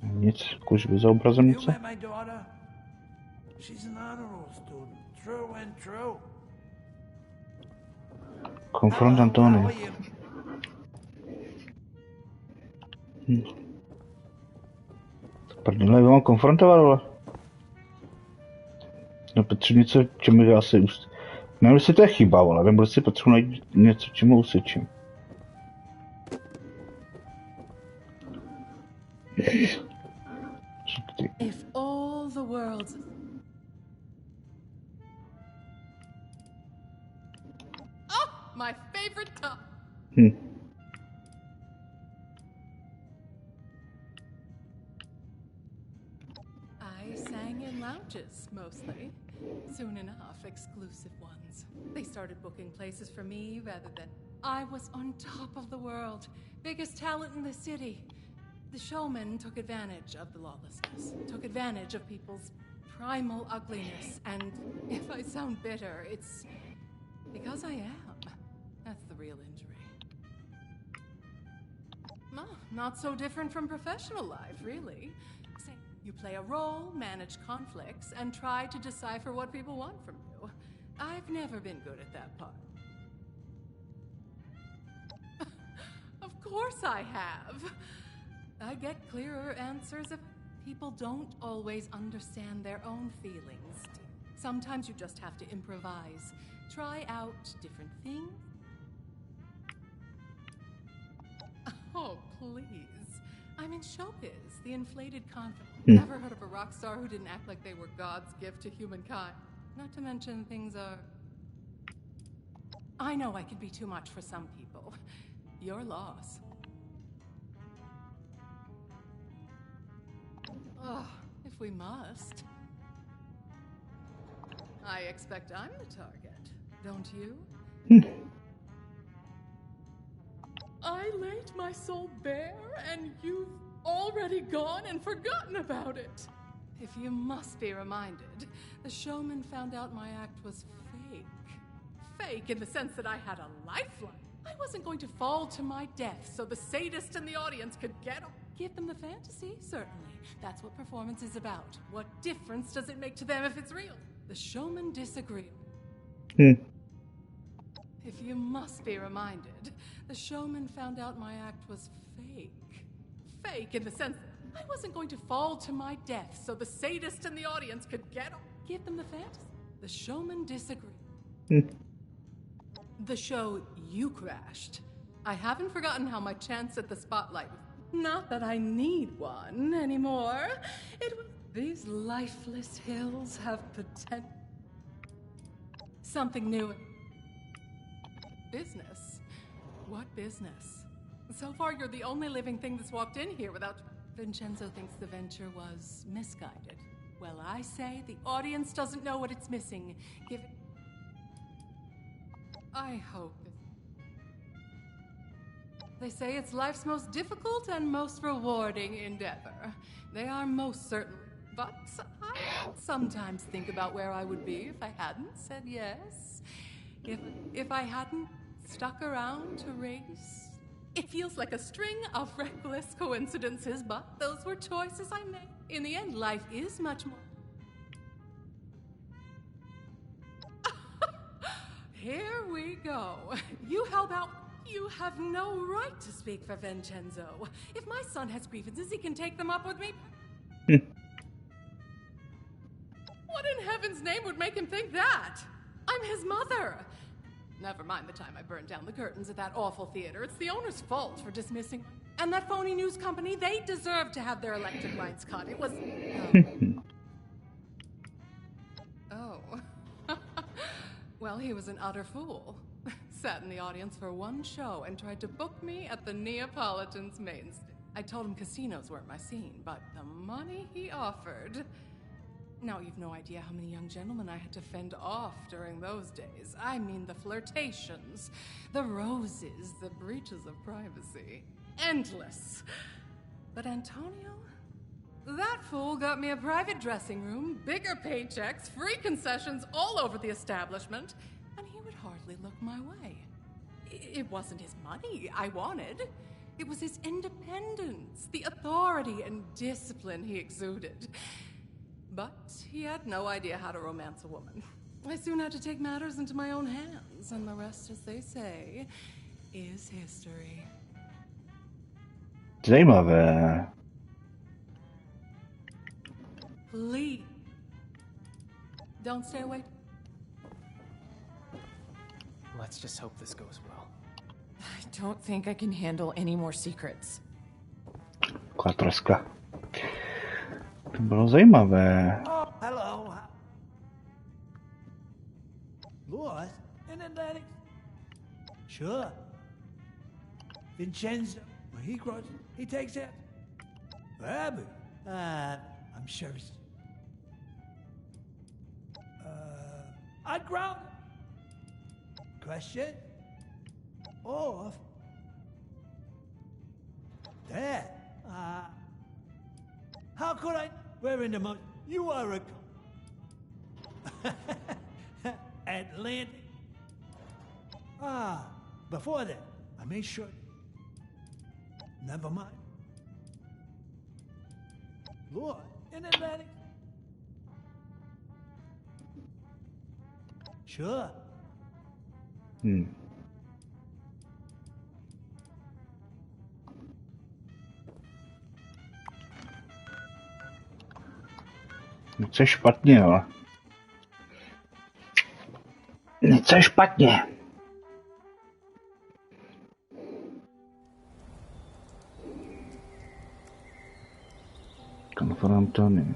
Nic, kuž by za obrazem nic. Konfront Antony. Prdele, mám konfrontovat, ale. No, potřebuji něco, čemu já asi nevím, jestli to je chyba, ale nebo si potřebuji najít něco, čemu usvědčím. If all the worlds... Oh, my favorite cup! I sang in lounges, mostly. Soon enough, exclusive ones. They started booking places for me rather than... I was on top of the world, biggest talent in the city. The showman took advantage of the lawlessness, took advantage of people's primal ugliness, and if I sound bitter, it's because I am. That's the real injury. Well, not so different from professional life, really. You play a role, manage conflicts, and try to decipher what people want from you. I've never been good at that part. Of course I have. I get clearer answers if people don't always understand their own feelings. Sometimes you just have to improvise. Try out different things. Oh, please. I'm in showbiz, the inflated confidence. Never heard of a rock star who didn't act like they were God's gift to humankind. Not to mention things are... I know I can be too much for some people. Your loss. Oh, if we must. I expect I'm the target, don't you? I laid my soul bare, and you've already gone and forgotten about it. If you must be reminded, the showman found out my act was fake. Fake in the sense that I had a lifeline. I wasn't going to fall to my death so the sadist in the audience could get up. Give them the fantasy, certainly. That's what performance is about. What difference does it make to them if it's real? The showman disagreed. If you must be reminded, the showman found out my act was fake. Fake in the sense I wasn't going to fall to my death so the sadist in the audience could give them the fantasy. The showman disagreed. The show you crashed. I haven't forgotten how my chance at the spotlight. Not that I need one anymore. These lifeless hills have potential. Something new. Business? What business? So far, you're the only living thing that's walked in here without... Vincenzo thinks the venture was misguided. Well, I say the audience doesn't know what it's missing. I hope. They say it's life's most difficult and most rewarding endeavor. They are most certain. But I sometimes think about where I would be if I hadn't said yes. If I hadn't stuck around to race. It feels like a string of reckless coincidences, but those were choices I made. In the end, life is much more. Here we go. You help out. You have no right to speak for Vincenzo. If my son has grievances, he can take them up with me. What in heaven's name would make him think that? I'm his mother. Never mind the time I burned down the curtains at that awful theater. It's the owner's fault for dismissing. And that phony news company, they deserve to have their electric lights cut. It was... Oh. Well, he was an utter fool. Sat in the audience for one show and tried to book me at the Neapolitan's main stage. I told him casinos weren't my scene, but the money he offered... Now, you've no idea how many young gentlemen I had to fend off during those days. I mean, the flirtations, the roses, the breaches of privacy. Endless. But Antonio? That fool got me a private dressing room, bigger paychecks, free concessions all over the establishment, and he would hardly look my way. It wasn't his money I wanted. It was his independence, the authority and discipline he exuded. But he had no idea how to romance a woman. I soon had to take matters into my own hands, and the rest, as they say, is history. Zajímavé. Please. Don't stay away. Let's just hope this goes well. I don't think I can handle any more secrets. Klatroska. To bylo zajímavé. Oh, hello. Lost in Atlantic? Sure. Vincenzo, when he crosses, he takes it. Rabbit? I'm sure it's... I'd ground. Question? Off? Dad? How could I... We're in the most... You are a... Atlantic. Before that, I made sure... Never mind. Lord, in Atlantic? Sure. Něco je špatně, ale. Něco je špatně. Konfrontony.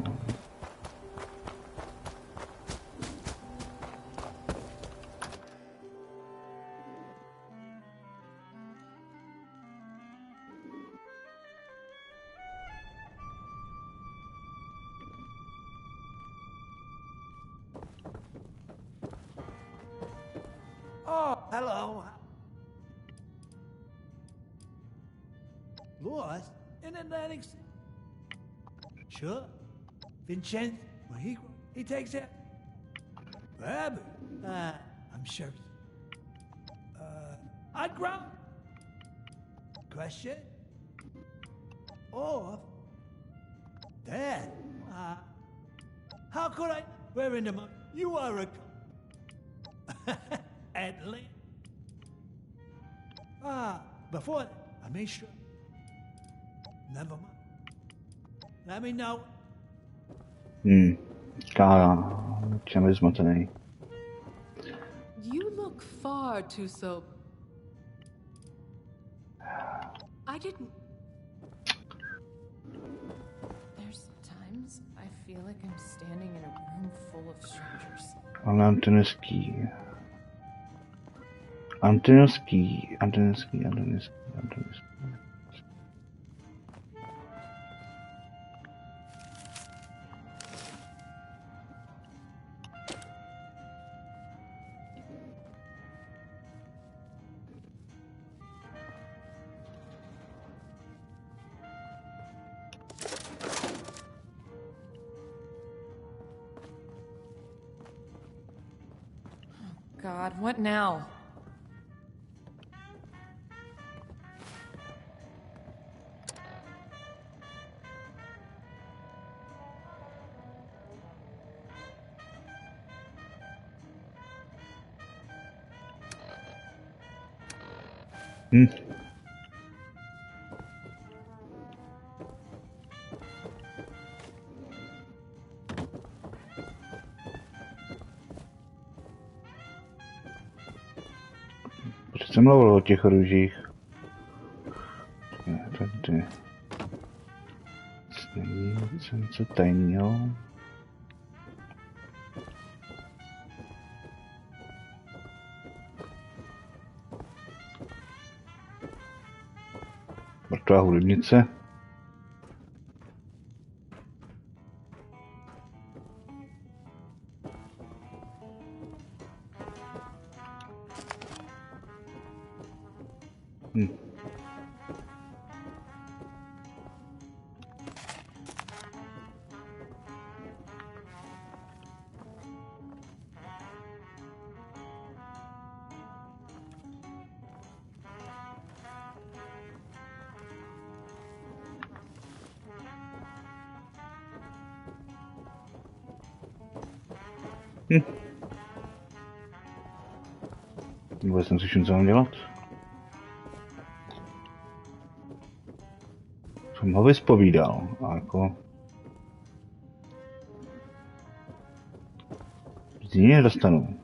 Oh, hello. Lost in Atlantic City? Sure. Vincenzo, when he takes it. Rabbit? I'm sure. I'd ground. Question? Off? Dad? How could I... We're in the... You are a... Atlanta. Before that, I made sure. Never mind. Let me know. Čem zmatený. You look far too sober. I didn't. There's times I feel like I'm standing in a room full of strangers. Ale Antonovský. God, what now? Proč jsem mluvil o těch růžích? Tady. Není něco tajného. Mrtvá hudebnice. Vůbec jsem si co mám dělat. Jsem ho vyspovídal, a jako... Z ní nedostanu.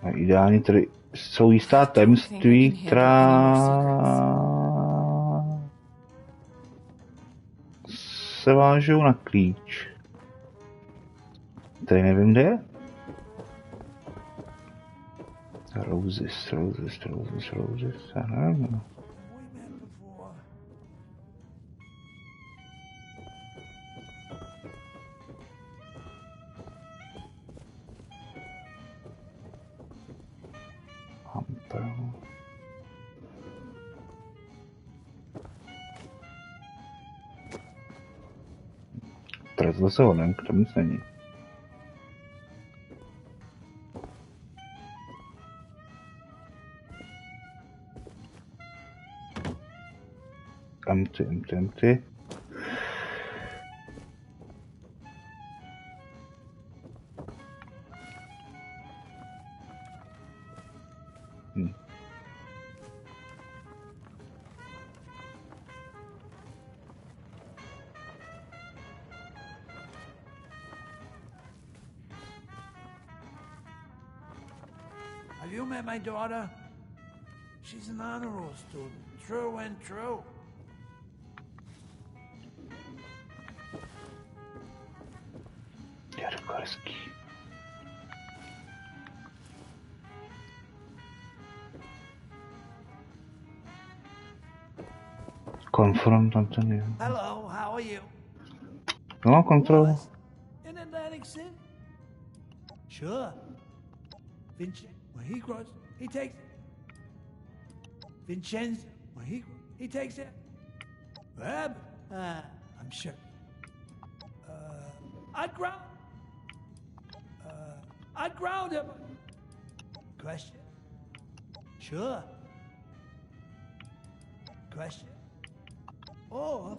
A ideálně tady jsou jistá tajemství, která... se vážou na klíč. Tady nevím, kde je. Roses, já nevím. Teraz zase honem, k tomu nic není. Empty. Have you met my daughter? She's an honor roll student, true and true. Jarkorsky. Konfrontace. Hello, how are you? No, kontrol. In Atlantic City? Sure. Vincenzo, when he grows, he takes it. Vincenzo, when he takes it. Rab, I'm sure. I'd ground him. Question? Sure. Question? Or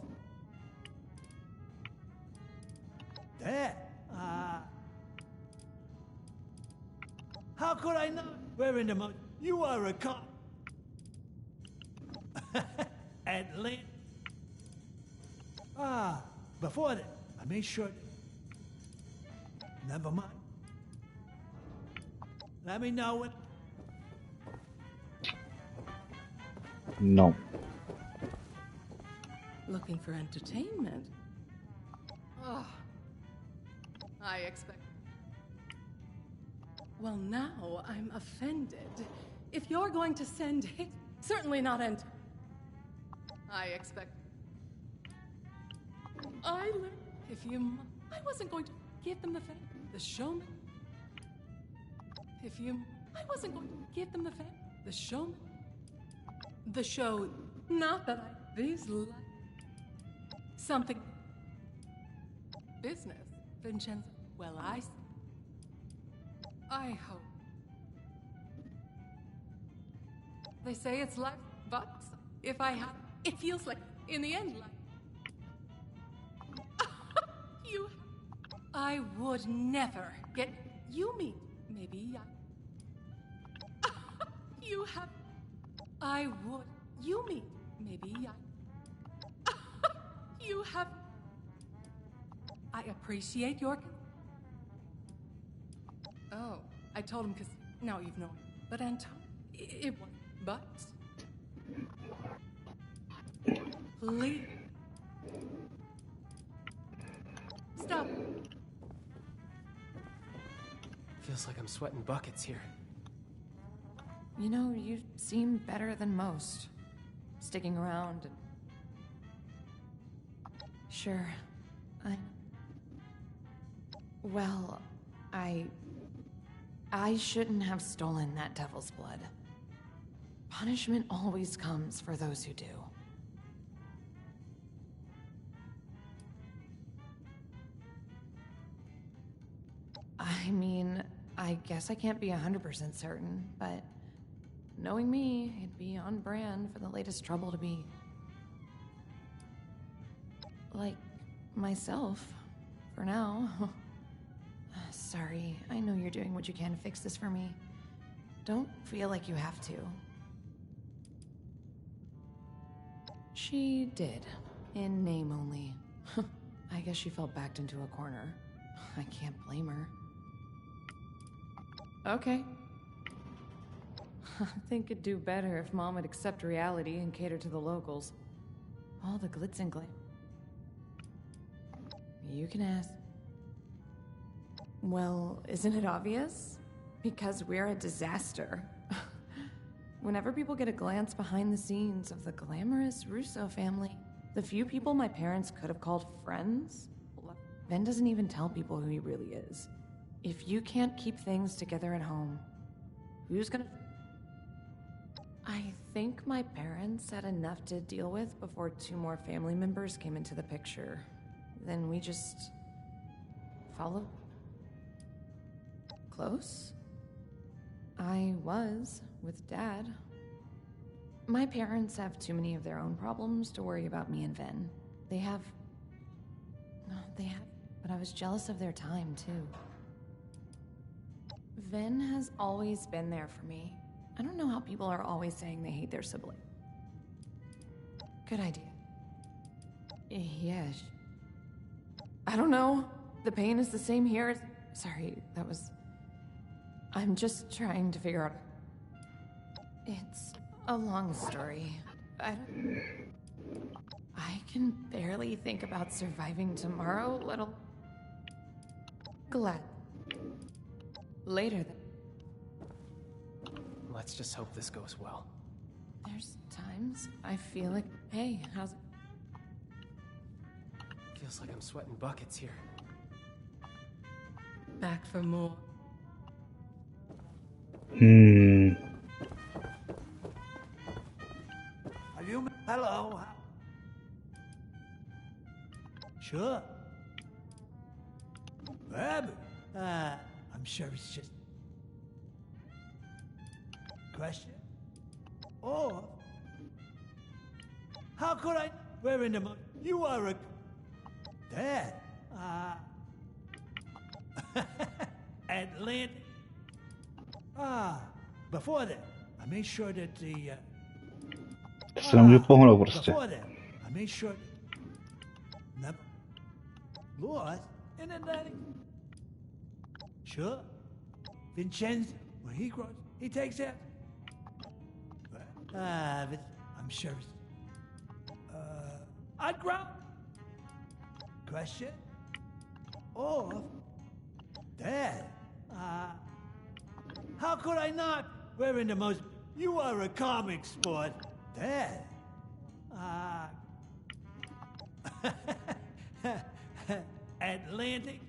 there. How could I not? We're in the mo... You are a cop. Atlanta. Ah, before that, I made sure... Never mind. Let me know what... No. Looking for entertainment? Oh, I expect... Well, now I'm offended. If you're going to send hate, certainly not end. I expect... If you... I wasn't going to give them the fame. The showman... If you... I wasn't going to give them the fame. The showman... The show... Not that I... These... Something... Business, Vincenzo. Well, I hope. They say it's life, but if I have... It feels like, in the end, like... You... I would never get... You mean, maybe I... You have... I would... You mean, maybe I... You have... I appreciate your... Oh, I told him because now you've known. But Anton, it was... But... Please... Stop. Feels like I'm sweating buckets here. You know, you seem better than most. Sticking around and... Sure, Well, I shouldn't have stolen that devil's blood. Punishment always comes for those who do. I mean, I guess I can't be 100% certain, but knowing me, it'd be on brand for the latest trouble to be... like, myself, for now. Sorry, I know you're doing what you can to fix this for me. Don't feel like you have to. She did, in name only. I guess she felt backed into a corner. I can't blame her. Okay. I think it'd do better if Mom would accept reality and cater to the locals. All the glitz and glam. You can ask. Well, isn't it obvious? Because we're a disaster. Whenever people get a glance behind the scenes of the glamorous Russo family, the few people my parents could have called friends, Ben doesn't even tell people who he really is. If you can't keep things together at home, who's gonna... I think my parents had enough to deal with before 2 more family members came into the picture. Then we just... followed. Close? I was, with Dad. My parents have too many of their own problems to worry about me and Ven. They have, but I was jealous of their time, too. Ven has always been there for me. I don't know how people are always saying they hate their sibling. Good idea. Yes. I don't know. The pain is the same here as... Sorry, that was... I'm just trying to figure out... It's a long story. I can barely think about surviving tomorrow, let alone... Glad. Later then. Let's just hope this goes well. There's times I feel like... Hey, how's it? Feels like I'm sweating buckets here. Back for more. Are you... Hello? Sure. Rabbit? I'm sure it's just... Question? Or... How could I... We're in the... You are a... Dad? Atlanta... Before that, I made sure that the... Se nemůžu pohnout prostě. Before that, I made sure... Never... Lost in the night. Sure. Vincenzo, when he grows, he takes that. But I'm sure. I'd grow. Question. Or, Dad, how could I not? We're in the most. You are a comic sport, Dad. Atlantic.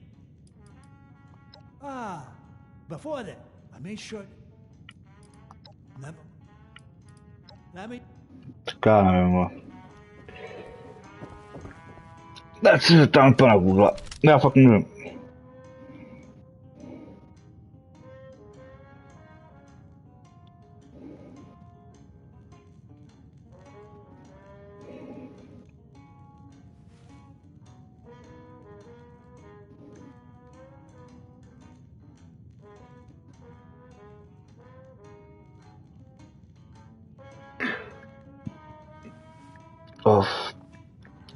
Before that, I made sure. Never. Let me. Já nevím, dá si se tam na Google. Já fakt nevím.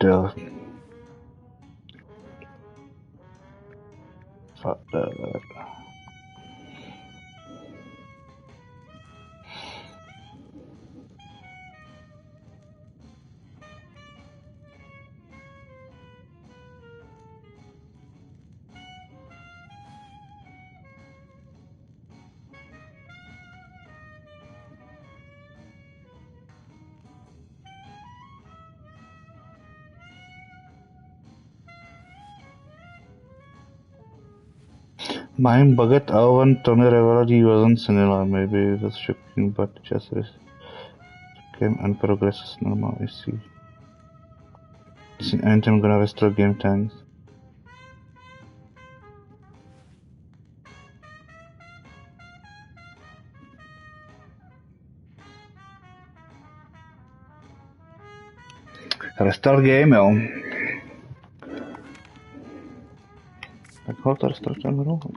Jo. Mine bucket when Tony revealed he wasn't Sinilla. Maybe it was shocking, but just came and progress is normal. I see. And I'm gonna restore game times. Restart game, jo. Tak ho to restartujeme rovnou.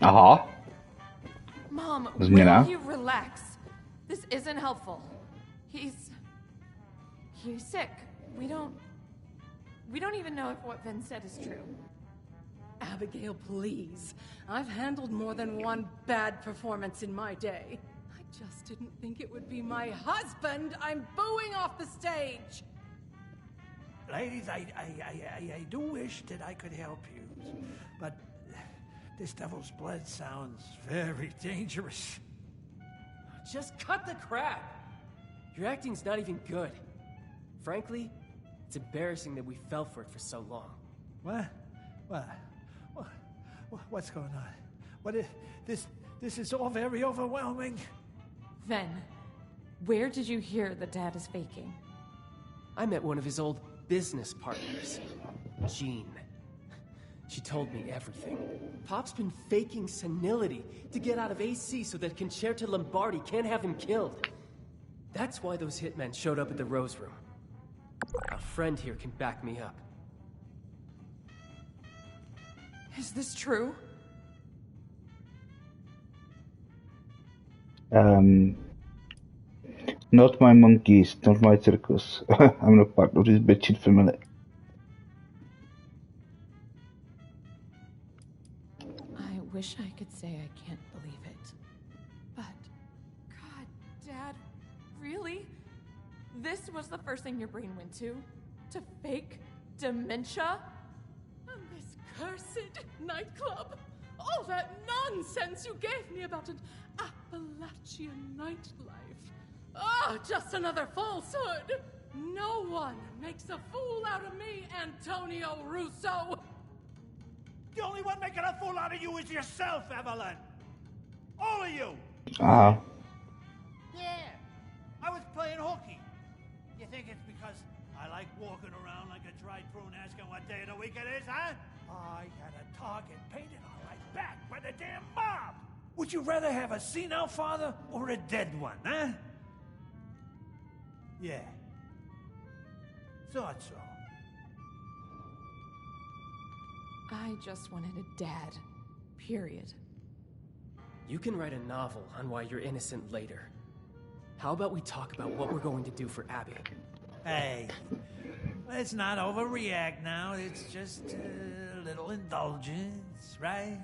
Aha. Mom, Změna. will you relax? This isn't helpful. He's sick. We don't even know if what Vin said is true. Abigail, please. I've handled more than one bad performance in my day. I just didn't think it would be my husband I'm booing off the stage. Ladies, I do wish that I could help you, but this devil's blood sounds very dangerous. Just cut the crap! Your acting's not even good. Frankly, it's embarrassing that we fell for it for so long. What's going on? This is all very overwhelming. Ven, where did you hear that Dad is faking? I met one of his old business partners, Jean. She told me everything. Pop's been faking senility to get out of AC so that Concerta Lombardi can't have him killed. That's why those hitmen showed up at the Rose Room. A friend here can back me up. Is this true? Not my monkeys, not my circus. I'm not part of this bitchy family. I wish I could say I can't believe it. But, God Really? This was the first thing your brain went to? To fake dementia? And this cursed nightclub. All that nonsense you gave me about an Appalachian nightlife. Ah, just another falsehood. No one makes a fool out of me, Antonio Russo. The only one making a fool out of you is yourself, Evelyn. All of you. Ah. Yeah, I was playing hooky. You think it's because I like walking around like a dried prune asking what day of the week it is, huh? I got a target painted on my back by the damn mob. Would you rather have a senile father or a dead one, huh? Yeah. Thought so. I just wanted a dad. Period. You can write a novel on why you're innocent later. How about we talk about what we're going to do for Abby? Hey, let's not overreact now. It's just a little indulgence, right?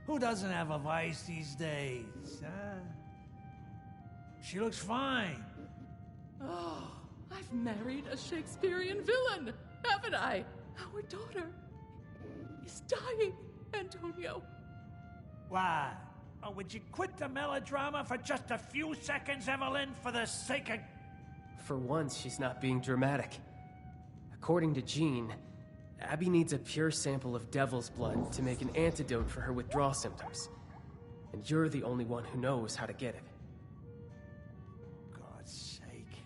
Who doesn't have a vice these days, huh? She looks fine. Oh, I've married a Shakespearean villain, haven't I? Our daughter is dying, Antonio. Why? Oh, would you quit the melodrama for just a few seconds, Evelyn, for the sake of... For once, she's not being dramatic. According to Jean, Abby needs a pure sample of devil's blood to make an antidote for her withdrawal symptoms. And you're the only one who knows how to get it. God's sake.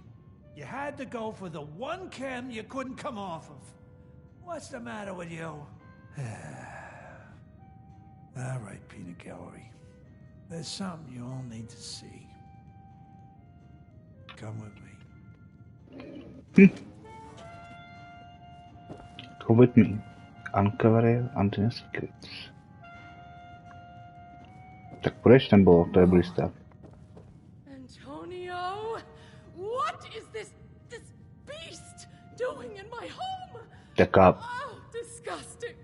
You had to go for the one chem you couldn't come off of. What's the matter with you? All right, Peanut Gallery. There's something you all need to see. Come with me. Go with me. Uncover Antonio's secrets. Tak půjdeš, nebo to je blízká? Antonio, what is this beast doing in my home? Taká. Oh, disgusting.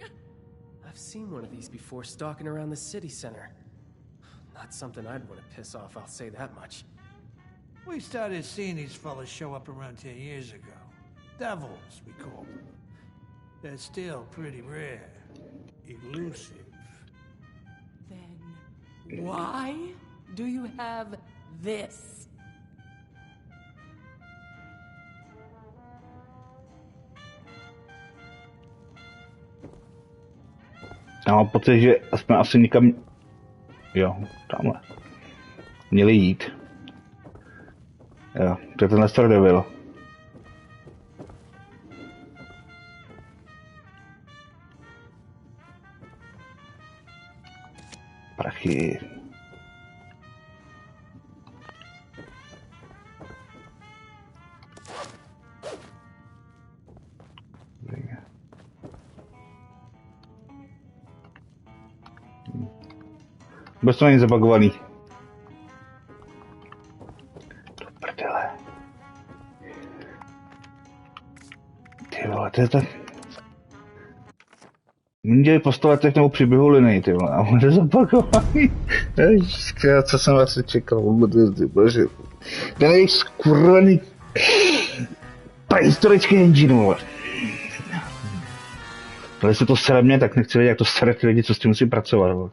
I've seen one of these before stalking around the city center. Not something I'd want to piss off, I'll say that much. We started seeing these fellas show up around 10 years ago. Devils, we call them. They're still pretty rare. Elusive. Then why do you have this? Já mám pocit, že jsme asi nikam... Jo, tamhle. Měli jít. Jo, to je tenhle Stardevil. Prachy. Vůbec to není zabagovaný. Do prdele. Ty vole, to je tak... Oni dělají po 100 letech nebo příběhu linii, ty vole, a on je zabagovaný. Ježiška, co jsem asi čekal, vůbec hvězdy, bože. Ten je skurvený... prehistorický engine, vole. Ale jestli to sere mě, tak nechci vědět, jak to sere ty lidi, co s tím musí pracovat, vole.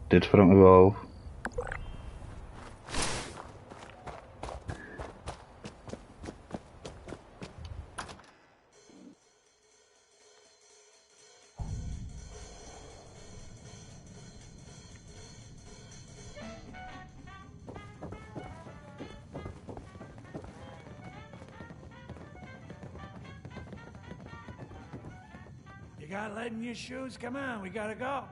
Dead from above. You got lead in your shoes? Come on, we gotta go.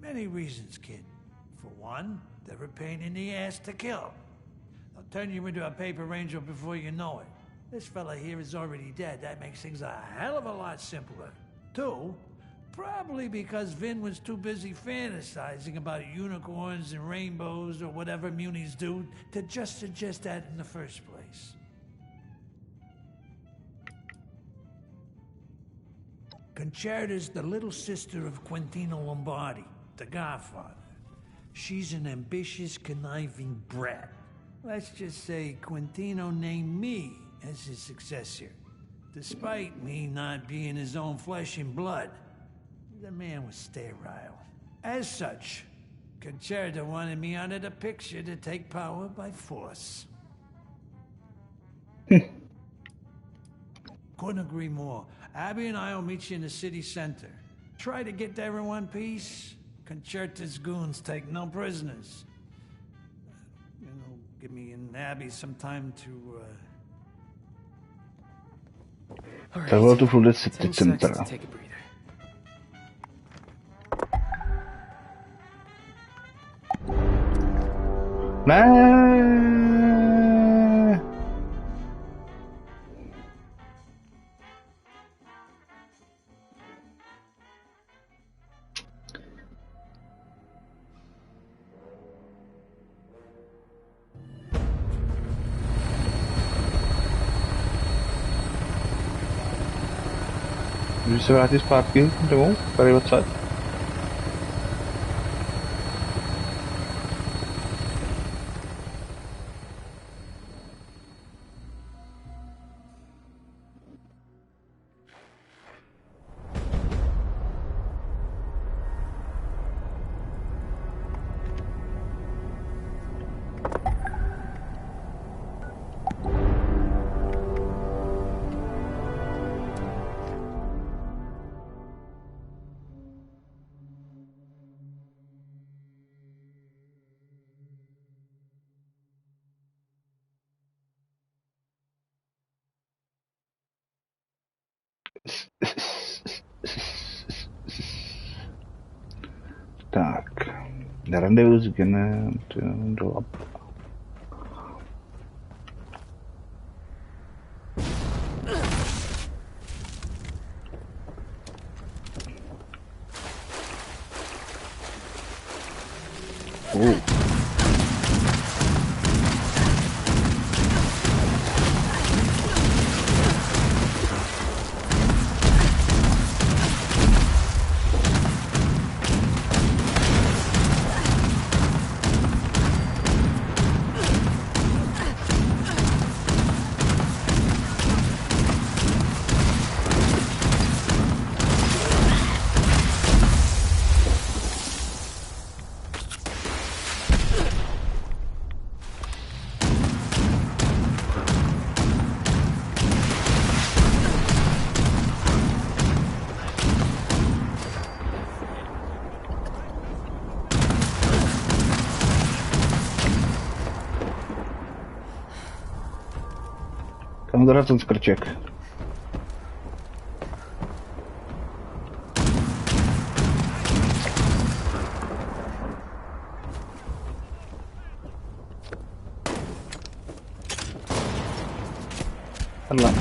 Many reasons, kid. For one, they're a pain in the ass to kill. They'll turn you into a paper ranger before you know it. This fella here is already dead. That makes things a hell of a lot simpler. 2, probably because Vin was too busy fantasizing about unicorns and rainbows or whatever munis do to just suggest that in the first place. Concerta's the little sister of Quintino Lombardi, the Godfather. She's an ambitious, conniving brat. Let's just say Quintino named me as his successor, despite me not being his own flesh and blood. The man was sterile. As such, Concerta wanted me out of the picture to take power by force. Couldn't agree more. Abby and I will meet you in the city center. Try to get there in one piece. Concerta's goons take no prisoners. Give me and Abby some time to, Takhle tu furt city center. Ne. Můžu se vrátit zpátky domů, tady odsaď? Tak, rendezvous s Genem do Kam dodat ten skrček? Takhle.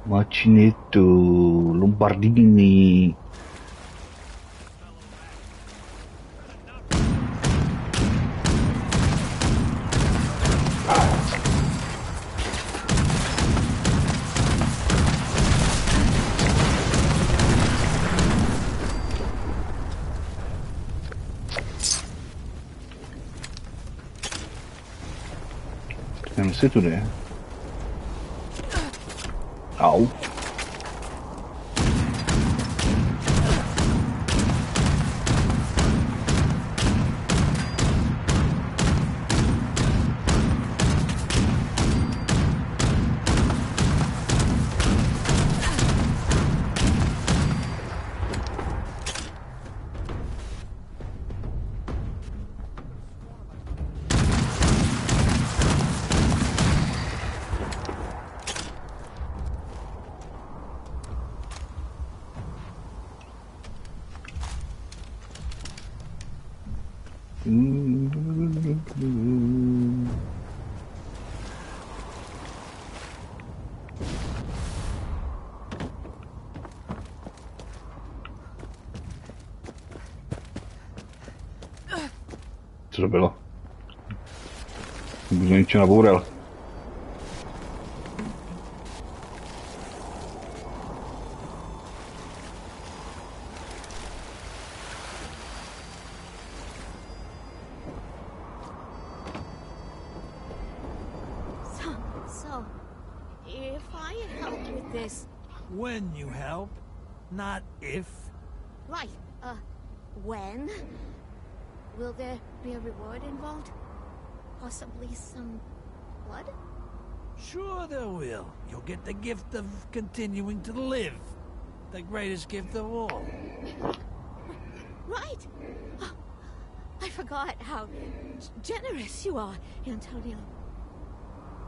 Macchineto, Lombardini. Nevím, jestli tu jde. Au. Co to bylo? Budu něco nabourel. So, if I help with this... When you help, not if. Right, when? Will there be a reward involved? Possibly some blood? Sure there will. You'll get the gift of continuing to live. The greatest gift of all. Right! Oh, I forgot how generous you are, Antonio.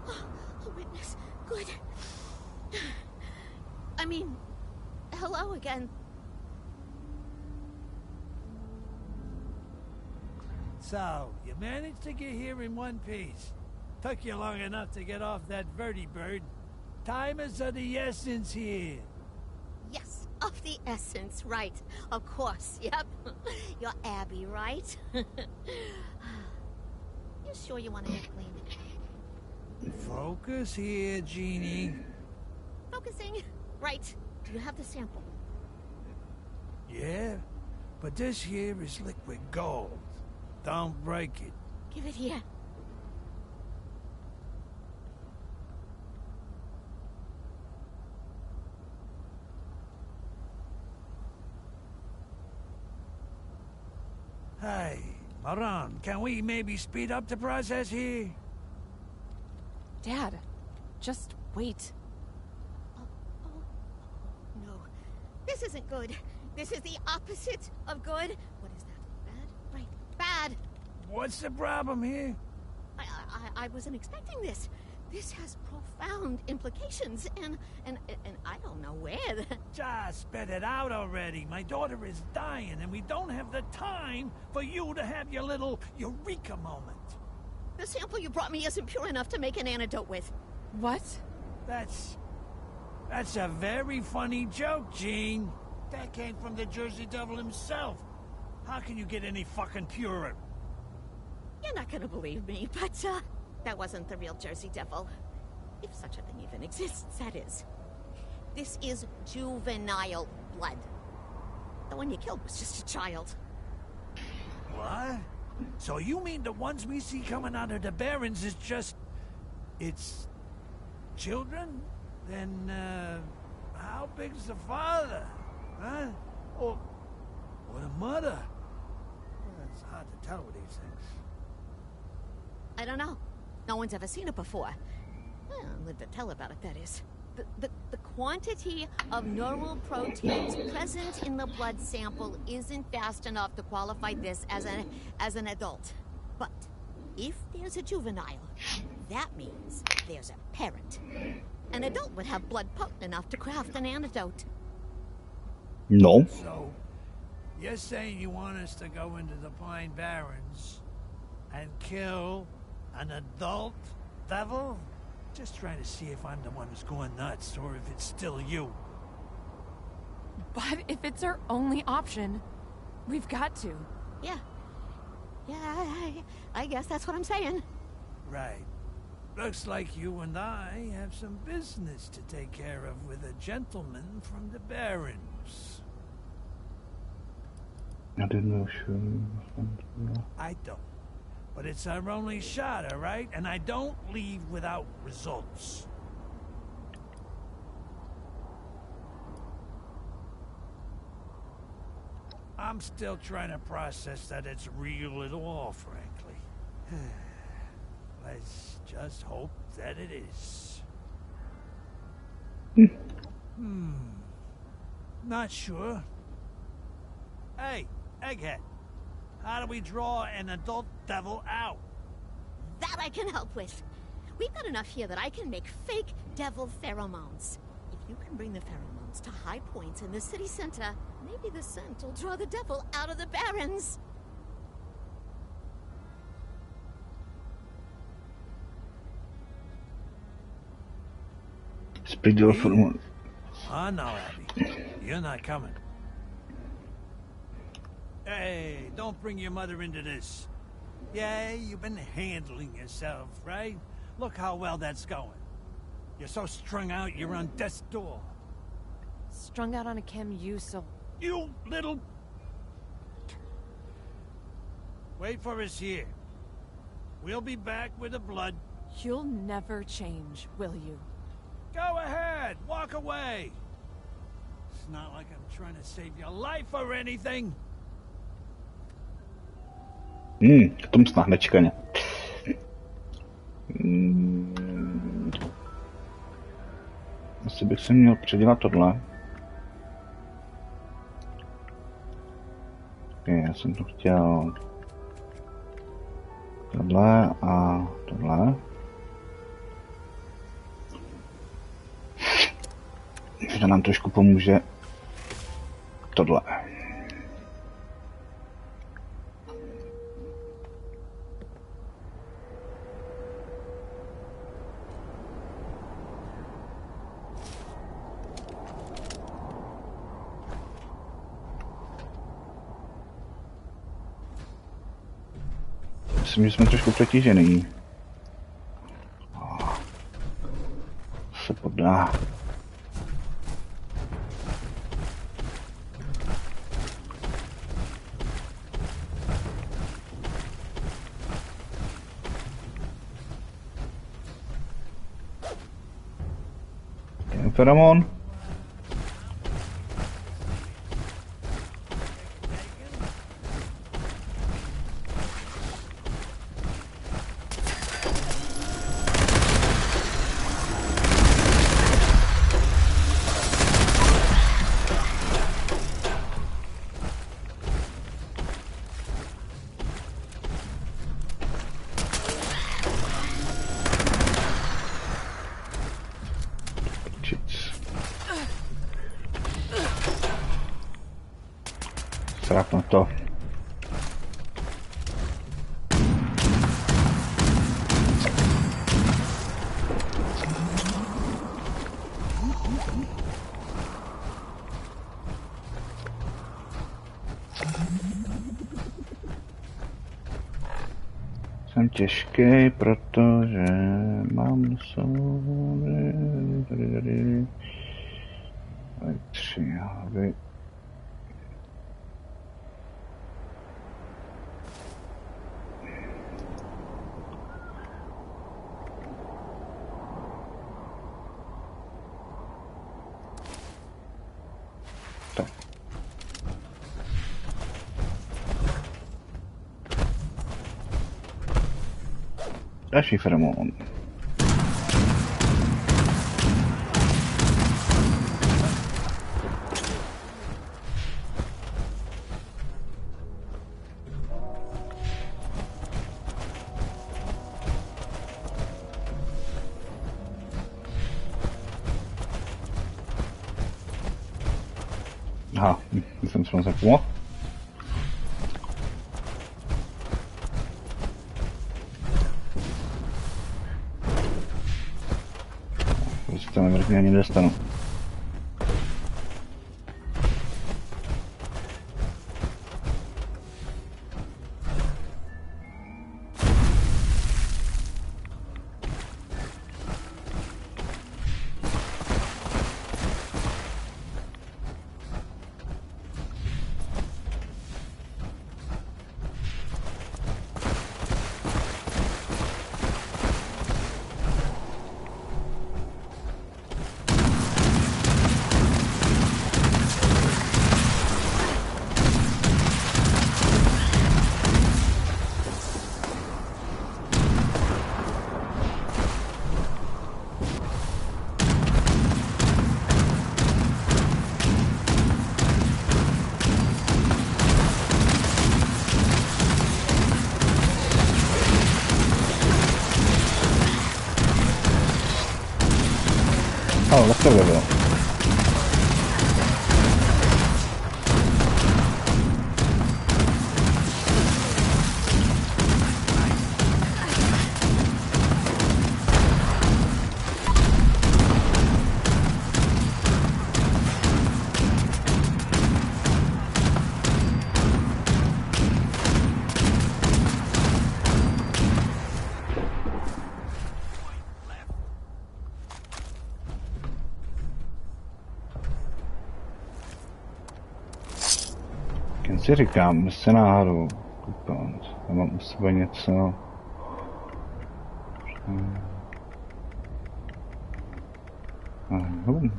Oh, a witness. Good. I mean, hello again. So, you managed to get here in one piece. Took you long enough to get off that vertibird. Time is of the essence here. Yes, of the essence, right. Of course, yep. You're Abby, right? You sure you want to get clean? Focus here, Jeannie. Focusing. Right. Do you have the sample? Yeah, but this here is liquid gold. Don't break it. Give it here. Hey, Maran, can we maybe speed up the process here? Dad, just wait. No. This isn't good. This is the opposite of good. What is that? Bad? Right. Bad. What's the problem here? I wasn't expecting this. This has profound implications, and I don't know where. Just spit it out already. My daughter is dying, and we don't have the time for you to have your little eureka moment. The sample you brought me isn't pure enough to make an antidote with. What? That's a very funny joke, Gene. That came from the Jersey Devil himself. How can you get any fucking purer? You're not gonna believe me, but, that wasn't the real Jersey Devil. If such a thing even exists, that is. This is juvenile blood. The one you killed was just a child. What? So you mean the ones we see coming out of the Barrens is just... it's... children? Then, how big's the father? Huh? Or the mother? Well, it's hard to tell with these things. I don't know. No one's ever seen it before. Well, live to tell about it, that is. The quantity of neural proteins present in the blood sample isn't fast enough to qualify this as an adult. But if there's a juvenile, that means there's a parent. An adult would have blood potent enough to craft an antidote. No. So, you're saying you want us to go into the Pine Barrens and kill an adult devil? Just trying to see if I'm the one who's going nuts, or if it's still you. But if it's our only option, we've got to. Yeah. Yeah, I guess that's what I'm saying. Right. Looks like you and I have some business to take care of with a gentleman from the Barrens. I didn't know sure. I don't. But it's our only shot, all right? And I don't leave without results. I'm still trying to process that it's real at all, frankly. Let's just hope that it is. Not sure. Hey, Egghead. How do we draw an adult devil out? That I can help with. We've got enough here that I can make fake devil pheromones. If you can bring the pheromones to high points in the city center, maybe the scent will draw the devil out of the Barrens. Splendid for Oh, no, Abby. You're not coming. Hey, don't bring your mother into this. Yeah, you've been handling yourself, right? Look how well that's going. You're so strung out, you're on death's door. Strung out on a chem you so... You little... Wait for us here. We'll be back with the blood. You'll never change, will you? Go ahead, walk away. It's not like I'm trying to save your life or anything. K tomu snad nečekaně. Asi bych si měl předělat tohle. Já jsem to chtěl tohle a tohle. Že nám trošku pomůže tohle. Myslím, že jsme trošku přetížený. Se podá. Feromon. Srát na to. Jsem těžký, protože mám tady 3 hlavy. Další feromon. Aha, jsem se zapomněl. To nevrtně ani nedostanu. Oh, let's go with it. si říkám, jestli náhodou koukám, já mám u sebe něco. Ahoj.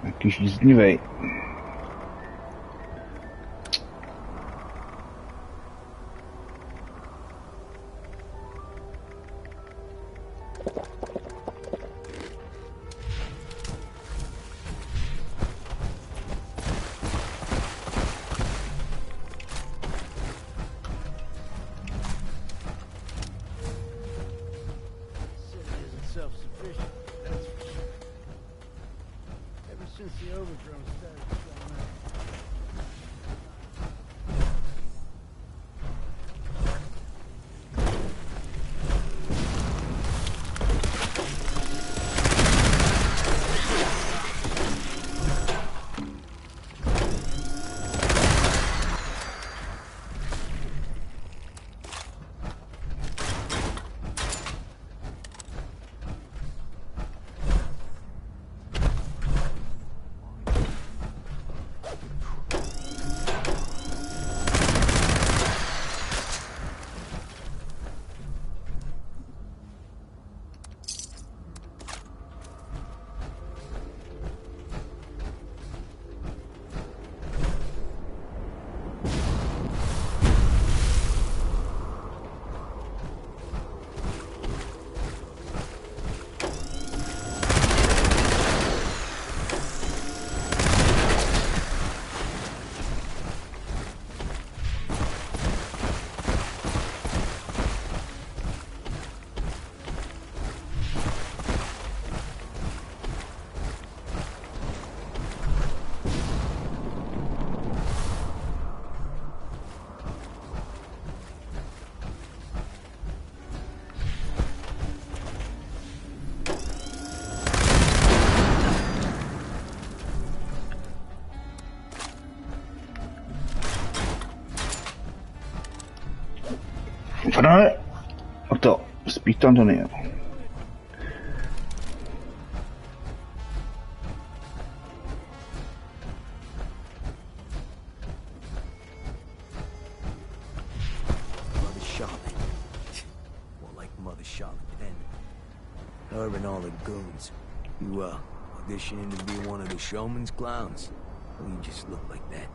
Jaký žíznivej. Fare to spito Antonio. Mother Charlotte. More like Mother Charlotte Penn. Her and all the goons. You auditioning to be one of the showman's clowns? Well, you just look like that.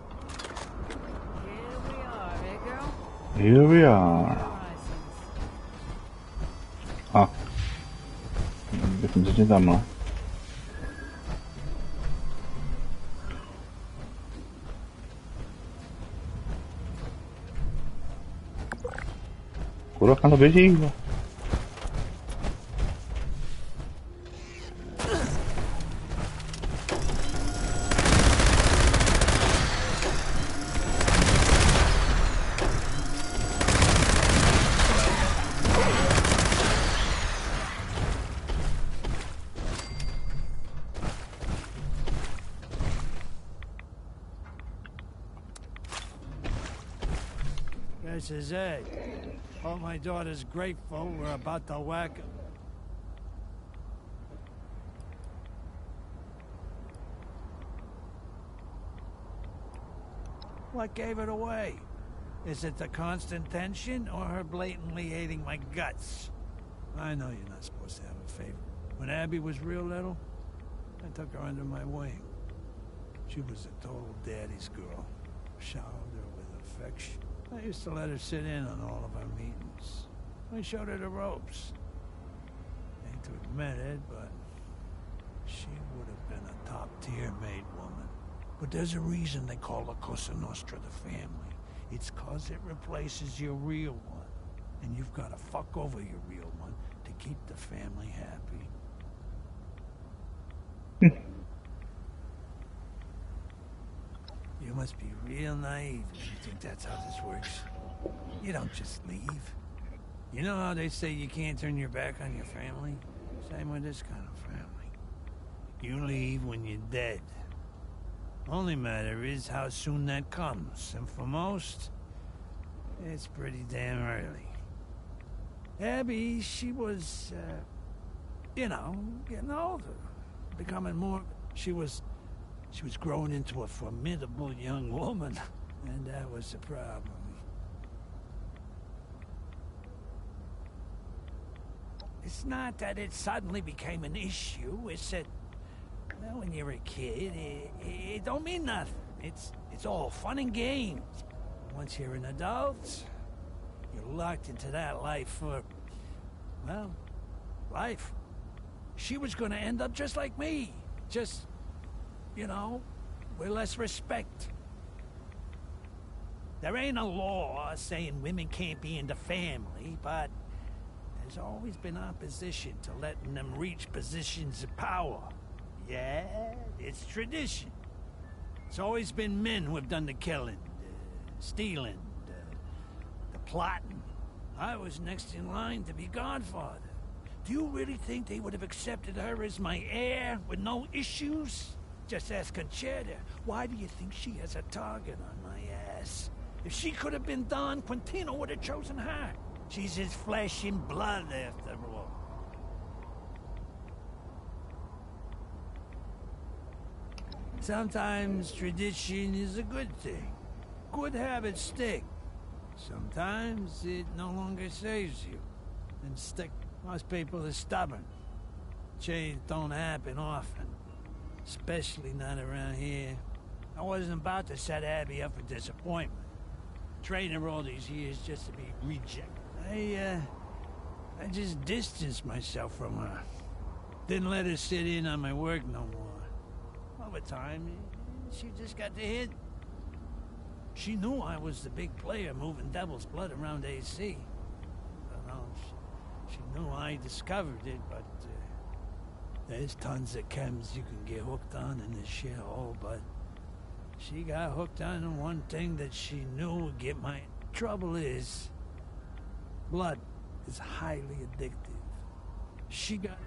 Here we are, eh, girl? Here we are. A. Myslím si, že tamhle. Kurva, kam to běží? This is it. All my daughter's grateful we're about to whack him. What gave it away? Is it the constant tension or her blatantly hating my guts? I know you're not supposed to have a favorite. When Abby was real little, I took her under my wing. She was a total daddy's girl. Showered her with affection. I used to let her sit in on all of our meetings. I showed her the ropes. And to admit it, but she would have been a top-tier maid woman. But there's a reason they call her Cosa Nostra the family. It's 'cause it replaces your real one. And you've got to fuck over your real one to keep the family happy. You must be real naive if you think that's how this works. You don't just leave. You know how they say you can't turn your back on your family? Same with this kind of family. You leave when you're dead. Only matter is how soon that comes, and for most, it's pretty damn early. Abby, she was, you know, getting older, becoming more... She was growing into a formidable young woman, and that was the problem. It's not that it suddenly became an issue, it's that, well, when you're a kid, it don't mean nothing. It's all fun and games. Once you're an adult, you're locked into that life for, well, life. She was gonna end up just like me. Just, you know, with less respect. There ain't a law saying women can't be in the family, but there's always been opposition to letting them reach positions of power. Yeah, it's tradition. It's always been men who have done the killing, stealing, the plotting. I was next in line to be godfather. Do you really think they would have accepted her as my heir with no issues? Just ask Conchetta. Why do you think she has a target on my ass? If she could have been Don, Quintino would have chosen her. She's his flesh and blood, after all. Sometimes tradition is a good thing. Good habits stick. Sometimes it no longer saves you. And stick. Most people are stubborn. Change don't happen often. Especially not around here. I wasn't about to set Abby up for disappointment. Trained her all these years just to be rejected. I just distanced myself from her. Didn't let her sit in on my work no more. Over time, she just got the hint. She knew I was the big player moving devil's blood around AC. I don't know, she knew I discovered it, but there's tons of chems you can get hooked on in this shithole, but she got hooked on one thing that she knew would get my... Trouble is, blood is highly addictive. She got...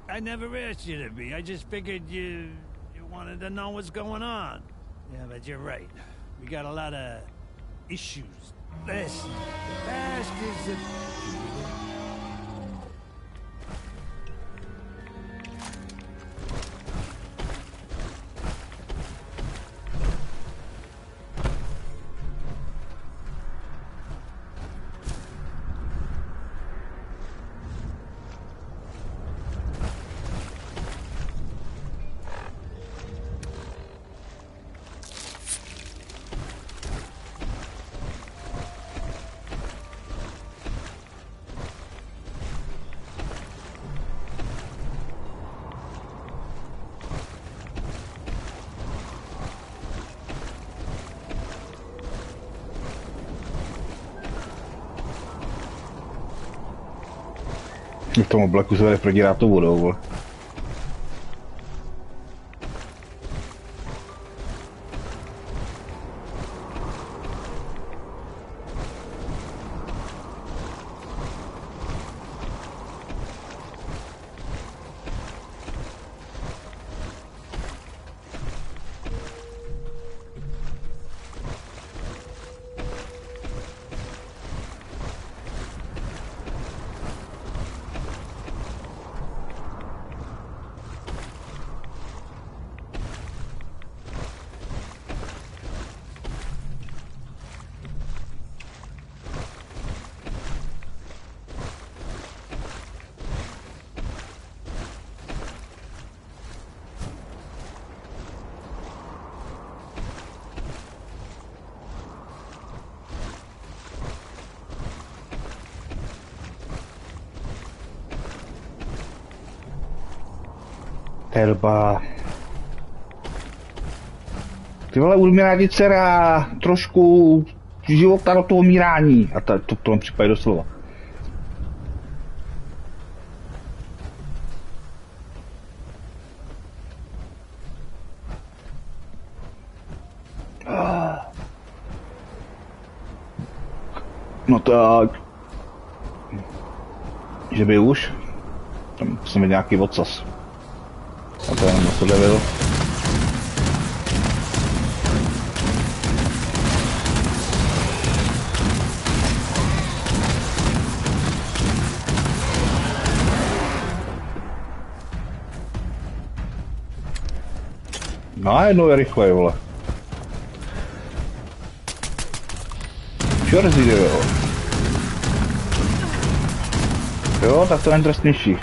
I never asked you to be. I just figured you wanted to know what's going on. Yeah, but you're right. We got a lot of issues. Listen, the bastards of... V tom oblaku se vede prodírá tou vodou, vole. Helba. Ty vole, umírá ti dcera, trošku života do toho umírání. A to v tom případě doslova. No tak. Že by už? Tam jsem viděl nějaký odsaz. A to jenom to level. No a jednou je rychlej, vole. Čort jde, jo. Jo, tak to je trestnější.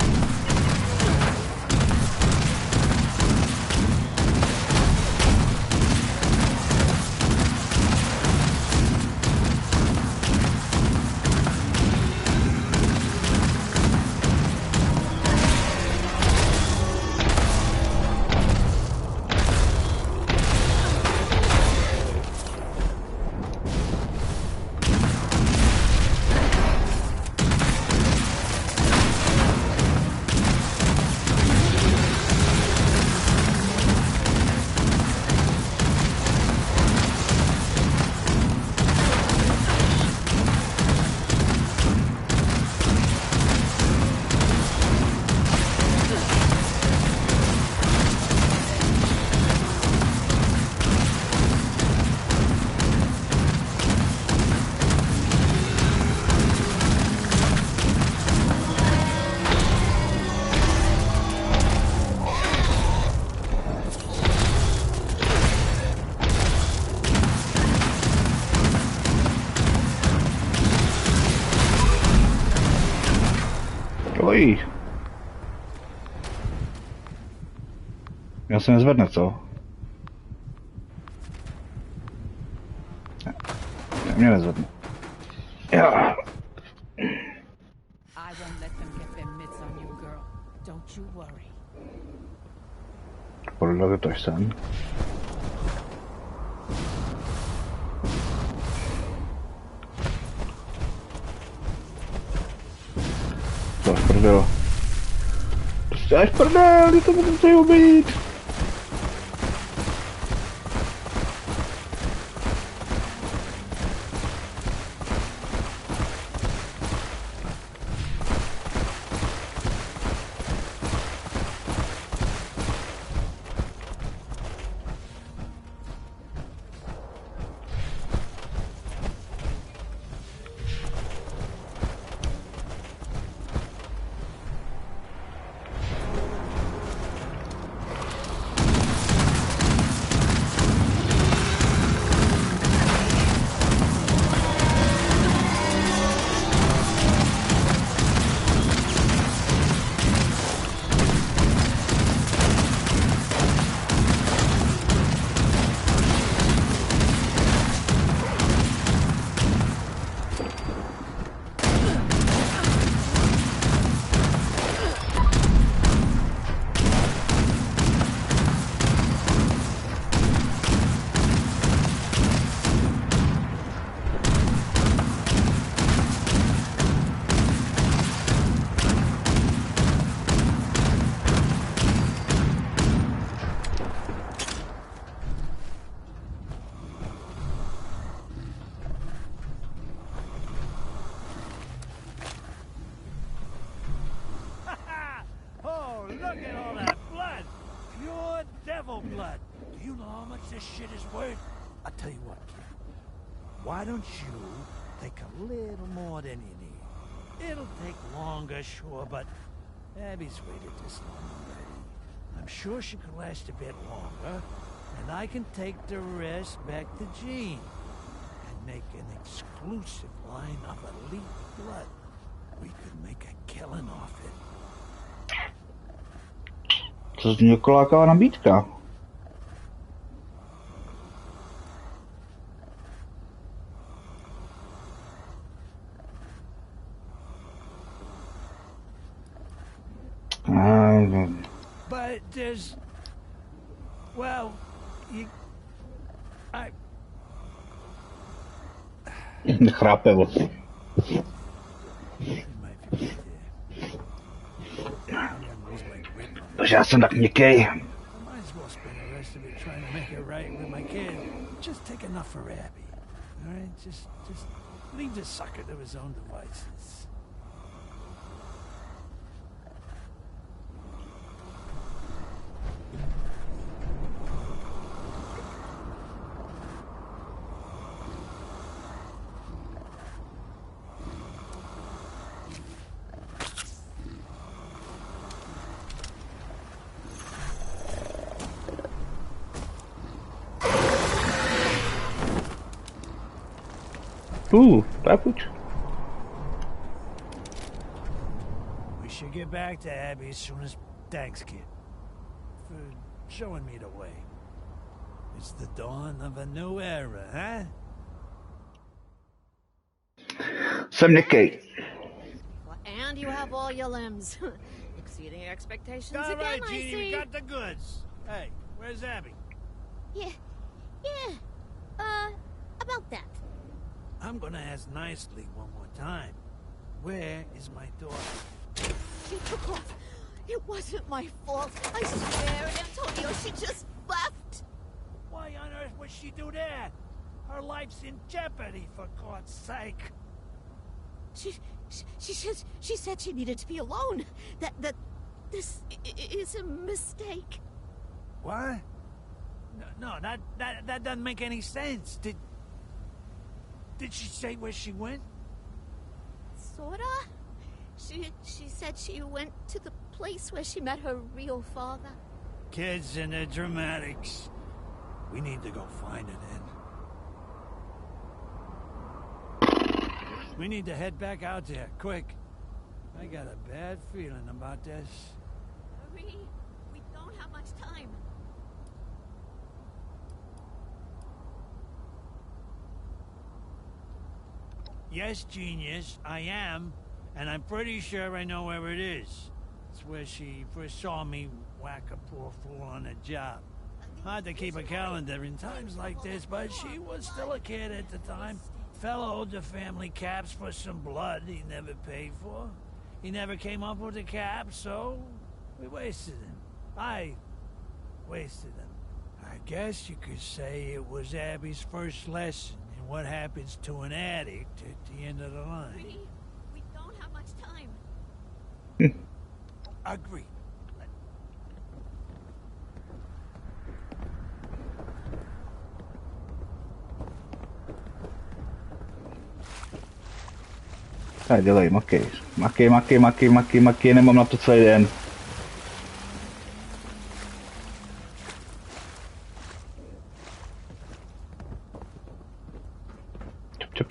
Oj. Já se nezvedne, co? Ne, mě nezvedne. Já. Podle to jsem. To je prdel. To je prdel, ty to musí ubít. Why don't you take a little more than you need? It'll take longer, sure, but Abby's waited this long already. I'm sure she could last a bit longer, and I can take the rest back to Jean and make an exclusive line of elite blood. We could make a killing off it. To zní jako lákavá nabídka. But there's... Well, I... Chrápe, protože já jsem tak měkkej. Just take enough for Abby. All right? Just leave the sucker to his own devices. Papuč. We should get back to Abby as soon as... Thanks, kid. For showing me the way. It's the dawn of a new era, huh? Jsem měkkej. And you have all your limbs. Exceeding expectations All again, right, I Jeannie, see. we got the goods. Hey, where's Abby? Yeah. About that. I'm gonna ask nicely one more time. Where is my daughter? She took off. It wasn't my fault. I swear, Antonio, she just left. Why on earth would she do that? Her life's in jeopardy, for God's sake. She said she needed to be alone. That this is a mistake. What? No, that doesn't make any sense. Did she say where she went? Sorta. She said she went to the place where she met her real father. Kids and their dramatics. We need to go find her then. We need to head back out there, quick. I got a bad feeling about this. Hurry. We don't have much time. Yes, genius, I am. And I'm pretty sure I know where it is. It's where she first saw me whack a poor fool on the job. Hard to keep a calendar in times like this, but she was still a kid at the time. Fella owed the family caps for some blood he never paid for. He never came up with the cap, so we wasted him. I wasted him. I guess you could say it was Abby's first lesson in what happens to an addict at the end of the line. We don't have much time. Agreed. Tak dělej, makej, nemám na to celý den. Čop.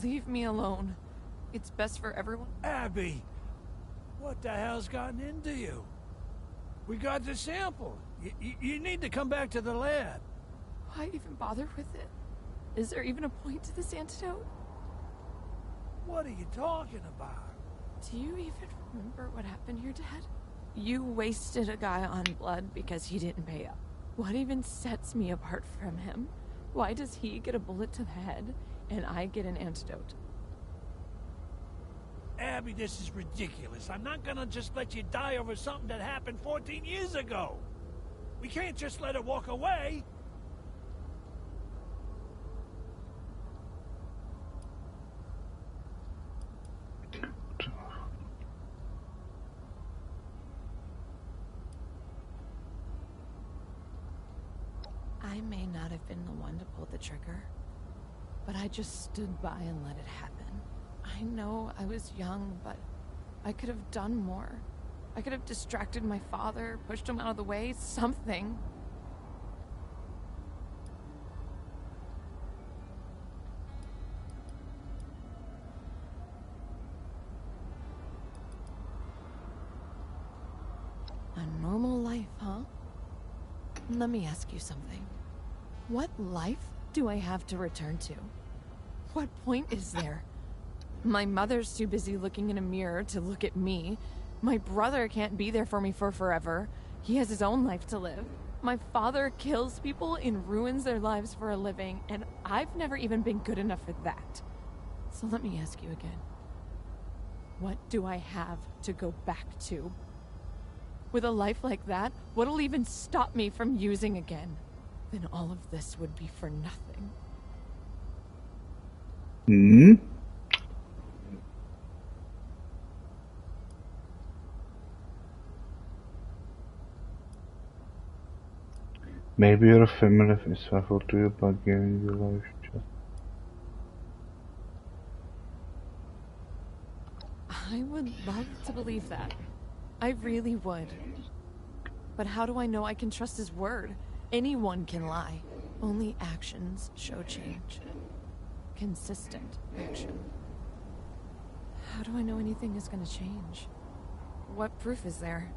Leave me alone. It's best for everyone. Abby! What the hell's gotten into you? We got the sample. You need to come back to the lab. Why even bother with it? Is there even a point to this antidote? What are you talking about? Do you even remember what happened here, Dad? You wasted a guy on blood because he didn't pay up. What even sets me apart from him? Why does he get a bullet to the head and I get an antidote? Abby, this is ridiculous. I'm not gonna just let you die over something that happened 14 years ago. We can't just let her walk away. I may not have been the one to pull the trigger, but I just stood by and let it happen. I know I was young, but I could have done more. I could have distracted my father, pushed him out of the way, something. A normal life, huh? Let me ask you something. What life do I have to return to? What point is there? My mother's too busy looking in a mirror to look at me. My brother can't be there for me for forever. He has his own life to live. My father kills people and ruins their lives for a living, and I've never even been good enough for that. So let me ask you again. What do I have to go back to? With a life like that, what'll even stop me from using again? Then all of this would be for nothing. Hmm? Maybe your family is faithful to you, but giving you life just... I would love to believe that. I really would. But how do I know I can trust his word? Anyone can lie. Only actions show change. Consistent action. How do I know anything is going to change? What proof is there?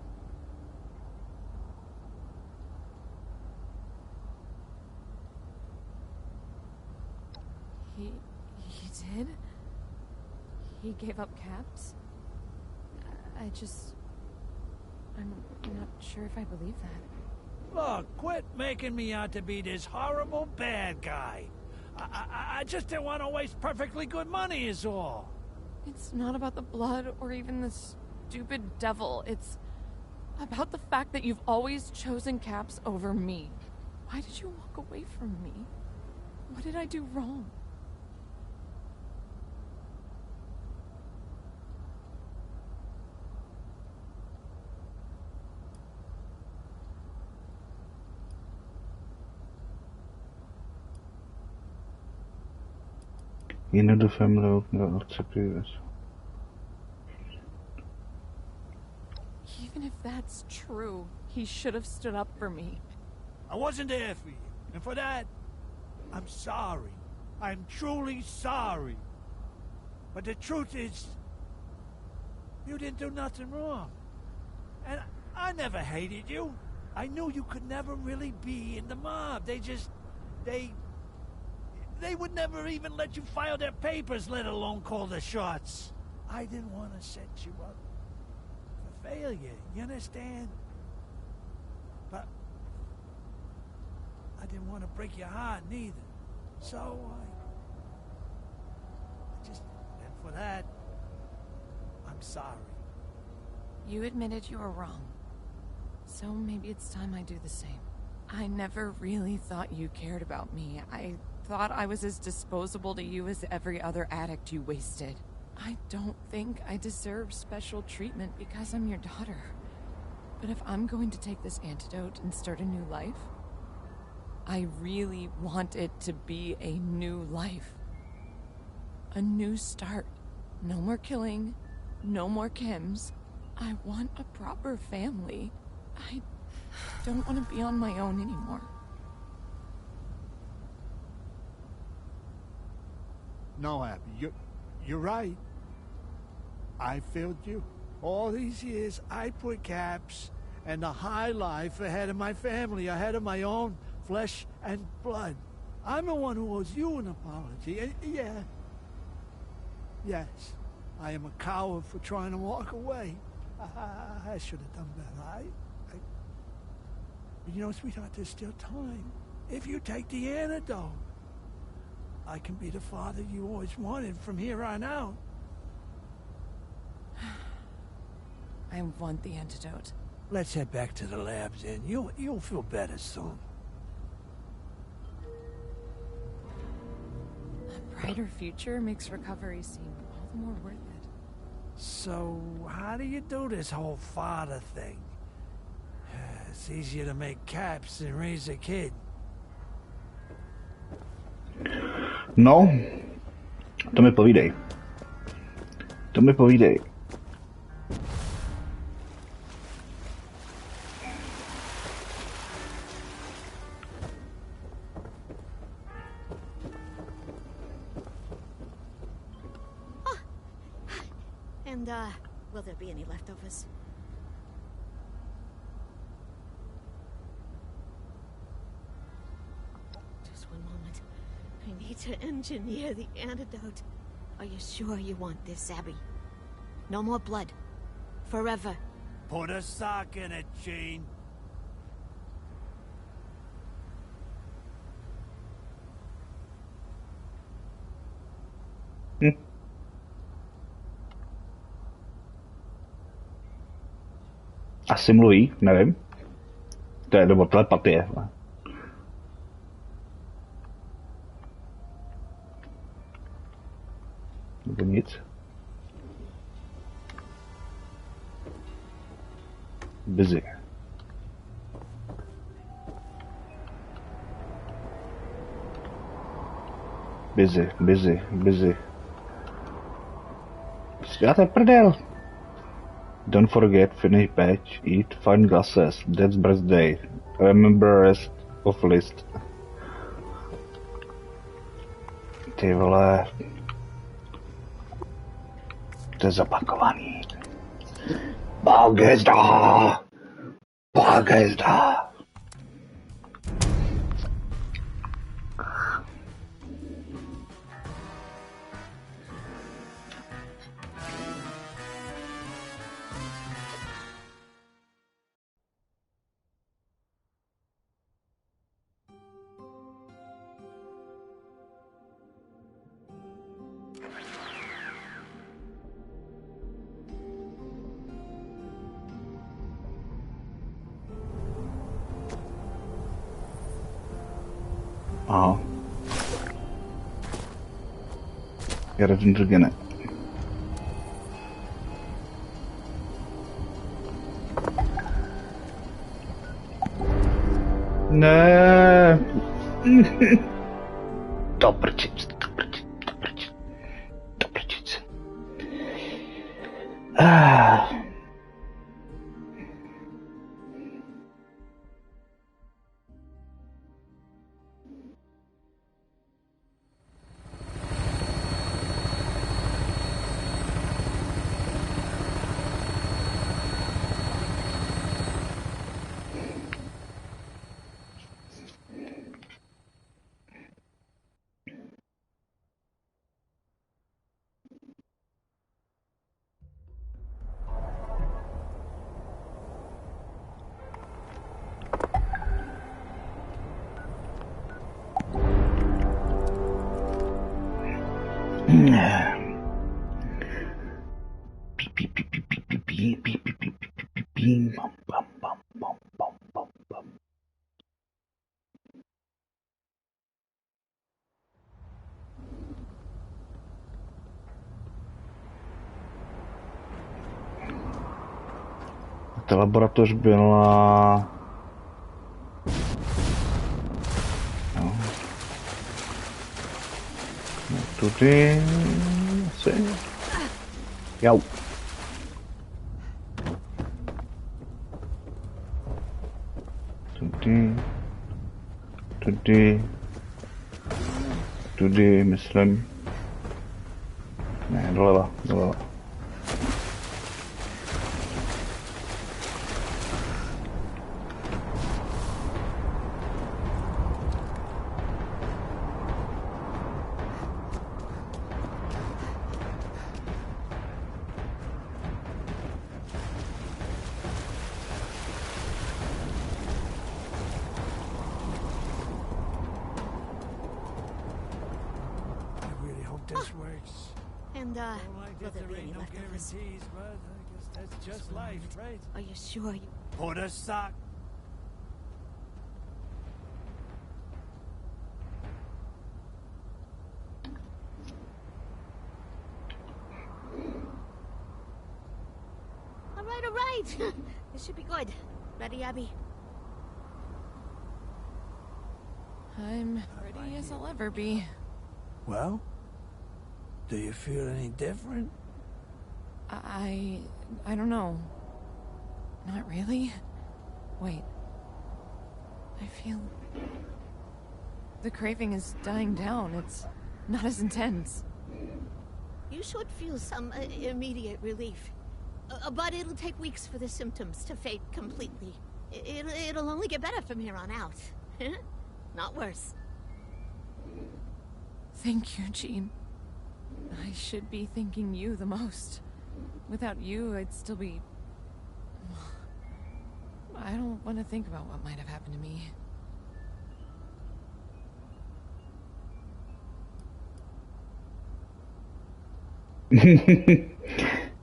He did? He gave up Caps? I'm not sure if I believe that. Look, quit making me out to be this horrible bad guy. I just didn't want to waste perfectly good money is all. It's not about the blood or even the stupid devil. It's about the fact that you've always chosen Caps over me. Why did you walk away from me? What did I do wrong? You know the family would not accept you as... Even if that's true, he should have stood up for me. I wasn't there for you, and for that, I'm sorry. I'm truly sorry. But the truth is, you didn't do nothing wrong. And I never hated you. I knew you could never really be in the mob. They would never even let you file their papers, let alone call the shots. I didn't want to set you up for failure, you understand? But I didn't want to break your heart neither. So and for that, I'm sorry. You admitted you were wrong. So maybe it's time I do the same. I never really thought you cared about me. I thought I was as disposable to you as every other addict you wasted. I don't think I deserve special treatment because I'm your daughter. But if I'm going to take this antidote and start a new life, I really want it to be a new life. A new start. No more killing, no more Kims. I want a proper family. I don't want to be on my own anymore. No, Abby, you're right. I failed you. All these years, I put Caps and the high life ahead of my family, ahead of my own flesh and blood. I'm the one who owes you an apology. And yes, I am a coward for trying to walk away. I should have done better. You know, sweetheart, there's still time. If you take the antidote, I can be the father you always wanted from here on out. I want the antidote. Let's head back to the labs, and you'll feel better soon. A brighter future makes recovery seem all the more worth it. So, how do you do this whole father thing? It's easier to make Caps than raise a kid. No, to mi povídej. To mi povídej. And, will there be any leftovers? Just one moment. I need to engineer the antidote. Are you sure you want this, Abby? No more blood. Forever. Put a sock in it, Gene. Asi mluví, nevím. To je nebo telepatie. Nebo nic. Busy. Busy. Světe prdel! Don't forget, finish batch, eat, find glasses, that's birthday. Remember rest of list. Ty vole. To je zapakovaný. Bagezda! Aha. Já radím drgene. Ne. To prčic. Ta laboratoř byla... No. Tudy... asi... Jau. Tudy, myslím. Ne, doleva. Will there be any leftovers? But I guess that's just life, right? Are you sure you... Put a sock. All right. This should be good. Ready, Abby? I'm ready as I'll ever be. Well? Do you feel any different? I don't know. Not really. Wait. I feel... the craving is dying down. It's not as intense. You should feel some immediate relief. But it'll take weeks for the symptoms to fade completely. It'll only get better from here on out. Not worse. Thank you, Jean. I should be thanking you the most. Without you, I'd still be... I don't want to think about what might have happened to me.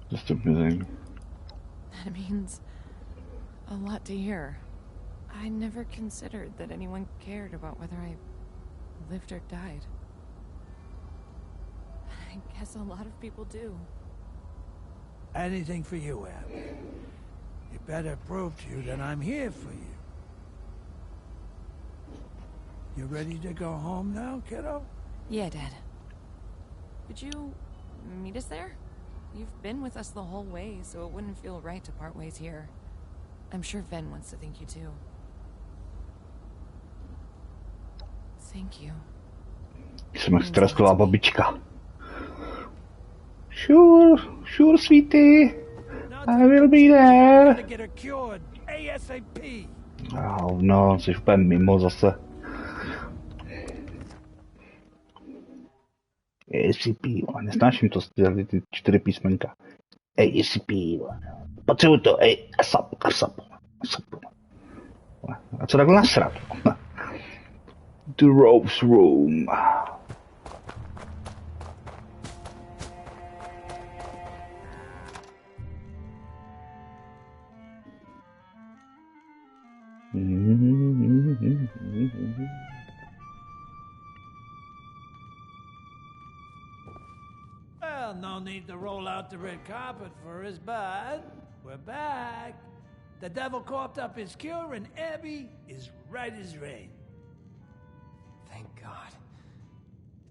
Just amazing. That means a lot to hear. I never considered that anyone cared about whether I lived or died. I guess a lot of people do. Anything for you, Abby. It better prove to you that I'm here for you. You ready to go home now, kiddo? Yeah, Dad. Could you meet us there? You've been with us the whole way, so it wouldn't feel right to part ways here. I'm sure Ven wants to thank you too. Thank you. Jsem jak stresková babička. Sure, sweetie. I will be there. To get her cured ASAP. Oh, no, jsi úplně mimo zase. ASAP, nesnáším to, ty 4 písmenka. ASAP, potřebuji to, ASAP. A co takhle nasrat? The Rose Room. Well, no need to roll out the red carpet for us, but we're back. The devil coughed up his cure, and Abby is right as rain. Thank God.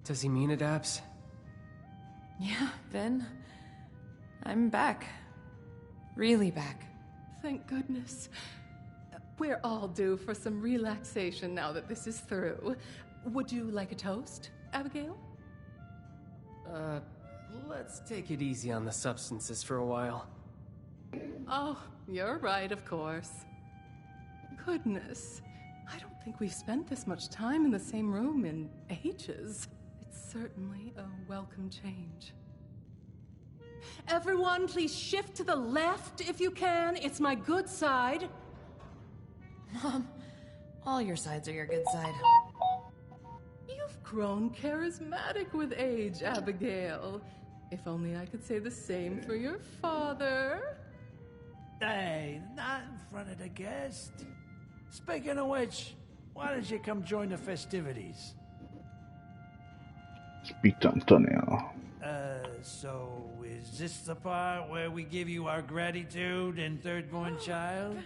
Does he mean it, Abs? Yeah, Ven. I'm back. Really back. Thank goodness. We're all due for some relaxation now that this is through. Would you like a toast, Abigail? Let's take it easy on the substances for a while. Oh, you're right, of course. Goodness, I don't think we've spent this much time in the same room in ages. It's certainly a welcome change. Everyone, please shift to the left if you can. It's my good side. Mom, all your sides are your good side. You've grown charismatic with age, Abigail. If only I could say the same for your father. Hey, not in front of the guest. Speaking of which, why don't you come join the festivities? Speak to Antonio. So is this the part where we give you our gratitude and third-born child?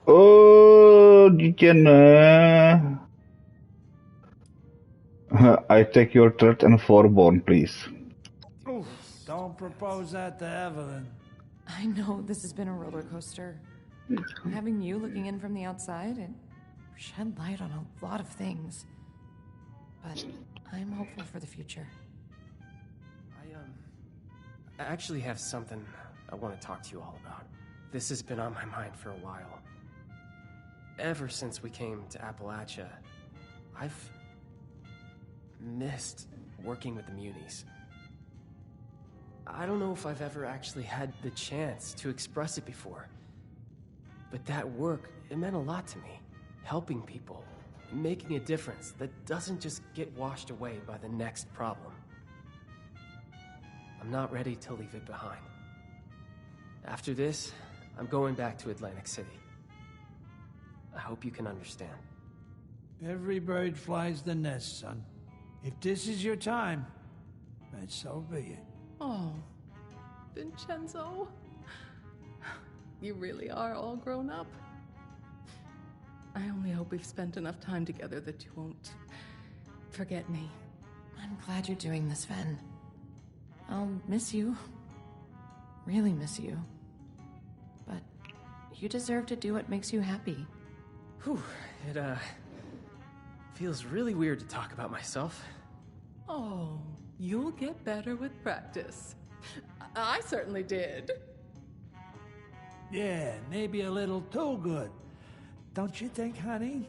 Oh, dítě ne. I take your third and fourth-born, please. Oof, don't propose that to Evelyn. I know this has been a roller coaster. Having you looking in from the outside, it shed light on a lot of things. But I'm hopeful for the future. I actually have something I want to talk to you all about. This has been on my mind for a while. Ever since we came to Appalachia, I've missed working with the Munis. I don't know if I've ever actually had the chance to express it before. But that work, it meant a lot to me. Helping people, making a difference that doesn't just get washed away by the next problem. I'm not ready to leave it behind. After this, I'm going back to Atlantic City. I hope you can understand. Every bird flies the nest, son. If this is your time, then so be it. Oh, Vincenzo. You really are all grown up. I only hope we've spent enough time together that you won't forget me. I'm glad you're doing this, Ven. I'll miss you. Really miss you. But you deserve to do what makes you happy. Whew, it feels really weird to talk about myself. Oh, You'll get better with practice. I certainly did. Yeah, maybe a little too good. Don't you think, honey?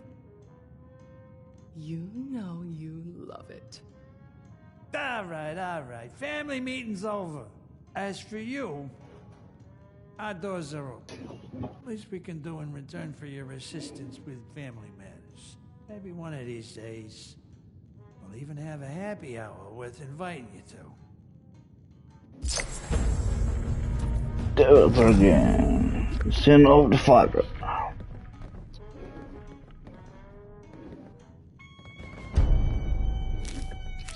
You know you love it. All right. Family meeting's over. As for you, our doors are open. Least we can do in return for your assistance with family matters. Maybe one of these days, we'll even have a happy hour worth inviting you to. Do it again. Sin of the fiber.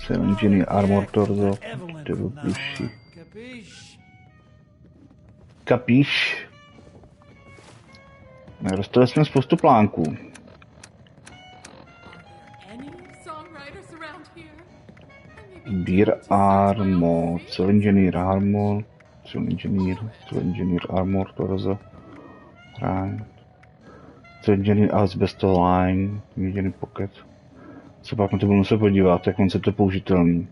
Engineer armor torso. Kapíš? Dostali jsme spoustu plánků. Beer armor, cell engineer armor, cell engineer armor torso. Right. Cell engineer asbesto line, engineer pocket. Co pak na to budu muset podívat, jak on se to použitelný.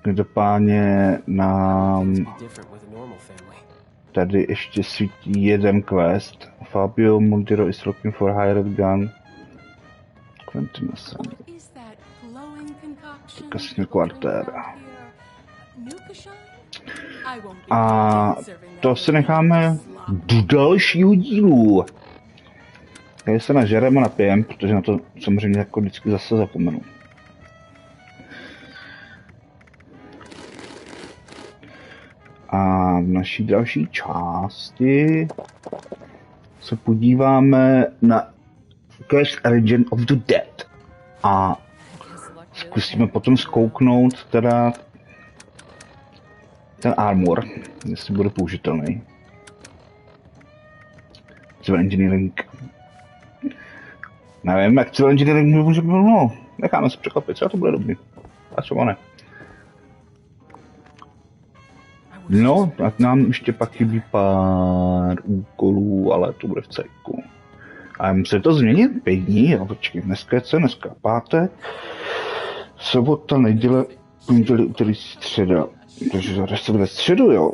Každopádně nám tady ještě svítí jeden quest. Fabio Montero is looking for hired gun. Quentin Kasino kvartéra. A to si necháme do dalšího dílu. Tady se nažereme a napijem, protože na to samozřejmě jako vždycky zase zapomenu. A v naší další části se podíváme na Quest Origin of the Dead. A zkusíme potom zkouknout teda ten armor, jestli bude použitelný. Civil engineering. Nevím, jak civil engineering může být, no, necháme se překvapit, třeba to bude dobrý. A třeba ne. No, tak nám ještě pak chybí pár úkolů, ale to bude v cejku. A musí to změnit 5 dní, jo, počkej, dneska je co, dneska pátek, sobota, neděle, pondělí, úterý, středa. Takže zahraj se ve středu, jo.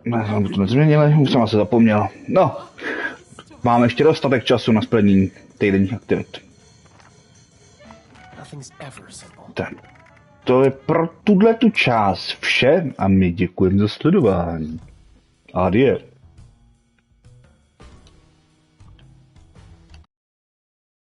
Ne, jsme to nezměnili, už jsem se zapomněl. No, máme ještě dostatek času na splnění týdenních aktivit. Tak, to je pro tuhle tu část vše a my děkujeme za sledování. Adieu.